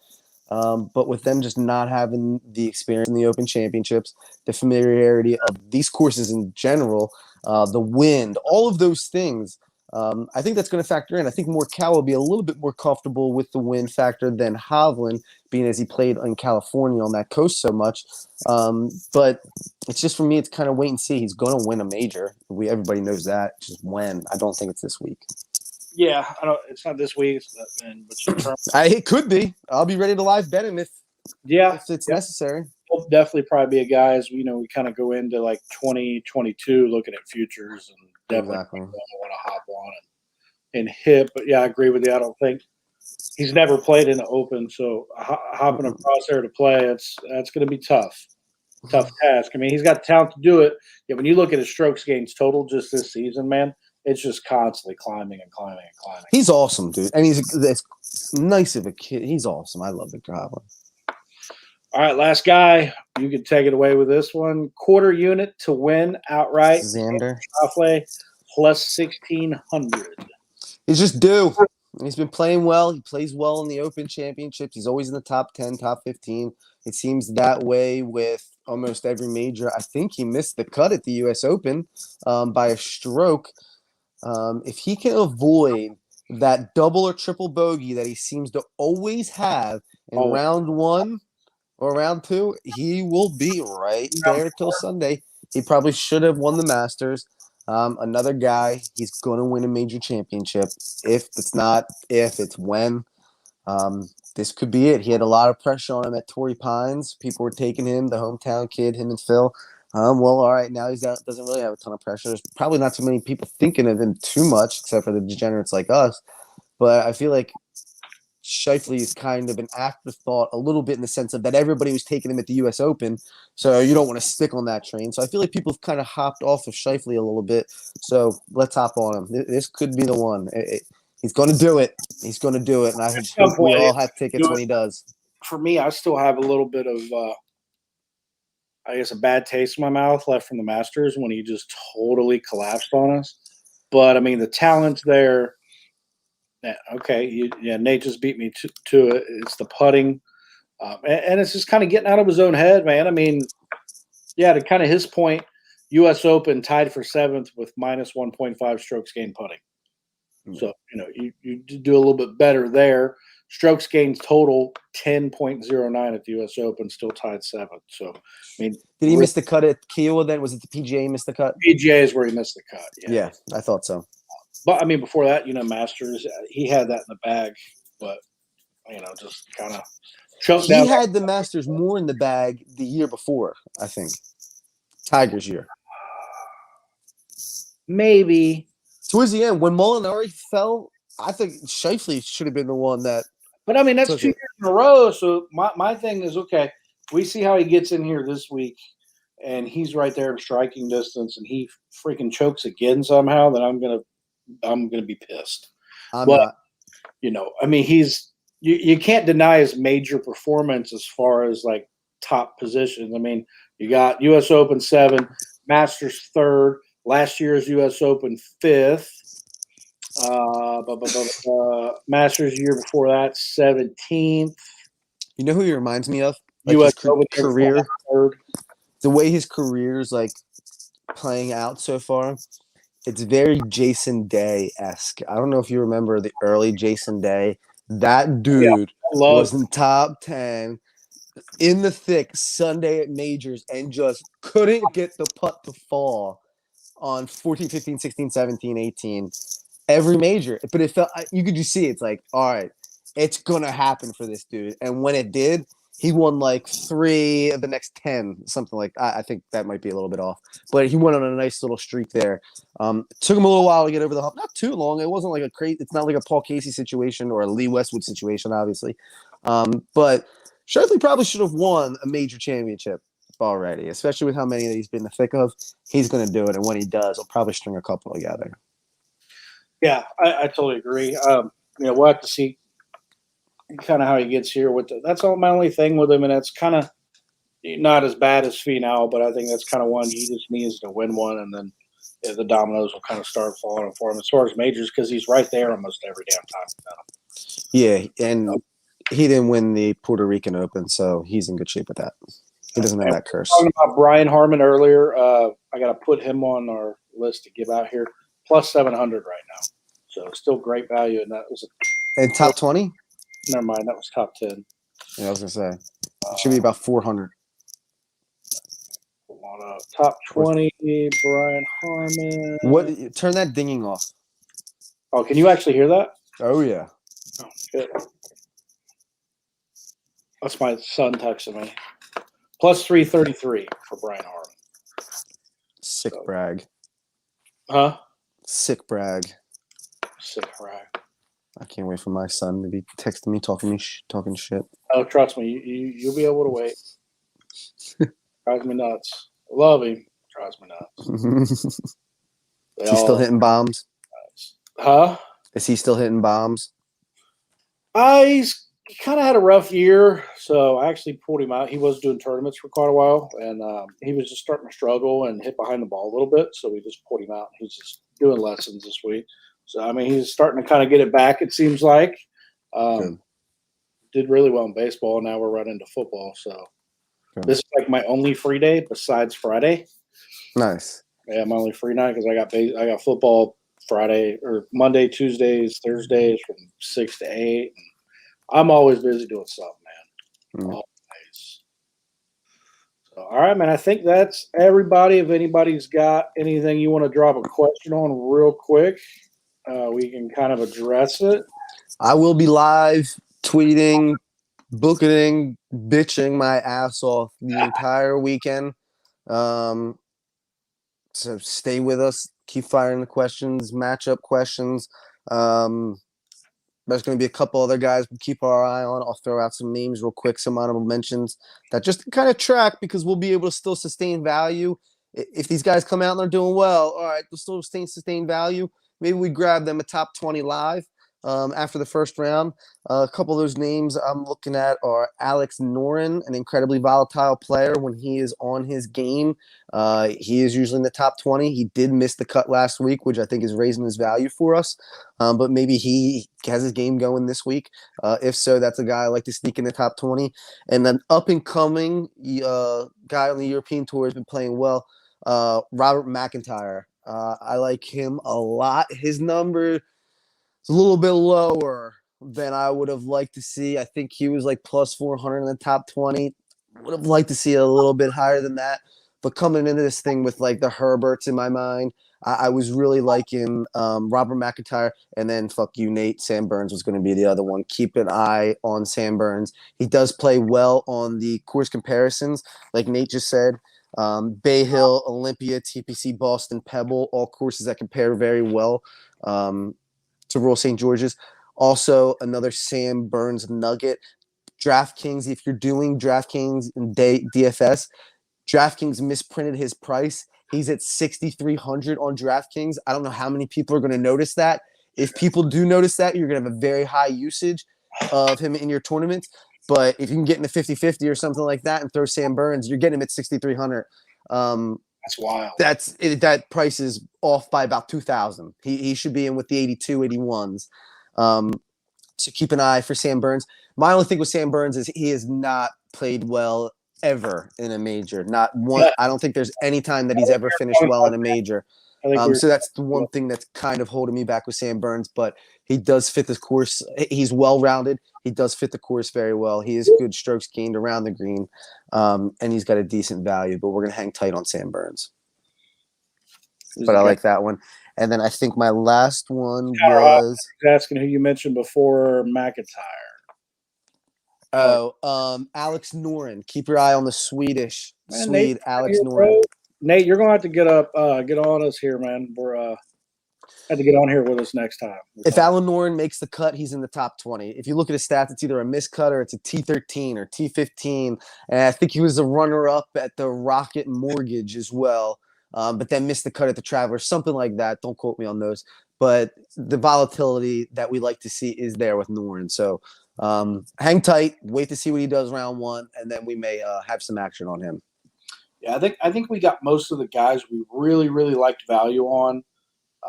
But with them just not having the experience in the Open Championships, the familiarity of these courses in general, the wind, all of those things, I think that's going to factor in. I think Morikawa will be a little bit more comfortable with the wind factor than Hovland, being as he played in California on that coast so much. But it's just for me, it's kind of wait and see. He's going to win a major. Everybody knows that. Just when. I don't think it's this week. Yeah, it's not this week. It could be. I'll be ready to live bet him if it's necessary. He'll definitely probably be a guy as we kind of go into like 2022 looking at futures and definitely want to hop on and hit. But yeah, I agree with you. I don't think he's never played in the Open, so hopping across there to play, that's going to be tough task. I mean, he's got the talent to do it. Yeah, when you look at his strokes gains total just this season, man, it's just constantly climbing and climbing and climbing. He's awesome, dude. And he's nice of a kid. He's awesome. I love Victor Hovland. All right, last guy. You can take it away with this one. Quarter unit to win outright. Xander Schauffele plus 1,600. He's just due. He's been playing well. He plays well in the Open Championships. He's always in the top 10, top 15. It seems that way with almost every major. I think he missed the cut at the U.S. Open by a stroke. If he can avoid that double or triple bogey that he seems to always have in Oh, round 1 or round 2, he will be right there till Sunday. He probably should have won the Masters. Another guy, he's going to win a major championship. If it's when. This could be it. He had a lot of pressure on him at Torrey Pines. People were taking him, the hometown kid, him and Phil. Well, all right, now doesn't really have a ton of pressure. There's probably not too many people thinking of him too much, except for the degenerates like us. But I feel like Scheifele is kind of an afterthought a little bit in the sense of that everybody was taking him at the U.S. Open, so you don't want to stick on that train. So I feel like people have kind of hopped off of Scheifele a little bit. So let's hop on him. This could be the one. He's going to do it. He's going to do it, and I hope we all have tickets when he does. For me, I still have a little bit of, I guess, a bad taste in my mouth left from the Masters when he just totally collapsed on us. But, I mean, the talent's there. Yeah, okay, Nate just beat me to it. It's the putting. And it's just kind of getting out of his own head, man. I mean, yeah, to kind of his point, U.S. Open tied for 7th with minus 1.5 strokes gained putting. So, you do a little bit better there. Strokes gained total 10.09 at the U.S. Open, still tied 7th. So, I mean, did he miss the cut at Kiowa then? Was it the PGA he missed the cut? PGA is where he missed the cut. Yeah, I thought so. But, I mean, before that, Masters, he had that in the bag. But, just kind of choked down. He had the Masters more in the bag the year before, I think. Tiger's year. Maybe. Towards the end, when Molinari fell, I think Scheifele should have been the one that. But, I mean, that's 2 years in a row. So, my thing is, okay, we see how he gets in here this week, and he's right there in striking distance, and he freaking chokes again somehow, then I'm gonna be pissed. I'm not. I mean, you can't deny his major performance as far as, like, top positions. I mean, you got U.S. Open 7, Masters 3rd, last year's U.S. Open 5th. Masters year before that, 17th. You know who he reminds me of? Like U.S. his Open career, 3rd. the way his career is like playing out so far. It's very Jason Day-esque. I don't know if you remember the early Jason Day. That dude was in top 10 in the thick Sunday at majors and just couldn't get the putt to fall on 14, 15, 16, 17, 18. Every major. But it felt, you could just see it's like, all right, it's going to happen for this dude. And when it did, he won like 3 of the next 10, something like that. I think that might be a little bit off. But he went on a nice little streak there. Took him a little while to get over the hump. Not too long. It wasn't like it's not like a Paul Casey situation or a Lee Westwood situation, obviously. But Scheffler probably should have won a major championship already, especially with how many that he's been in the thick of. He's going to do it. And when he does, he'll probably string a couple together. Yeah, I totally agree. We'll have to see kind of how he gets here. That's all my only thing with him, and it's kind of not as bad as Finau, but I think that's kind of one he just needs to win one, and then the dominoes will kind of start falling for him as far as majors because he's right there almost every damn time. Yeah, and he didn't win the Puerto Rican Open, so he's in good shape with that. He doesn't have that curse. Talking about Brian Harmon earlier, I got to put him on our list to give out here. Plus 700 right now. So still great value. And that was and top 20? Never mind. That was top 10. Yeah, I was going to say. It should be about 400. Top 20, Brian Harmon. Turn that dinging off. Oh, can you actually hear that? Oh, yeah. Oh, shit. That's my son texting me. Plus 333 for Brian Harmon. Sick brag. Huh? Sick brag. Sick brag. I can't wait for my son to be texting me, talking shit. Oh, trust me, you'll be able to wait. Drives me nuts. Love him. Drives me nuts. Is he still hitting bombs? Huh? Is he still hitting bombs? He's kind of had a rough year, so I actually pulled him out. He was doing tournaments for quite a while, and he was just starting to struggle and hit behind the ball a little bit, so we just pulled him out. He's just doing lessons this week. So, I mean, he's starting to kind of get it back, it seems like. Did really well in baseball, and now we're running into football. So, This is like my only free day besides Friday. Nice. Yeah, my only free night because I got football Friday or Monday, Tuesdays, Thursdays from 6 to 8. I'm always busy doing something, man. Mm. Always. So, all right, man. I think that's everybody. If anybody's got anything you want to drop a question on real quick, we can kind of address it. I will be live tweeting, booking, bitching my ass off the entire weekend. So stay with us. Keep firing the questions, matchup questions. There's going to be a couple other guys we'll keep our eye on. I'll throw out some names real quick, some honorable mentions that just to kind of track because we'll be able to still sustain value. If these guys come out and they're doing well, all right, we'll still sustain value. Maybe we grab them a top 20 live after the first round. A couple of those names I'm looking at are Alex Noren, an incredibly volatile player when he is on his game. He is usually in the top 20. He did miss the cut last week, which I think is raising his value for us. But maybe he has his game going this week. If so, that's a guy I like to sneak in the top 20. And then up-and-coming guy on the European Tour has been playing well, Robert McIntyre. I like him a lot. His number is a little bit lower than I would have liked to see. I think he was like plus 400 in the top 20. Would have liked to see a little bit higher than that. But coming into this thing with like the Herberts in my mind, I was really liking Robert McIntyre. And then, fuck you, Nate, Sam Burns was going to be the other one. Keep an eye on Sam Burns. He does play well on the course comparisons, like Nate just said. Bay Hill, Olympia, TPC, Boston, Pebble, all courses that compare very well to Royal St. George's. Also, another Sam Burns nugget. DraftKings, if you're doing DraftKings and DFS, DraftKings misprinted his price. He's at 6,300 on DraftKings. I don't know how many people are going to notice that. If people do notice that, you're going to have a very high usage of him in your tournaments. But if you can get into 50-50 or something like that and throw Sam Burns, you're getting him at 6,300. That's wild. That price is off by about 2,000. He should be in with the 82, 81s. So keep an eye for Sam Burns. My only thing with Sam Burns is he has not played well ever in a major. Not one. I don't think there's any time that he's ever finished well in a major. So that's the one thing that's kind of holding me back with Sam Burns. But he does fit this course. He's well-rounded. He does fit the course very well. He is good strokes gained around the green, and he's got a decent value. But we're going to hang tight on Sam Burns. But I like that one. And then I think my last one was asking who you mentioned before McIntyre. Alex Noren. Keep your eye on the Swede Nate, Alex Noren. Nate, you're gonna have to get on us here, man. We're have to get on here with us next time. If Alan Noren makes the cut, he's in the top 20. If you look at his stats, it's either a miscut or it's a T13 or T15. And I think he was a runner-up at the Rocket Mortgage as well, but then missed the cut at the Travelers, something like that. Don't quote me on those. But the volatility that we like to see is there with Noren. So hang tight, wait to see what he does round one, and then we may have some action on him. Yeah, I think we got most of the guys we really, really liked value on.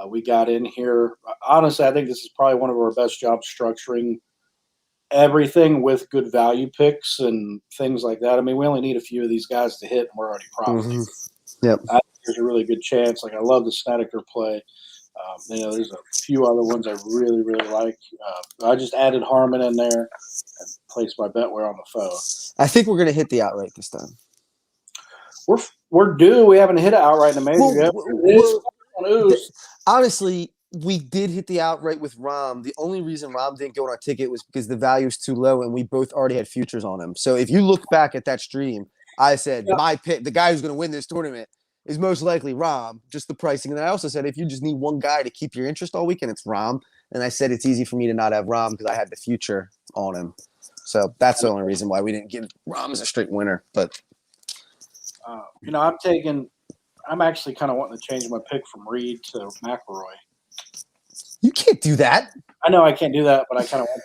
We got in here. Honestly, I think this is probably one of our best jobs structuring everything with good value picks and things like that. I mean, we only need a few of these guys to hit, and we're already profiting. Mm-hmm. Yep. I think there's a really good chance. Like, I love the Snedeker play. There's a few other ones I really, really like. I just added Harmon in there and placed my bet where on the phone. I think we're going to hit the outright this time. We're due. We haven't hit it outright in the major yet. Honestly, we did hit the outright with Rom. The only reason Rom didn't go on our ticket was because the value is too low, and we both already had futures on him. So if you look back at that stream, I said my pick, the guy who's going to win this tournament, is most likely Rom, just the pricing. And I also said if you just need one guy to keep your interest all weekend, it's Rom. And I said it's easy for me to not have Rom because I had the future on him. So that's the only reason why we didn't give Rom as a straight winner. But I'm actually kind of wanting to change my pick from Reed to McElroy. You can't do that. I know I can't do that, but I kind of want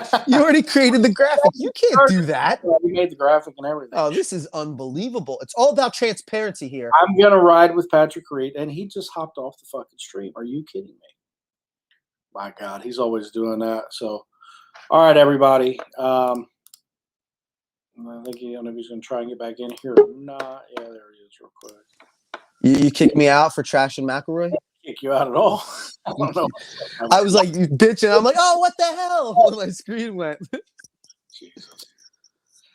to. You already created the graphic. You can't do that. We made the graphic and everything. Oh, this is unbelievable. It's all about transparency here. I'm going to ride with Patrick Reed, and he just hopped off the fucking stream. Are you kidding me? My God, he's always doing that. So, all right, everybody. I think I don't know if he's going to try and get back in here or not. Yeah, there he is real quick. You kicked me out for trashing McElroy? Kick you out at all. I don't know. I was like, you bitching. I'm like, oh, what the hell? My screen went. Jesus.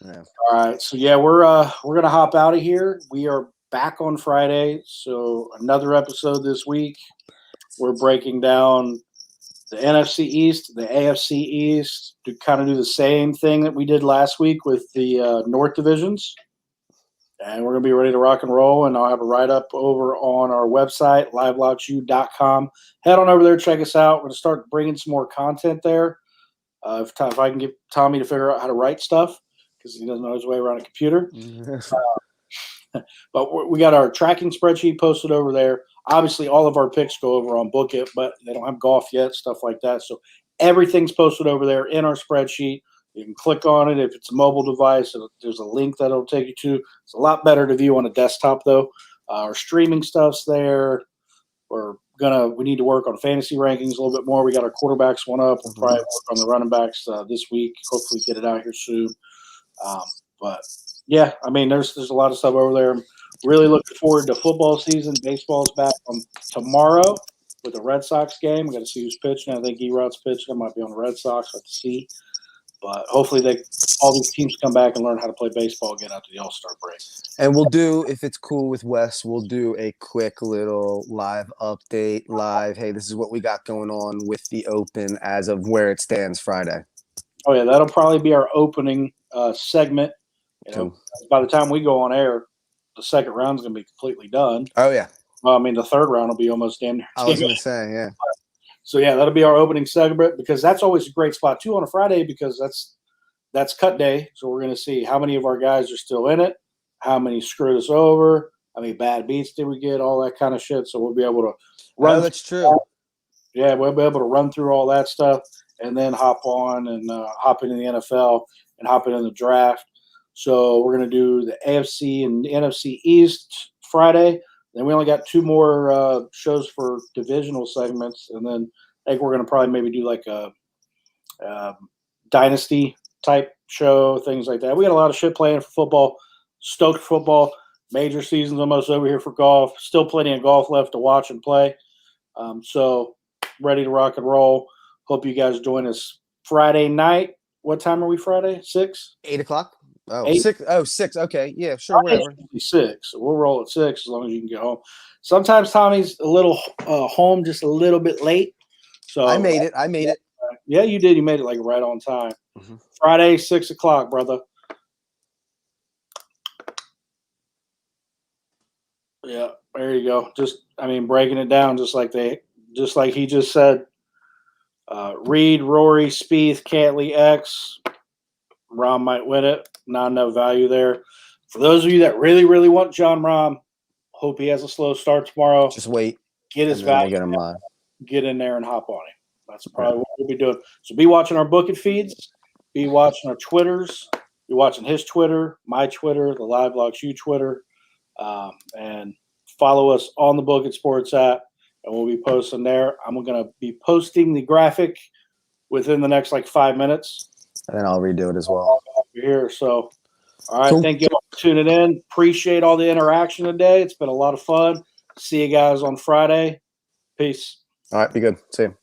Yeah. All right. So yeah, we're gonna hop out of here. We are back on Friday. So another episode this week. We're breaking down the NFC East, the AFC East, to kind of do the same thing that we did last week with the North divisions. And we're going to be ready to rock and roll. And I'll have a write-up over on our website, livelocksu.com. Head on over there, check us out. We're going to start bringing some more content there. If I can get Tommy to figure out how to write stuff, because he doesn't know his way around a computer. But we got our tracking spreadsheet posted over there. Obviously, all of our picks go over on Book It, but they don't have golf yet, stuff like that. So everything's posted over there in our spreadsheet. You can click on it. If it's a mobile device, there's a link that it'll take you to. It's a lot better to view on a desktop, though. Our streaming stuff's there. We need to work on fantasy rankings a little bit more. We got our quarterbacks one up. We'll probably work on the running backs this week. Hopefully get it out here soon. But yeah, I mean, there's a lot of stuff over there. I'm really looking forward to football season. Baseball's back on tomorrow with the Red Sox game. We got to see who's pitching. I think Erod's pitching. I might be on the Red Sox. We'll have to see. But hopefully all these teams come back and learn how to play baseball again after the All-Star break. And we'll do, if it's cool with Wes, we'll do a quick little live update. Hey, this is what we got going on with the Open as of where it stands Friday. Oh, yeah, that'll probably be our opening segment. By the time we go on air, the second round's going to be completely done. Oh, yeah. Well, I mean, the third round will be almost damn near. I was going to say, yeah. So, yeah, that'll be our opening segment, because that's always a great spot, too, on a Friday, because that's cut day. So we're going to see how many of our guys are still in it, how many screwed us over, how many bad beats did we get, all that kind of shit. So we'll be able to run. Oh, that's true. Yeah, we'll be able to run through all that stuff and then hop on and hop into the NFL and hop into the draft. So we're going to do the AFC and the NFC East Friday. Then we only got 2 more shows for divisional segments. And then I think we're going to probably maybe do like a dynasty type show, things like that. We got a lot of shit playing for football. Stoked football. Major season's almost over here for golf. Still plenty of golf left to watch and play. So ready to rock and roll. Hope you guys join us Friday night. What time are we Friday? 6? 8 o'clock? Oh, 8? 6. Oh, 6. Okay. Yeah, sure. Whatever. 6. So we'll roll at 6 as long as you can get home. Sometimes Tommy's a little home just a little bit late. So I made it. Yeah, you did. You made it like right on time. Mm-hmm. Friday, 6 o'clock, brother. Yeah, there you go. Breaking it down just like he just said. Reed, Rory, Spieth, Cantley, X. Rahm might win it. Not enough value there. For those of you that really, really want John Rahm, hope he has a slow start tomorrow. Just wait. Get his value. Get in there and hop on him. That's probably what we'll be doing. So be watching our Book It feeds. Be watching our Twitters. Be watching his Twitter, my Twitter, the Live Logs U Twitter. And follow us on the Book It Sports app. And we'll be posting there. I'm going to be posting the graphic within the next 5 minutes. And then I'll redo it as well. Here. So, all right. Cool. Thank you all for tuning in. Appreciate all the interaction today. It's been a lot of fun. See you guys on Friday. Peace. All right. Be good. See you.